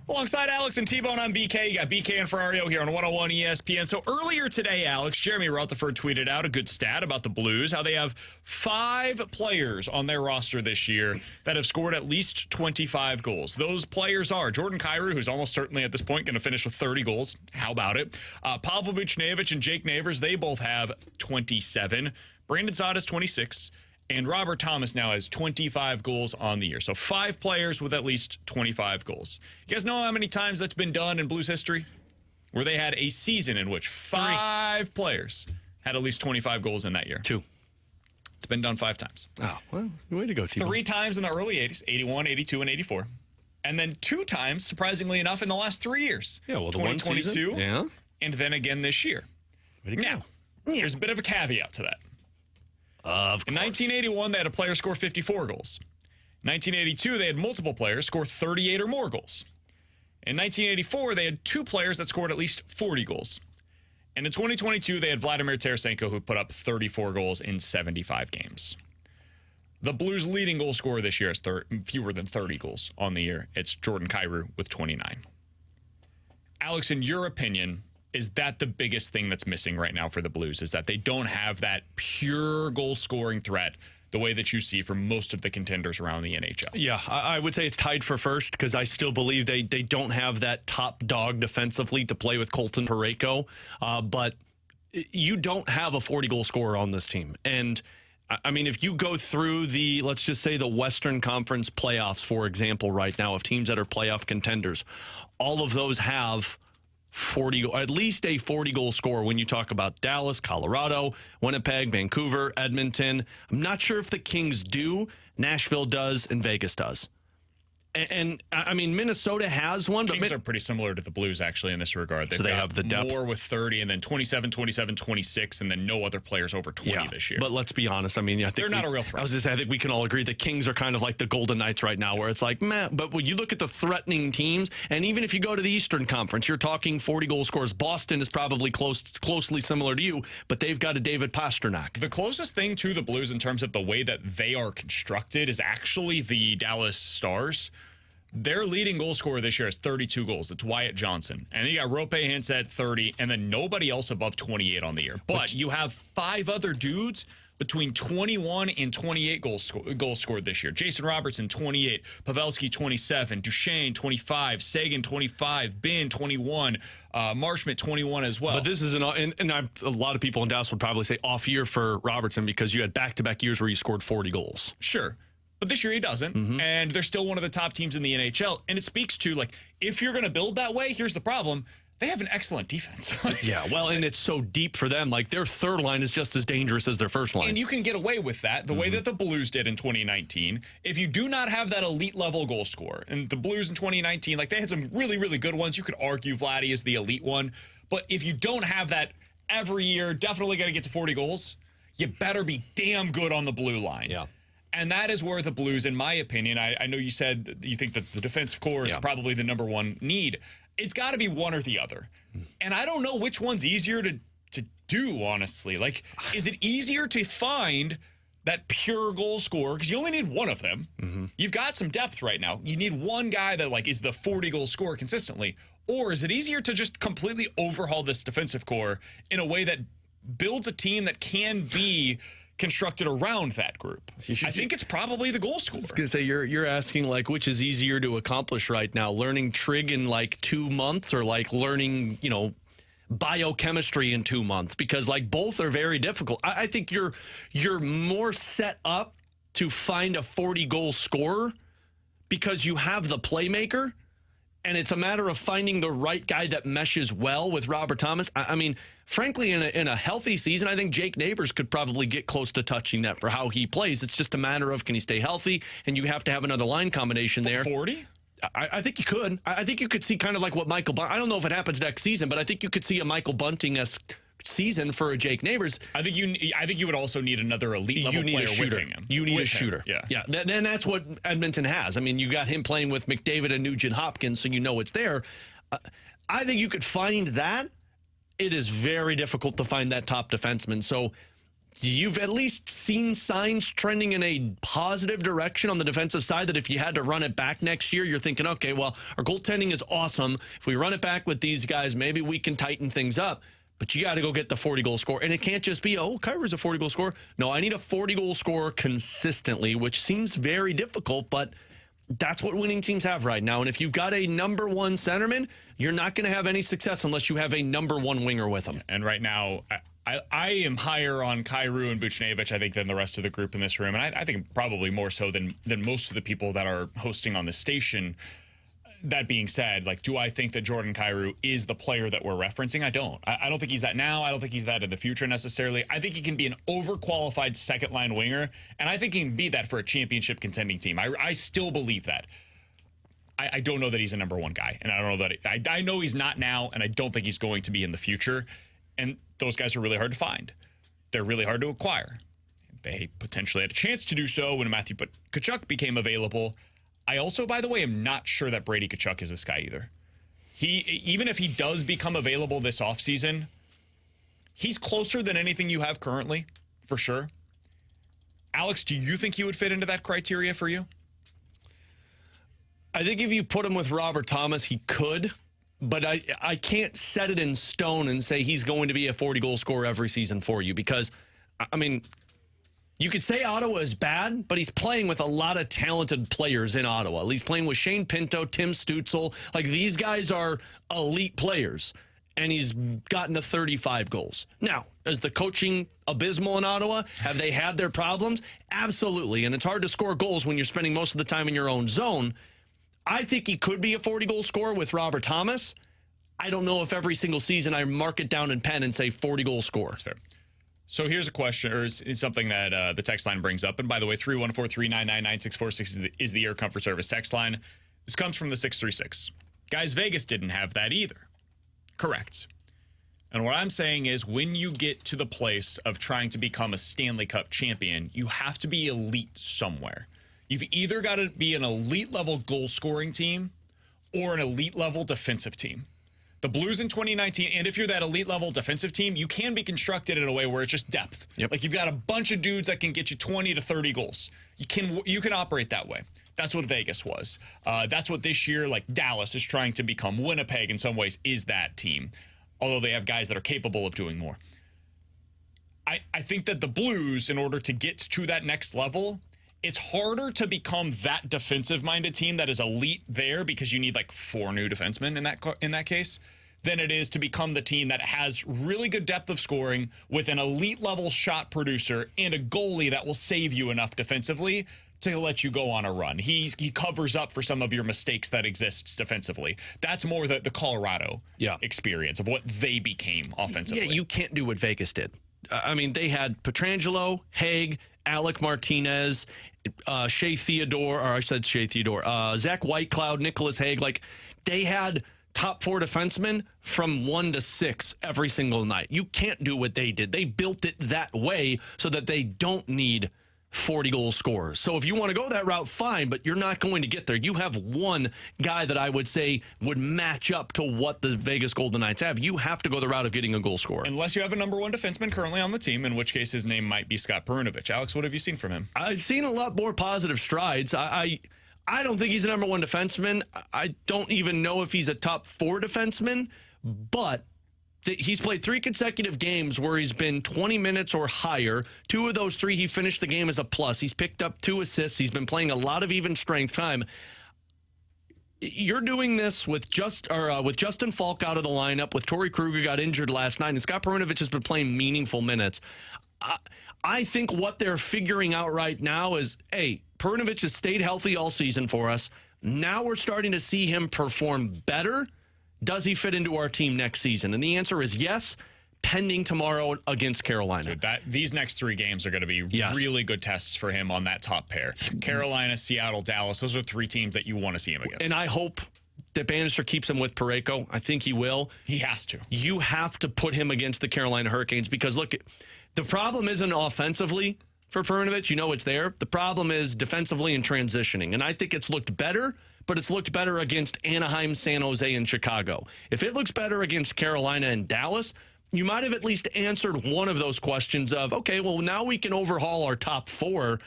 Alongside Alex and T-Bone on BK, you got BK and Ferrario here on 101 ESPN. So earlier today, Alex, Jeremy Rutherford tweeted out a good stat about the Blues, how they have 5 players on their roster this year that have scored at least 25 goals. Those players are Jordan Kyrou, who's almost certainly at this point going to finish with 30 goals. How about it? Pavel Buchnevich and Jake Neighbors, they both have 27. Brandon Saad has 26. And Robert Thomas now has 25 goals on the year. So 5 players with at least 25 goals. You guys know how many times that's been done in Blues history? Where they had a season in which 5 players had at least 25 goals in that year. 2. It's been done 5 times. Oh, well, way to go, T-Bone. 3 times in the early 80s, 81, 82, and 84. And then 2 times, surprisingly enough, in the last 3 years. Yeah, well, the 2022, and then again this year. Way to go. Now, there's a bit of a caveat to that. In 1981, they had a player score 54 goals. 1982, they had multiple players score 38 or more goals. In 1984, they had 2 players that scored at least 40 goals. And in 2022, they had Vladimir Tarasenko, who put up 34 goals in 75 games. The Blues' leading goal scorer this year is fewer than 30 goals on the year. It's Jordan Kyrou with 29. Alex, in your opinion, is that the biggest thing that's missing right now for the Blues, is that they don't have that pure goal-scoring threat the way that you see from most of the contenders around the NHL? Yeah, I would say it's tied for first because I still believe they don't have that top dog defensively to play with Colton Parayko. But you don't have a 40-goal scorer on this team. And, I mean, if you go through let's just say the Western Conference playoffs, for example, right now, of teams that are playoff contenders, all of those have at least a 40-goal scorer when you talk about Dallas, Colorado, Winnipeg, Vancouver, Edmonton. I'm not sure if the Kings do. Nashville does, and Vegas does. And I mean, Minnesota has one. Kings are pretty similar to the Blues, actually, in this regard. So they have the depth. More with 30, and then 27, 27, 26, and then no other players over 20 this year. But let's be honest. I mean, I think they're not a real threat. I was going to say, I think we can all agree the Kings are kind of like the Golden Knights right now, where it's like, meh. But when you look at the threatening teams, and even if you go to the Eastern Conference, you're talking 40-goal scorers. Boston is probably closely similar to you, but they've got a David Pastrnak. The closest thing to the Blues in terms of the way that they are constructed is actually the Dallas Stars. Their leading goal scorer this year is 32 goals. It's Wyatt Johnson. And then you got Rope Hintz at 30, and then nobody else above 28 on the year. But you have 5 other dudes between 21 and 28 goals scored this year. Jason Robertson, 28. Pavelski, 27. Duchesne, 25. Sagan, 25. Bin, 21. Marchment, 21 as well. But this is a lot of people in Dallas would probably say off year for Robertson because you had back-to-back years where he scored 40 goals. Sure. But this year he doesn't, and they're still one of the top teams in the NHL. And it speaks to, like, if you're going to build that way, here's the problem. They have an excellent defense. Yeah, well, and it's so deep for them. Like, their third line is just as dangerous as their first line. And you can get away with that the way that the Blues did in 2019. If you do not have that elite-level goal scorer, and the Blues in 2019, like, they had some really, really good ones. You could argue Vladdy is the elite one. But if you don't have that every year, definitely going to get to 40 goals, you better be damn good on the blue line. Yeah. And that is where the Blues, in my opinion, I know you said you think that the defensive core is probably the number one need. It's got to be one or the other. And I don't know which one's easier to do, honestly. Like, is it easier to find that pure goal scorer? Because you only need one of them. You've got some depth right now. You need one guy that, like, is the 40-goal scorer consistently. Or is it easier to just completely overhaul this defensive core in a way that builds a team that can be constructed around that group? I think it's probably the goal scorer. I was going to say, you're asking, like, which is easier to accomplish right now? Learning trig in, like, 2 months or, like, learning, biochemistry in 2 months? Because, like, both are very difficult. I think you're more set up to find a 40-goal scorer because you have the playmaker, and it's a matter of finding the right guy that meshes well with Robert Thomas. I mean, frankly, in a healthy season, I think Jake Neighbors could probably get close to touching that for how he plays. It's just a matter of, can he stay healthy? And you have to have another line combination there. 40? I think you could. I think you could see kind of like what Michael Bunting. I don't know if it happens next season, but I think you could see a Michael Bunting-esque season for a Jake Neighbors. I think you would also need another elite level player with him. You need a shooter. Yeah. Then that's what Edmonton has. I mean, you got him playing with McDavid and Nugent Hopkins, so you know it's there. I think you could find that. It is very difficult to find that top defenseman. So you've at least seen signs trending in a positive direction on the defensive side that if you had to run it back next year, you're thinking, okay, well, our goaltending is awesome. If we run it back with these guys, maybe we can tighten things up. But you got to go get the 40-goal score. And it can't just be, Kyrou's a 40-goal scorer. No, I need a 40-goal scorer consistently, which seems very difficult, but that's what winning teams have right now. And if you've got a number one centerman, you're not going to have any success unless you have a number one winger with him. And right now, I am higher on Kyrou and Buchnevich, I think, than the rest of the group in this room. And I think probably more so than most of the people that are hosting on the station. That being said, like, do I think that Jordan Kyrou is the player that we're referencing? I don't. I don't think he's that now. I don't think he's that in the future necessarily. I think he can be an overqualified second-line winger, and I think he can be that for a championship contending team. I still believe that. I don't know that he's a number one guy, and I don't know that I know he's not now, and I don't think he's going to be in the future. And those guys are really hard to find. They're really hard to acquire. They potentially had a chance to do so when Matthew Tkachuk became available. I also, by the way, am not sure that Brady Tkachuk is this guy either. Even if he does become available this offseason, he's closer than anything you have currently, for sure. Alex, do you think he would fit into that criteria for you? I think if you put him with Robert Thomas, he could. But I can't set it in stone and say he's going to be a 40-goal scorer every season for you because, I mean, you could say Ottawa is bad, but he's playing with a lot of talented players in Ottawa. He's playing with Shane Pinto, Tim Stützle. Like, these guys are elite players, and he's gotten to 35 goals. Now, is the coaching abysmal in Ottawa? Have they had their problems? Absolutely, and it's hard to score goals when you're spending most of the time in your own zone. I think he could be a 40-goal scorer with Robert Thomas. I don't know if every single season I mark it down in pen and say 40-goal scorer. That's fair. So here's a question, or is something that the text line brings up. And by the way, 314-399-9646 is the Air Comfort Service text line. This comes from the 636. Guys, Vegas didn't have that either. Correct. And what I'm saying is when you get to the place of trying to become a Stanley Cup champion, you have to be elite somewhere. You've either got to be an elite-level goal-scoring team or an elite-level defensive team. The Blues in 2019, and if you're that elite-level defensive team, you can be constructed in a way where it's just depth. Yep. Like, you've got a bunch of dudes that can get you 20 to 30 goals. You can operate that way. That's what Vegas was. That's what this year, like, Dallas is trying to become. Winnipeg, in some ways, is that team, although they have guys that are capable of doing more. I think that the Blues, in order to get to that next level, it's harder to become that defensive-minded team that is elite there because you need like 4 new defensemen in that case than it is to become the team that has really good depth of scoring with an elite-level shot producer and a goalie that will save you enough defensively to let you go on a run. He covers up for some of your mistakes that exist defensively. That's more the Colorado experience of what they became offensively. Yeah, you can't do what Vegas did. I mean, they had Pietrangelo, Haig, Alec Martinez, Shea Theodore, or I said Shea Theodore, Zach Whitecloud, Nicholas Haig. Like, they had top 4 defensemen from 1 to 6 every single night. You can't do what they did. They built it that way so that they don't need 40-goal scorers. So if you want to go that route, fine, but you're not going to get there. You have one guy that I would say would match up to what the Vegas Golden Knights have. You have to go the route of getting a goal scorer. Unless you have a number 1 defenseman currently on the team, in which case his name might be Scott Perunovich. Alex, what have you seen from him? I've seen a lot more positive strides. I don't think he's a number 1 defenseman. I don't even know if he's a top 4 defenseman, but he's played 3 consecutive games where he's been 20 minutes or higher. 2 of those 3, he finished the game as a plus. He's picked up 2 assists. He's been playing a lot of even strength time. You're doing this with Justin Falk out of the lineup, with Torrey Kruger got injured last night, and Scott Perunovich has been playing meaningful minutes. I think what they're figuring out right now is, hey, Perunovich has stayed healthy all season for us. Now we're starting to see him perform better. Does he fit into our team next season? And the answer is yes, pending tomorrow against Carolina. Dude, these next 3 games are going to be really good tests for him on that top pair. Carolina, Seattle, Dallas, those are 3 teams that you want to see him against. And I hope that Bannister keeps him with Parayko. I think he will. He has to. You have to put him against the Carolina Hurricanes because, look, the problem isn't offensively for Perunovich. You know it's there. The problem is defensively and transitioning. And I think it's looked better, but it's looked better against Anaheim, San Jose, and Chicago. If it looks better against Carolina and Dallas, you might have at least answered one of those questions of, okay, well, now we can overhaul our top 4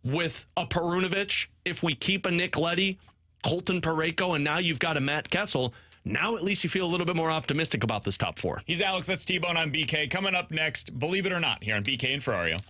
with a Perunovich. If we keep a Nick Leddy, Colton Parayko, and now you've got a Matt Kessel, now at least you feel a little bit more optimistic about this top 4. He's Alex, that's T-Bone on BK. Coming up next, believe it or not, here on BK and Ferrario.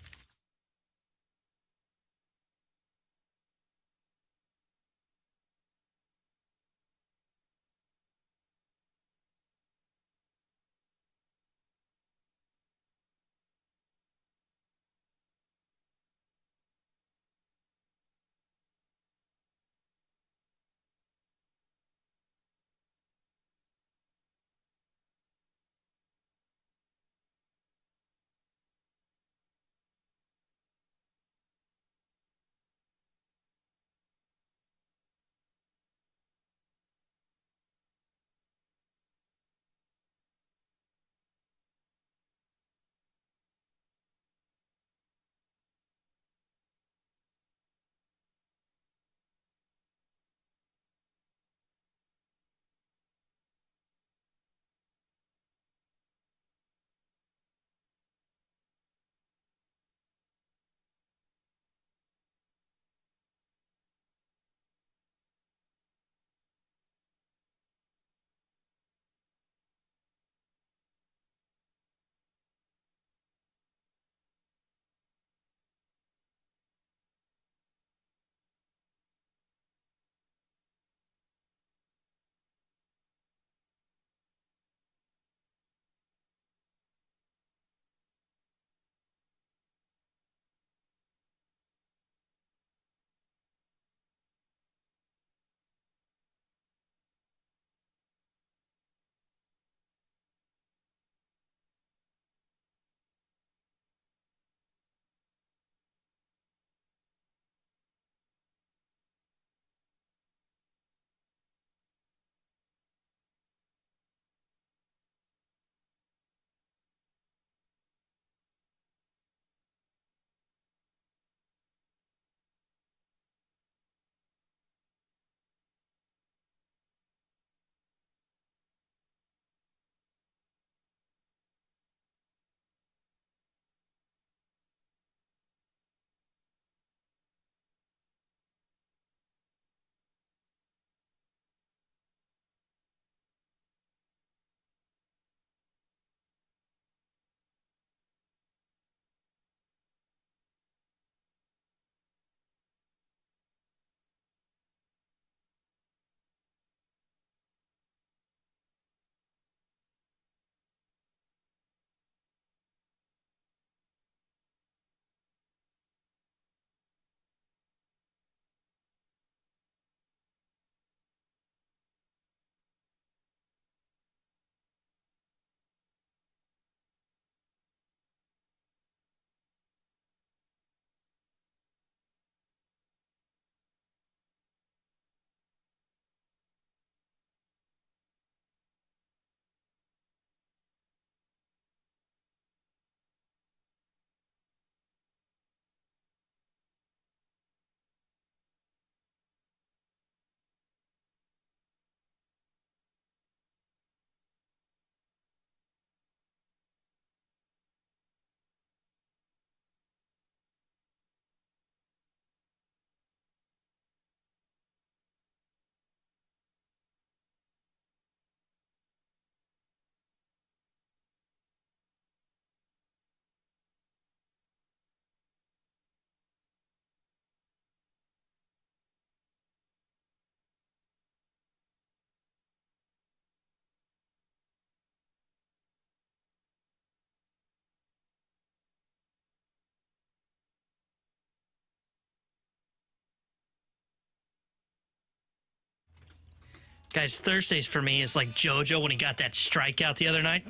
Guys, Thursdays for me is like JoJo when he got that strikeout the other night.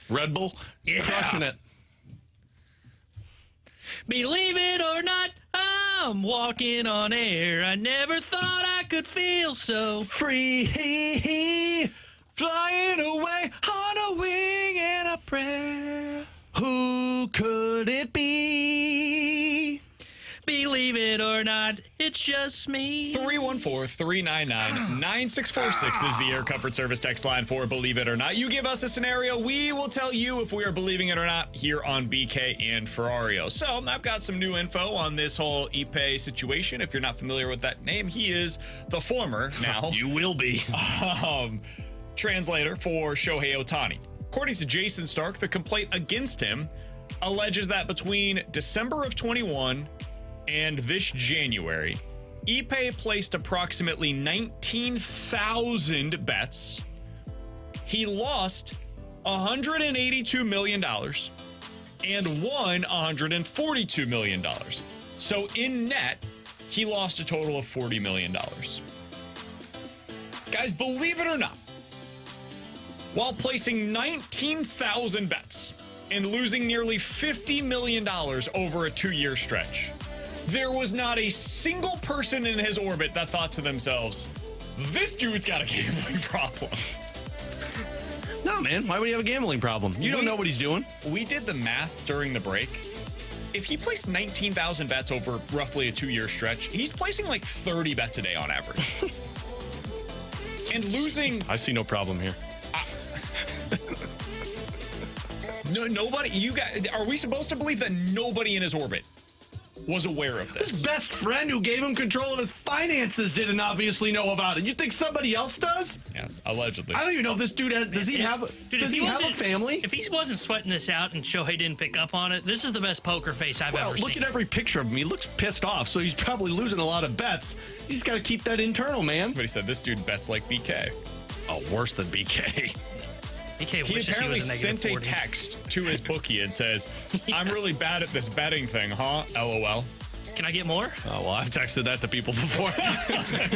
Red Bull, crushing it. Believe it or not, I'm walking on air. I never thought I could feel so Free, flying away on a wing and a prayer. Who could it be? Believe it or not, it's just me. 314-399-9646 is the Air Comfort Service text line for Believe It or Not. You give us a scenario, we will tell you if we are believing it or not here on BK and Ferrario. So I've got some new info on this whole Ippei situation. If you're not familiar with that name, he is the former, now You will be. translator for Shohei Ohtani. According to Jason Stark, the complaint against him alleges that between December of 21 and this January, Ippei placed approximately 19,000 bets. He lost $182 million and won $142 million. So in net, he lost a total of $40 million. Guys, believe it or not, while placing 19,000 bets and losing nearly $50 million over a 2-year stretch, there was not a single person in his orbit that thought to themselves, this dude's got a gambling problem. No, man. Why would he have a gambling problem? You don't know what he's doing. We did the math during the break. If he placed 19,000 bets over roughly a 2-year stretch, he's placing like 30 bets a day on average. And losing... I see no problem here. Nobody... You guys, are we supposed to believe that nobody in his orbit was aware of this? His best friend who gave him control of his finances didn't obviously know about it. You think somebody else does? Yeah, allegedly. I don't even know if this dude has, does he have a family? If he wasn't sweating this out and Shohei didn't pick up on it, this is the best poker face I've ever seen. Look at every picture of him. He looks pissed off, so he's probably losing a lot of bets. He's got to keep that internal, man. Somebody said this dude bets like BK. Oh, worse than BK. BK He apparently sent a 40. text to his bookie and says, I'm really bad at this betting thing, huh? LOL. Can I get more? Oh, well, I've texted that to people before.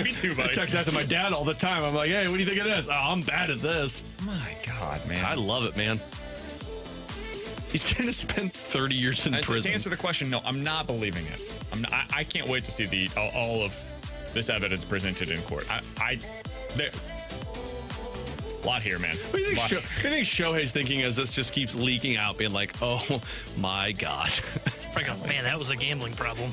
Me too, buddy. I text that to my dad all the time. I'm like, hey, what do you think of this? Oh, I'm bad at this. My God, man. I love it, man. He's going to spend 30 years in prison. To answer the question, no, I'm not believing it. I can't wait to see all of this evidence presented in court. A lot here, man. What do you think Shohei's thinking as this just keeps leaking out, being like, oh, my God. Man, that was a gambling problem.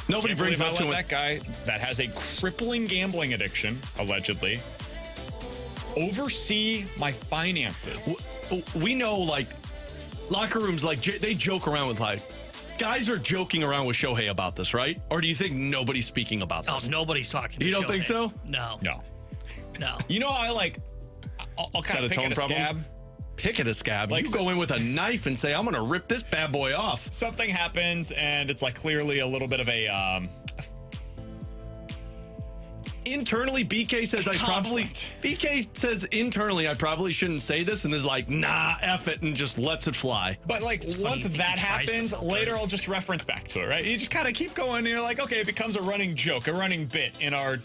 Nobody brings up to him. That guy that has a crippling gambling addiction, allegedly, oversee my finances. We know, like, locker rooms, like, they joke around with, like, guys are joking around with Shohei about this, right? Or do you think nobody's speaking about this? Oh, nobody's talking to You don't Shohei. think so? No. You know how I'll kind of pick at a scab? Pick at a scab. Like, you go in with a knife and say, I'm going to rip this bad boy off. Something happens, and it's like clearly a little bit of a... Internally, BK says internally I probably shouldn't say this, and is like, nah, F it, and just lets it fly. But like once that happens, later I'll just reference back to it, right? You just kind of keep going, and you're like, okay, it becomes a running joke, a running bit in our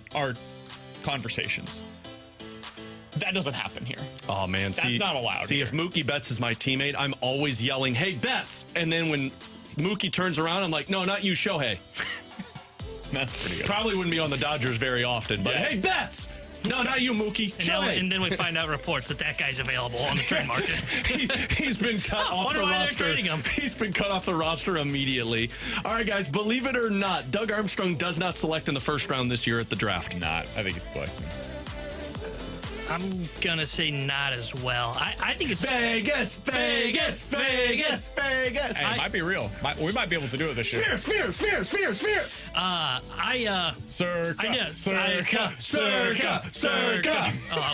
conversations. That doesn't happen here. Oh, man. That's not allowed. See, here. if Mookie Betts is my teammate, I'm always yelling, hey, Betts. And then when Mookie turns around, I'm like, no, not you, Shohei. That's pretty good. Probably wouldn't be on the Dodgers very often, but hey, Betts. No, not you, Mookie. Shohei. And then we find out reports that guy's available on the trade market. He's been cut off the roster. He's been cut off the roster immediately. All right, guys, believe it or not, Doug Armstrong does not select in the first round this year at the draft. I think he's selecting. I'm going to say not as well. I think it's... Vegas. Hey, it might be real. We might be able to do it this year. Sphere. Circa. Oh,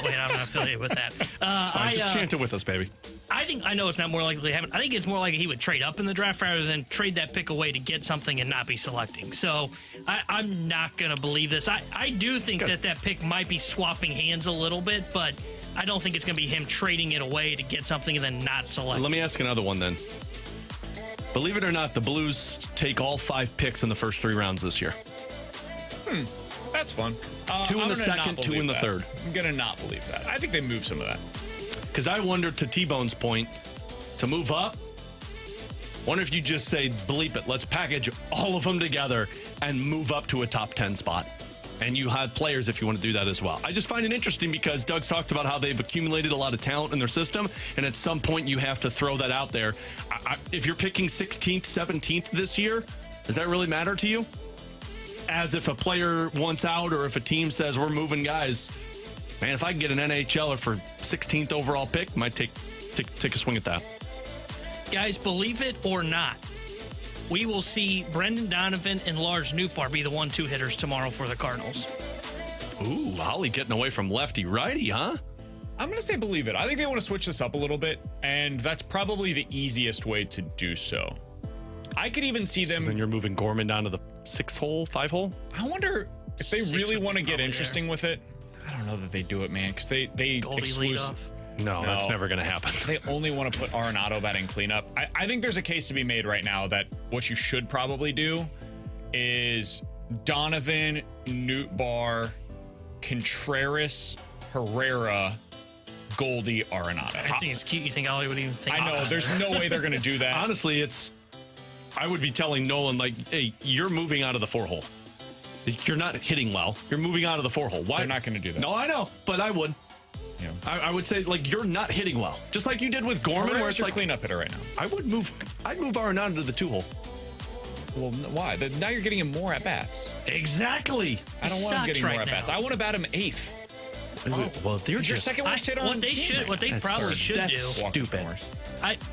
wait, I'm not affiliated with that. It's fine. Just chant it with us, baby. I know it's not more likely to happen. I think it's more likely he would trade up in the draft rather than trade that pick away to get something and not be selecting. So I'm not going to believe this. I do think that pick might be swapping hands a little bit, but I don't think it's going to be him trading it away to get something and then not selecting. Let me ask another one then. Believe it or not, the Blues take all 5 picks in the first 3 rounds this year. That's fun. 2 in I'm the gonna not second, 2 believe in the that. third. I'm going to not believe that. I think they move some of that. Because I wonder, to T-Bone's point, to move up, wonder if you just say, bleep it, let's package all of them together and move up to a top 10 spot. And you have players if you want to do that as well. I just find it interesting because Doug's talked about how they've accumulated a lot of talent in their system, and at some point you have to throw that out there. If you're picking 16th, 17th this year, does that really matter to you? As if a player wants out or if a team says we're moving guys, man, if I can get an NHLer for 16th overall pick, might take a swing at that. Guys, believe it or not, we will see Brendan Donovan and Lars Nootbaar be the 1-2 hitters tomorrow for the Cardinals. Ooh, Holly getting away from lefty-righty, huh? I'm going to say believe it. I think they want to switch this up a little bit, and that's probably the easiest way to do so. I could even see them... So then you're moving Gorman down to the 6-hole, 5-hole? I wonder if they really want to get probably interesting with it. I don't know that they do it, man, because they Goldie lead off. No, that's never going to happen. They only want to put Arenado batting cleanup. I think there's a case to be made right now that what you should probably do is Donovan, Nootbaar, Contreras, Herrera, Goldie, Arenado. I think it's cute. You think Ollie would even think I know. There's no way they're going to do that. Honestly, I would be telling Nolan, like, hey, you're moving out of the 4-hole. You're not hitting well. You're moving out of the 4-hole. Why? They're not going to do that. No, I know, but I would. Yeah. I would say, like, you're not hitting well. Just like you did with Gorman, Herrera's where it's your like, cleanup hitter right now. I'd move Arenado to the 2-hole. Well, why? Now you're getting him more at bats. Exactly. I don't want him getting right more at bats. now. I want to bat him 8th. Well, you're He's your just second worst hitter on what the they team. should, what they That's probably should do. stupid.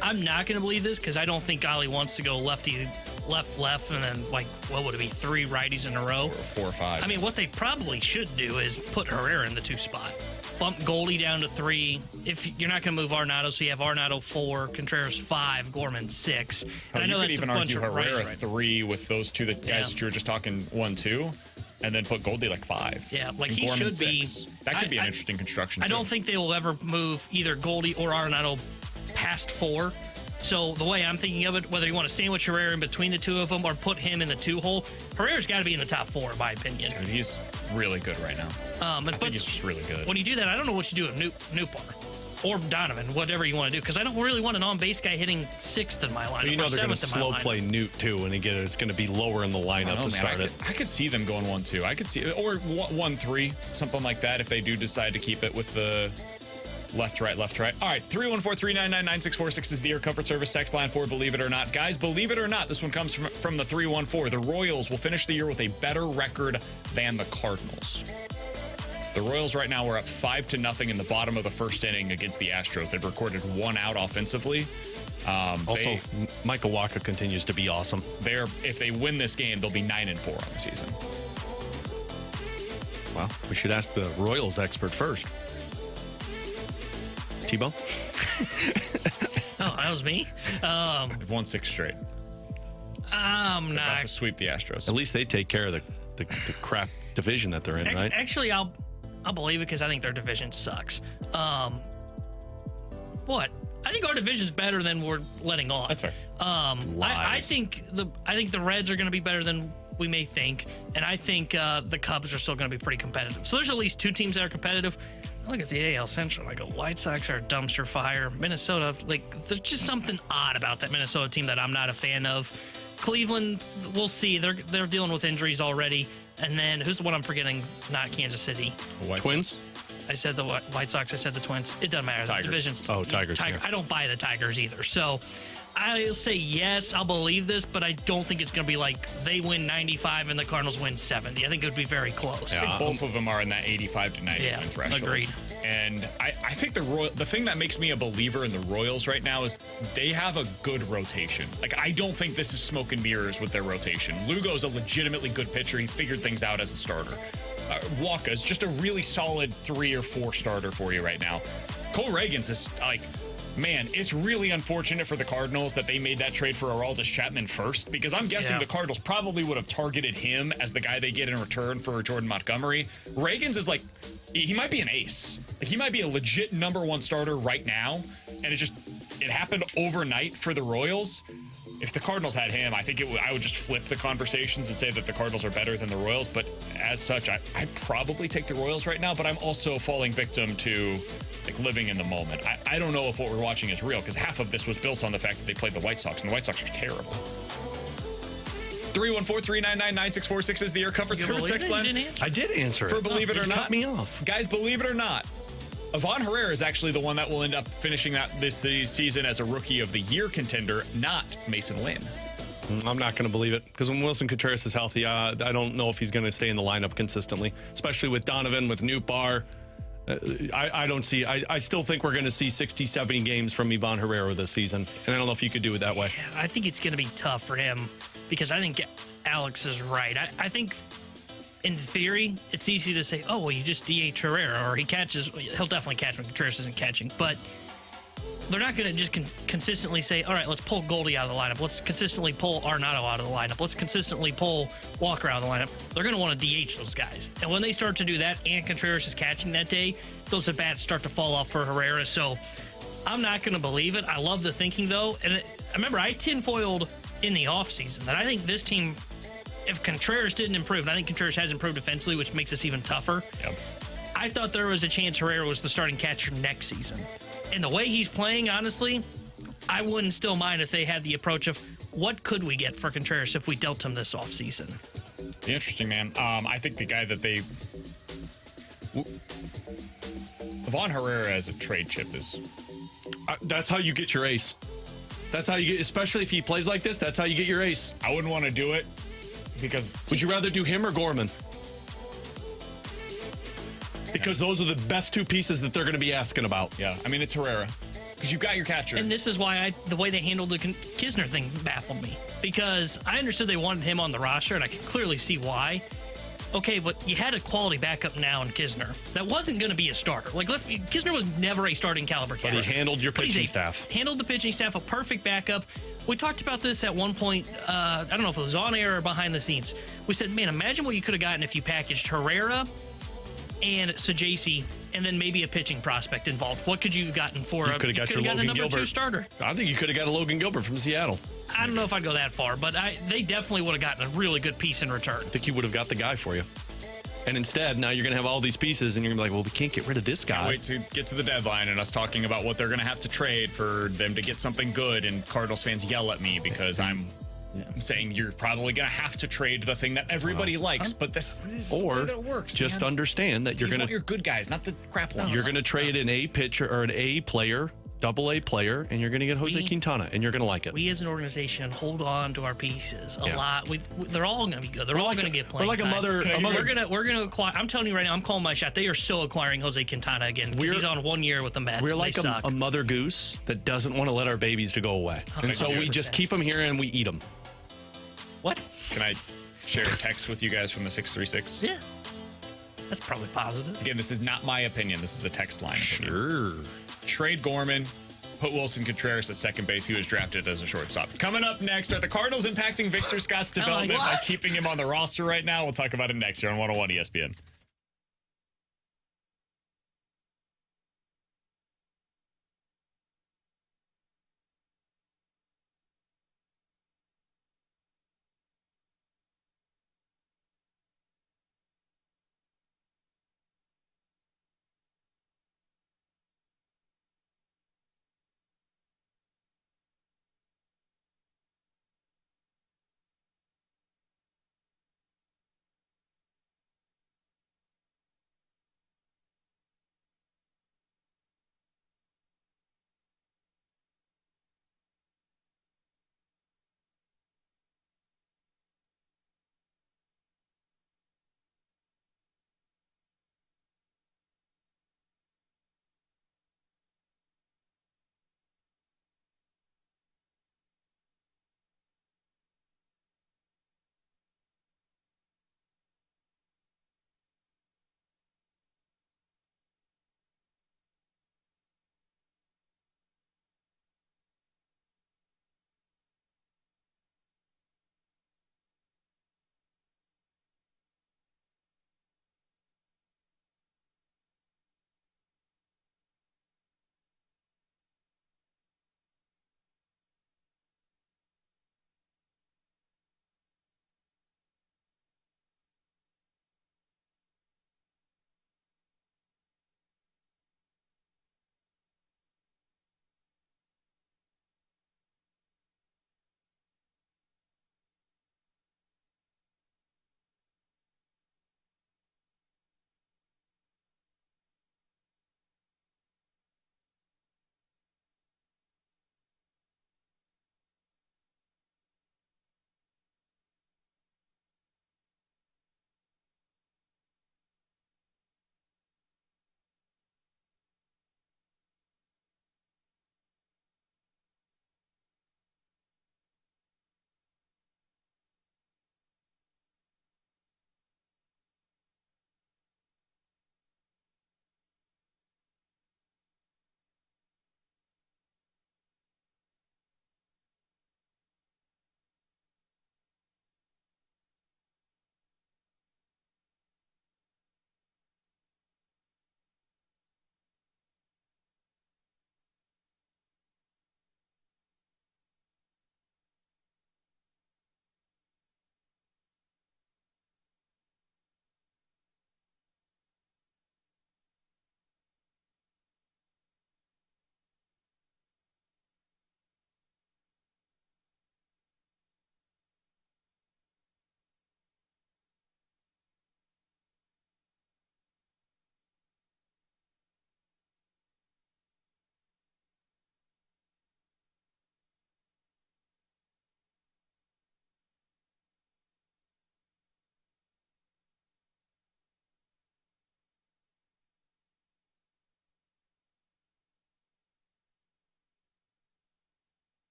I'm not going to believe this because I don't think Ollie wants to go lefty, left, and then, like, what would it be, 3 righties in a row? Or 4 or 5. I mean, what they probably should do is put Herrera in the 2 spot. Bump Goldie down to 3. If you're not going to move Arenado, so you have Arenado 4, Contreras 5, Gorman 6. And I know you could that's even a bunch argue of Herrera righties. 3 with those two guys that you were just talking 1-2, and then put Goldie like 5. Yeah, like and he Gorman should be. 6. That could be an interesting construction. I don't think they will ever move either Goldie or Arenado past 4. So the way I'm thinking of it, whether you want to sandwich Herrera in between the two of them or put him in the 2-hole, Herrera's got to be in the top 4 in my opinion. Dude, he's really good right now. I think he's just really good. When you do that, I don't know what you do with Nootbaar or Donovan, whatever you want to do, because I don't really want an on-base guy hitting 6th in my lineup. You know or they're going 7th to in my slow lineup. play Newt, too, and again, it's going to be lower in the lineup to start it. I could see them going 1-2. I could see, or 1-3, something like that if they do decide to keep it with the left, right. All right, 314-399-9646 is the Air Comfort Service text line for Believe It or Not. Guys, believe it or not, this one comes from the 314. The Royals will finish the year with a better record than the Cardinals. The Royals right now are up 5-0 in the bottom of the first inning against the Astros. They've recorded 1 out offensively. Also, Michael Wacha continues to be awesome. If they win this game, they'll be 9-4 on the season. Well, we should ask the Royals expert first. T-Bone? Oh, that was me? They've won 6 straight. I'm About not. to sweep the Astros. At least they take care of the crap division that they're in, right? Actually, I'll believe it because I think their division sucks. What? I think our division's better than we're letting on. That's fair. I think the Reds are going to be better than we may think, and I think the Cubs are still going to be pretty competitive. So there's at least 2 teams that are competitive. I look at the AL Central, like, White Sox are a dumpster fire. Minnesota, like, there's just something odd about that Minnesota team that I'm not a fan of. Cleveland, we'll see. They're dealing with injuries already. And then who's the one I'm forgetting? Not Kansas City. Twins? I said the White Sox. I said the Twins. It doesn't matter. Tigers. The division's Tigers. Yeah. I don't buy the Tigers either. So I'll say yes, I'll believe this, but I don't think it's going to be like they win 95 and the Cardinals win 70. I think it would be very close. I think both of them are in that 85 to 90 win threshold. Agreed. And I think the thing that makes me a believer in the Royals right now is they have a good rotation. Like, I don't think this is smoke and mirrors with their rotation. Lugo's a legitimately good pitcher. He figured things out as a starter. Waka's just a really solid 3 or 4 starter for you right now. Cole Reagans is like, man, it's really unfortunate for the Cardinals that they made that trade for Aroldis Chapman first, because I'm guessing the Cardinals probably would have targeted him as the guy they get in return for Jordan Montgomery. Reagans is like, he might be an ace. Like, he might be a legit number 1 starter right now, and it happened overnight for the Royals. if the Cardinals had him, I think I would just flip the conversations and say that the Cardinals are better than the Royals. But as such, I'd probably take the Royals right now. But I'm also falling victim to like living in the moment. I don't know if what we're watching is real because half of this was built on the fact that they played the White Sox, and the White Sox are terrible. 314-399-9646 is the Air Comfort Service text line. I did answer it. For Believe It or Not. Cut me off. Guys, believe it or not, Ivan Herrera is actually the one that will end up finishing this season as a Rookie of the Year contender, not Mason Wynn. I'm not going to believe it because when Wilson Contreras is healthy, I don't know if he's going to stay in the lineup consistently, especially with Donovan, with Nootbaar. I don't see. I still think we're going to see 60, 70 games from Ivan Herrera this season, and I don't know if you could do it that way. I think it's going to be tough for him because I think Alex is right. I think in theory, it's easy to say, oh, well, you just DH Herrera, or he catches. He'll definitely catch when Contreras isn't catching. But they're not going to just consistently say, all right, let's pull Goldie out of the lineup. Let's consistently pull Arenado out of the lineup. Let's consistently pull Walker out of the lineup. They're going to want to DH those guys. And when they start to do that and Contreras is catching that day, those at-bats start to fall off for Herrera. So I'm not going to believe it. I love the thinking, though. And I remember I tinfoiled in the offseason that I think this team, if Contreras didn't improve, and I think Contreras has improved defensively, which makes this even tougher, I thought there was a chance Herrera was the starting catcher next season. And the way he's playing, honestly, I wouldn't still mind if they had the approach of what could we get for Contreras if we dealt him this offseason. Interesting, man. I think the guy that they... Ivan Herrera as a trade chip is... That's how you get your ace. That's how you get, especially if he plays like this, that's how you get your ace. I wouldn't want to do it because... Would you rather do him or Gorman? Because those are the best two pieces that they're going to be asking about. Yeah, I mean, it's Herrera. Because you've got your catcher. And this is why the way they handled the Kisner thing baffled me. Because I understood they wanted him on the roster, and I can clearly see why. Okay, but you had a quality backup now in Kisner. That wasn't going to be a starter. Kisner was never a starting caliber catcher. But he handled your pitching staff. Handled the pitching staff, a perfect backup. We talked about this at one point. I don't know if it was on air or behind the scenes. We said, man, imagine what you could have gotten if you packaged Herrera and Sajaci, and then maybe a pitching prospect involved. What could you have gotten for you could have got your Logan a number Gilbert 2 starter? I think you could have got a Logan Gilbert from Seattle. I don't know if I'd go that far, but they definitely would have gotten a really good piece in return. I think you would have got the guy for you. And instead, now you're going to have all these pieces, and you're going to be like, well, we can't get rid of this guy. Can't wait to get to the deadline and us talking about what they're going to have to trade for them to get something good, and Cardinals fans yell at me because I'm saying you're probably going to have to trade the thing that everybody likes, but this is the way that it works. Just understand that you're going to... your good guys, not the crap ones. You're going to trade an A pitcher or an A player, double A player, and you're going to get Jose Quintana, and you're going to like it. We as an organization hold on to our pieces a lot. They're all going to be good. They're all going to get playing. We're like time. We're going to acquire. I'm telling you right now, I'm calling my shot. They are so acquiring Jose Quintana again because he's on 1 year with the Mets. We're like a mother goose that doesn't want to let our babies to go away, and so we just keep them here and we eat them. What? Can I share a text with you guys from the 636? Yeah. That's probably positive. Again, this is not my opinion. This is a text line opinion. Sure. Trade Gorman. Put Wilson Contreras at second base. He was drafted as a shortstop. Coming up next, are the Cardinals impacting Victor Scott's development by keeping him on the roster right now? We'll talk about it next year on 101 ESPN.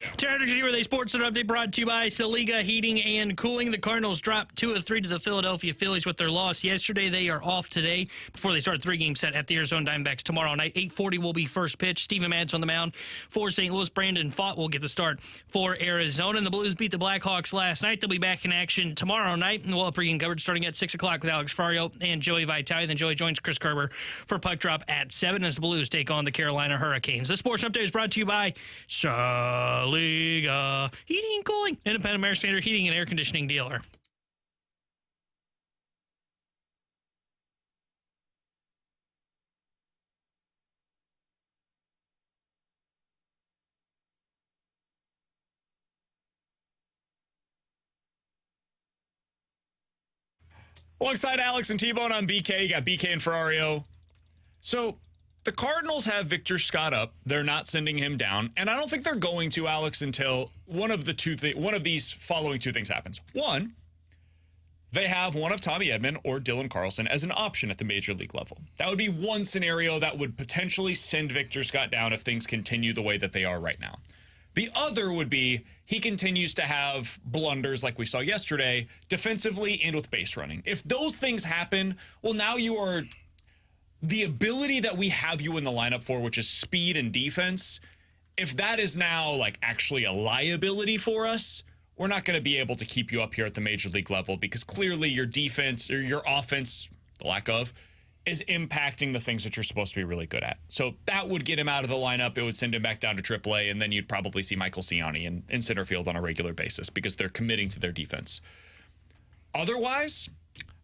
Energy with a sports update brought to you by Saliga Heating and Cooling. The Cardinals dropped 2 of 3 to the Philadelphia Phillies with their loss yesterday. They are off today before they start a 3-game set at the Arizona Diamondbacks tomorrow night. 8:40 will be first pitch. Steven Matz on the mound for St. Louis. Brandon Pfaadt will get the start for Arizona. And the Blues beat the Blackhawks last night. They'll be back in action tomorrow night. And we'll have pregame coverage starting at 6 o'clock with Alex Ferrario and Joey Vitale. Then Joey joins Chris Kerber for Puck Drop at 7 as the Blues take on the Carolina Hurricanes. This sports update is brought to you by Saliga Heating and Cooling, independent American Standard heating and air conditioning dealer. Alongside Alex and T-Bone on BK, you got BK and Ferrario. So the Cardinals have Victor Scott up. They're not sending him down. And I don't think they're going to, Alex, until one of these following two things happens. One, they have one of Tommy Edman or Dylan Carlson as an option at the major league level. That would be one scenario that would potentially send Victor Scott down if things continue the way that they are right now. The other would be he continues to have blunders like we saw yesterday, defensively and with base running. If those things happen, well, now you are the ability that we have you in the lineup for, which is speed and defense. If that is now like actually a liability for us, we're not going to be able to keep you up here at the major league level because clearly your defense or your offense, the lack of, is impacting the things that you're supposed to be really good at. So that would get him out of the lineup. It would send him back down to AAA, and then you'd probably see Michael Ciani in center field on a regular basis because they're committing to their defense. Otherwise,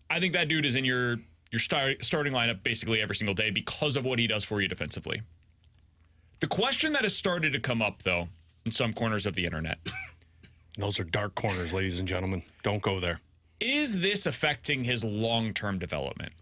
I think that dude is in your starting lineup basically every single day because of what he does for you defensively. The question that has started to come up, though, in some corners of the internet. Those are dark corners, ladies and gentlemen. Don't go there. Is this affecting his long-term development?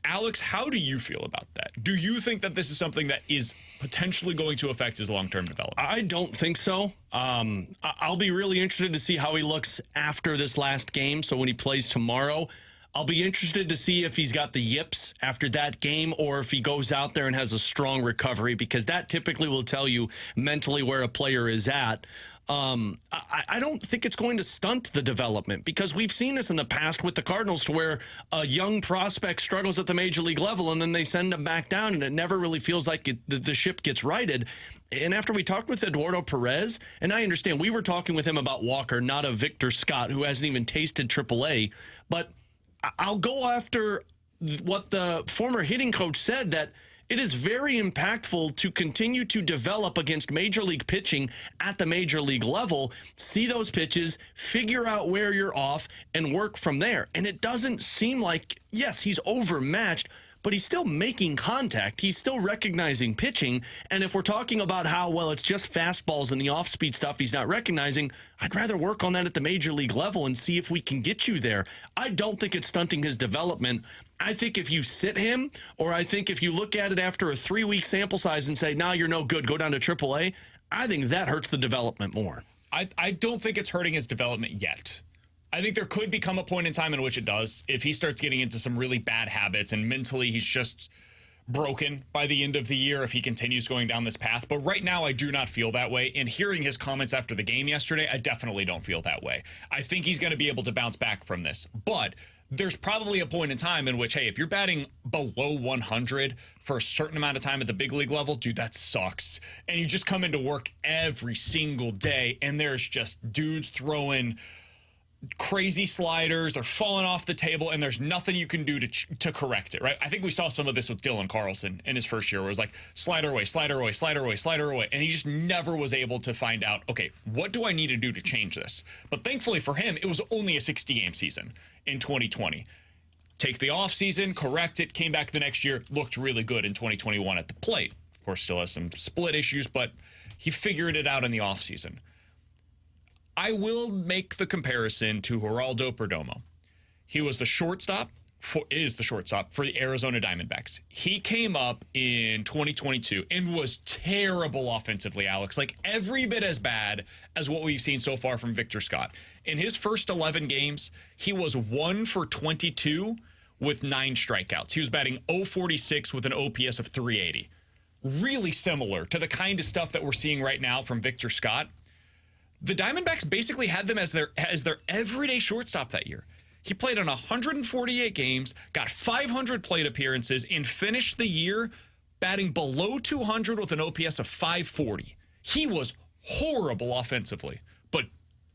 Alex, how do you feel about that? Do you think that this is something that is potentially going to affect his long-term development? I don't think so. I'll be really interested to see how he looks after this last game. So when he plays tomorrow, I'll be interested to see if he's got the yips after that game or if he goes out there and has a strong recovery, because that typically will tell you mentally where a player is at. I don't think it's going to stunt the development because we've seen this in the past with the Cardinals to where a young prospect struggles at the major league level and then they send him back down and it never really feels like the ship gets righted. And after we talked with Eduardo Perez, and I understand we were talking with him about Walker, not of Victor Scott, who hasn't even tasted AAA, but I'll go after what the former hitting coach said, that it is very impactful to continue to develop against major league pitching at the major league level, see those pitches, figure out where you're off, and work from there. And it doesn't seem like, yes, he's overmatched, but he's still making contact. He's still recognizing pitching. And if we're talking about how, well, it's just fastballs and the off-speed stuff he's not recognizing, I'd rather work on that at the major league level and see if we can get you there. I don't think it's stunting his development. I think if you sit him, or I think if you look at it after a 3-week sample size and say, nah, you're no good, go down to AAA, I think that hurts the development more. I don't think it's hurting his development yet. I think there could become a point in time in which it does. If he starts getting into some really bad habits and mentally he's just broken by the end of the year if he continues going down this path. But right now, I do not feel that way. And hearing his comments after the game yesterday, I definitely don't feel that way. I think he's going to be able to bounce back from this. But there's probably a point in time in which, hey, if you're batting below 100 for a certain amount of time at the big league level, dude, that sucks. And you just come into work every single day and there's just dudes throwing crazy sliders, they're falling off the table, and there's nothing you can do to correct it, right? I think we saw some of this with Dylan Carlson in his first year where it was like slider away, slider away, slider away, slider away, and he just never was able to find out, okay, what do I need to do to change this? But thankfully for him, it was only a 60-game season in 2020. Take the offseason, correct it, came back the next year, looked really good in 2021 at the plate. Of course, still has some split issues, but he figured it out in the offseason. I will make the comparison to Geraldo Perdomo. He was the shortstop, is the shortstop for the Arizona Diamondbacks. He came up in 2022 and was terrible offensively, Alex. Like every bit as bad as what we've seen so far from Victor Scott. In his first 11 games, he was 1 for 22 with 9 strikeouts. He was batting .046 with an OPS of 380. Really similar to the kind of stuff that we're seeing right now from Victor Scott. the Diamondbacks basically had them as their everyday shortstop that year. He played in 148 games, got 500 plate appearances, and finished the year batting below 200 with an OPS of 540. He was horrible offensively, but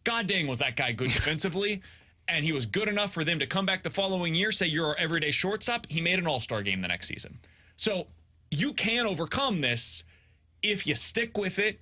god dang was that guy good defensively, and he was good enough for them to come back the following year, say you're our everyday shortstop. He made an all-star game the next season. So you can overcome this if you stick with it,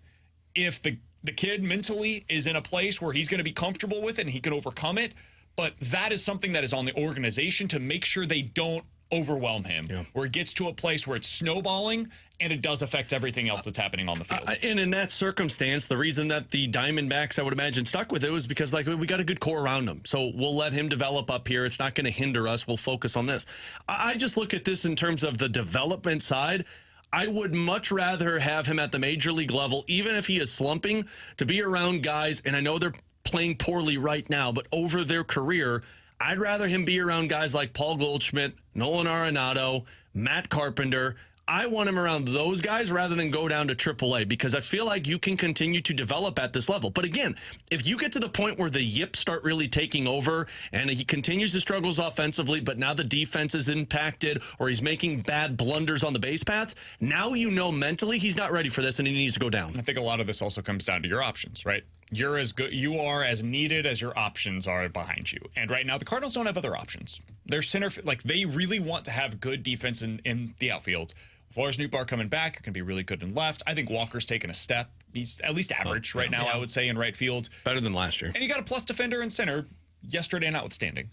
if the kid mentally is in a place where he's going to be comfortable with it and he can overcome it. But that is something that is on the organization to make sure they don't overwhelm him, where it gets to a place where it's snowballing and it does affect everything else that's happening on the field. And in that circumstance, the reason that the Diamondbacks, I would imagine, stuck with it was because, like, we got a good core around him. So we'll let him develop up here. It's not going to hinder us. We'll focus on this. I just look at this in terms of the development side. I would much rather have him at the major league level, even if he is slumping, to be around guys, and I know they're playing poorly right now, but over their career, I'd rather him be around guys like Paul Goldschmidt, Nolan Arenado, Matt Carpenter. I want him around those guys rather than go down to AAA, because I feel like you can continue to develop at this level. But again, if you get to the point where the yips start really taking over and he continues to struggles offensively, but now the defense is impacted or he's making bad blunders on the base paths, now you know mentally he's not ready for this and he needs to go down. I think a lot of this also comes down to your options, right? You're as good, you are as needed as your options are behind you. And right now, the Cardinals don't have other options. Their center, like, they really want to have good defense in the outfield. Flores Newbar coming back, can be really good in left. I think Walker's taken a step. He's at least average right now, I would say, in right field. Better than last year. And you got a plus defender in center, yesterday notwithstanding.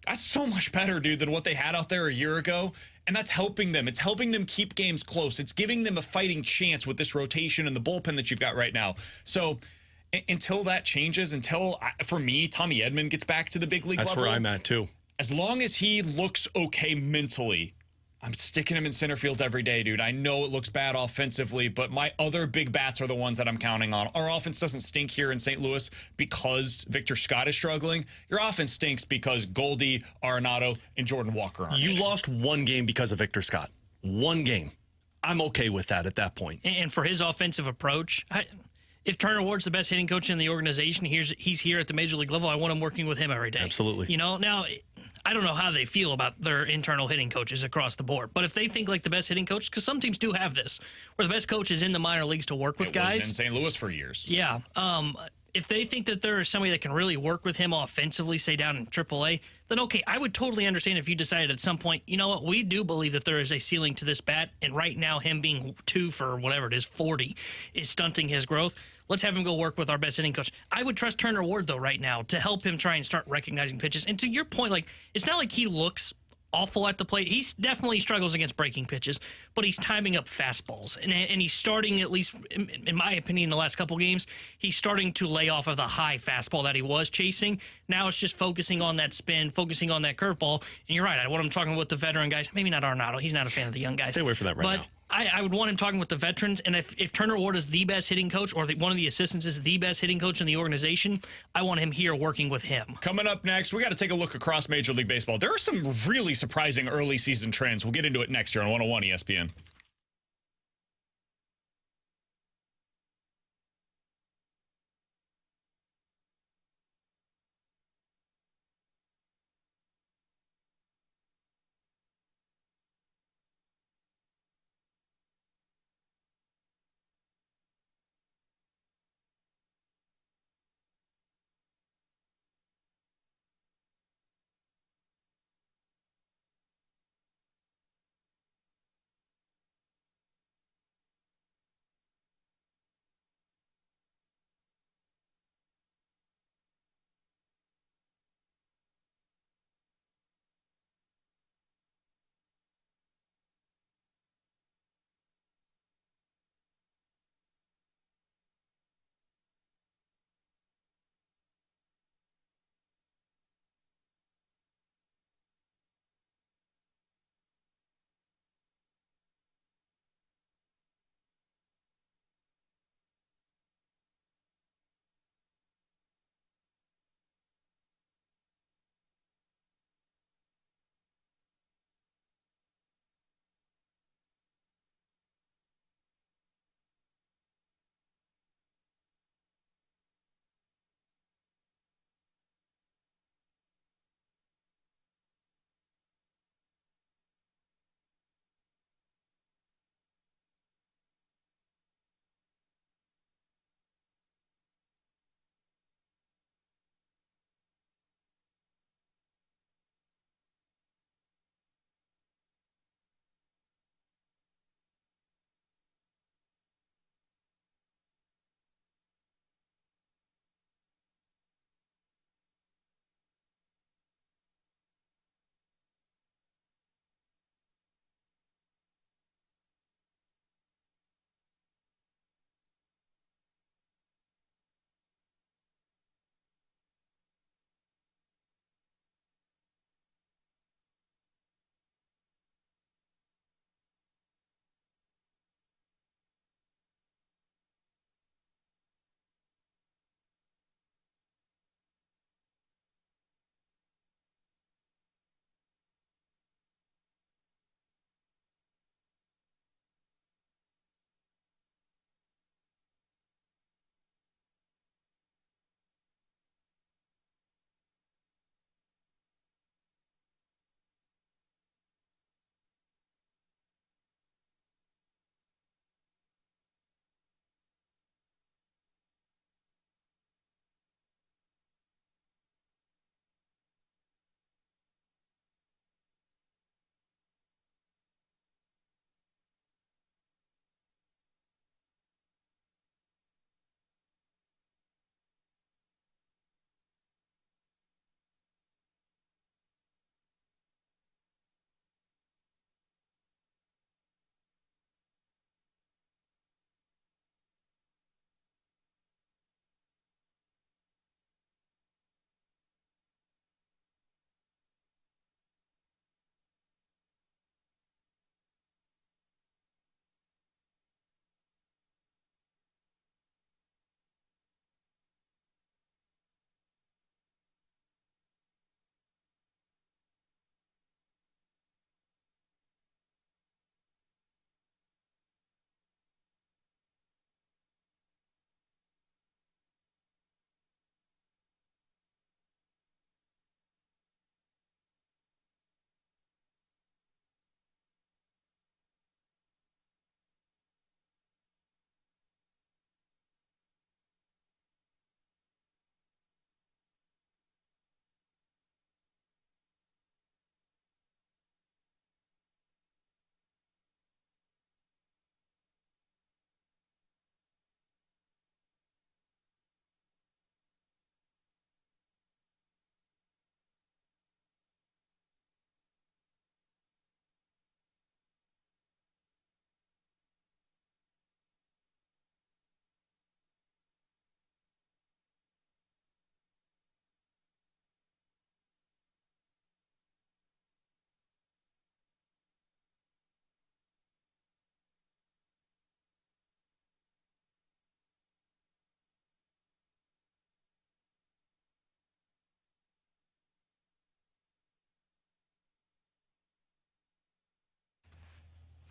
That's so much better, dude, than what they had out there a year ago. And that's helping them. It's helping them keep games close. It's giving them a fighting chance with this rotation and the bullpen that you've got right now. So until that changes, for me, Tommy Edman gets back to the big league level. That's where I'm at, too. As long as he looks okay mentally, I'm sticking him in center field every day, dude. I know it looks bad offensively, but my other big bats are the ones that I'm counting on. Our offense doesn't stink here in St. Louis because Victor Scott is struggling. Your offense stinks because Goldie, Arenado, and Jordan Walker aren't. You lost one game because of Victor Scott. One game. I'm okay with that at that point. And for his offensive approach, if Turner Ward's the best hitting coach in the organization, he's here at the major league level, I want him working with him every day. Absolutely. You know, now, I don't know how they feel about their internal hitting coaches across the board, but if they think like the best hitting coach, because some teams do have this, where the best coach is in the minor leagues to work with guys. It was in St. Louis for years. Yeah. If they think that there is somebody that can really work with him offensively, say down in AAA, then okay, I would totally understand if you decided at some point, you know what, we do believe that there is a ceiling to this bat, and right now him being 2 for whatever it is, 40, is stunting his growth. Let's have him go work with our best hitting coach. I would trust Turner Ward, though, right now to help him try and start recognizing pitches. And to your point, like, it's not like he looks awful at the plate. He definitely struggles against breaking pitches, but he's timing up fastballs. And he's starting, at least in my opinion, the last couple games, he's starting to lay off of the high fastball that he was chasing. Now it's just focusing on that spin, focusing on that curveball. And you're right. I want him talking with the veteran guys. Maybe not Arenado. He's not a fan of the young guys. Stay away from that right now. I would want him talking with the veterans, and if Turner Ward is the best hitting coach or one of the assistants is the best hitting coach in the organization, I want him here working with him. Coming up next, we got to take a look across Major League Baseball. There are some really surprising early season trends. We'll get into it next year on 101 ESPN.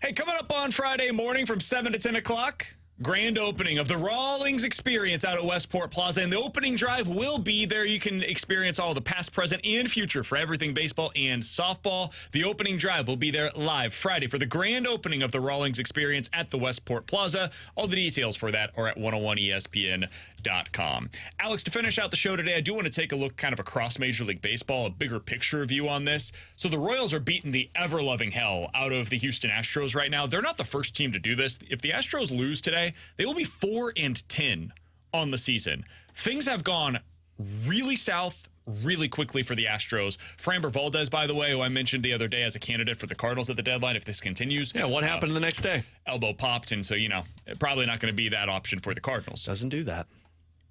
Hey, coming up on Friday morning from 7 to 10 o'clock, grand opening of the Rawlings Experience out at Westport Plaza, and the opening drive will be there. You can experience all the past, present, and future for everything baseball and softball. The opening drive will be there live Friday for the grand opening of the Rawlings Experience at the Westport Plaza. All the details for that are at 101ESPN.com. Alex, to finish out the show today, I do want to take a look kind of across Major League Baseball, a bigger picture view on this. So the Royals are beating the ever-loving hell out of the Houston Astros right now. They're not the first team to do this. If the Astros lose today, they will be 4-10 on the season. Things have gone really south really quickly for the Astros. Framber Valdez, by the way, who I mentioned the other day as a candidate for the Cardinals at the deadline, if this continues. Yeah, what happened the next day? Elbow popped, and so, probably not going to be that option for the Cardinals. Doesn't do that.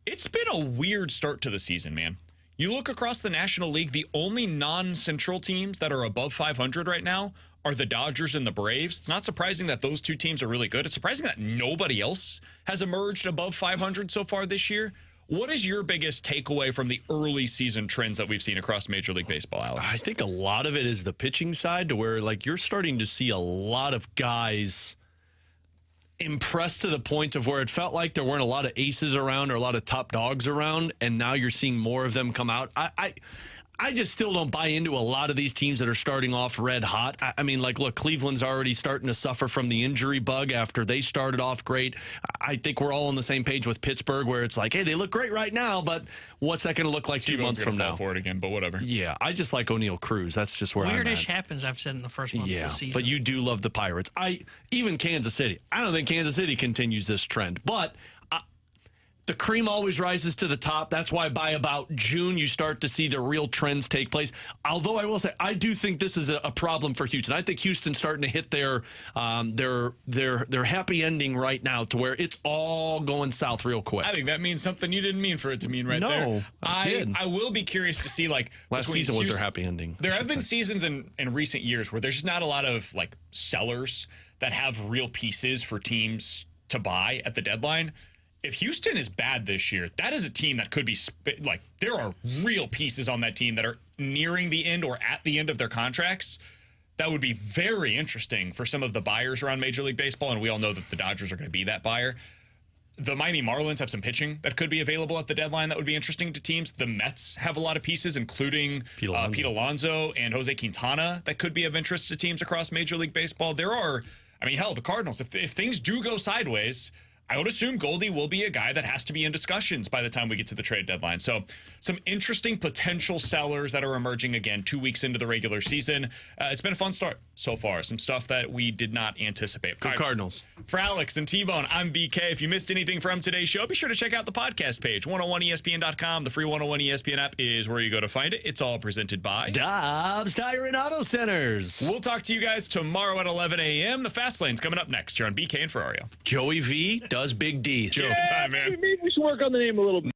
It's been a weird start to the season, man. You look across the National League, the only non-Central teams that are above 500 right now are the Dodgers and the Braves. It's not surprising that those two teams are really good. It's surprising that nobody else has emerged above 500 so far this year. What is your biggest takeaway from the early season trends that we've seen across Major League Baseball, Alex? I think a lot of it is the pitching side, to where you're starting to see a lot of guys impressed to the point of where it felt like there weren't a lot of aces around or a lot of top dogs around, and now you're seeing more of them come out. I just still don't buy into a lot of these teams that are starting off red hot. I mean, look, Cleveland's already starting to suffer from the injury bug after they started off great. I think we're all on the same page with Pittsburgh, where it's like, hey, they look great right now, but what's that going to look like 2 months from now? Fall for it again, but whatever. Yeah, I just like O'Neal Cruz. That's just where I'm at. Weirdish happens, I've said in the first month of the season. But you do love the Pirates. Even Kansas City. I don't think Kansas City continues this trend, but the cream always rises to the top. That's why by about June, you start to see the real trends take place. Although I will say, I do think this is a problem for Houston. I think Houston's starting to hit their happy ending right now, to where it's all going south real quick. I think that means something you didn't mean for it to mean right there. No, I did. I will be curious to see, last season was their happy ending. There have been seasons in recent years where there's just not a lot of sellers that have real pieces for teams to buy at the deadline. If Houston is bad this year, that is a team that could be there are real pieces on that team that are nearing the end or at the end of their contracts. That would be very interesting for some of the buyers around Major League Baseball, and we all know that the Dodgers are going to be that buyer. The Miami Marlins have some pitching that could be available at the deadline that would be interesting to teams. The Mets have a lot of pieces, including Pete Alonso and Jose Quintana, that could be of interest to teams across Major League Baseball. There are, the Cardinals, if things do go sideways, I would assume Goldie will be a guy that has to be in discussions by the time we get to the trade deadline. So some interesting potential sellers that are emerging again 2 weeks into the regular season. It's been a fun start so far. Some stuff that we did not anticipate. Go Cardinals. For Alex and T-Bone, I'm BK. If you missed anything from today's show, be sure to check out the podcast page, 101ESPN.com. The free 101 ESPN app is where you go to find it. It's all presented by Dobbs Tire and Auto Centers. We'll talk to you guys tomorrow at 11 a.m. The Fast Lane's coming up next here on BK and Ferrario. Joey V does Big D. Joe, time, man. Maybe we should work on the name a little bit.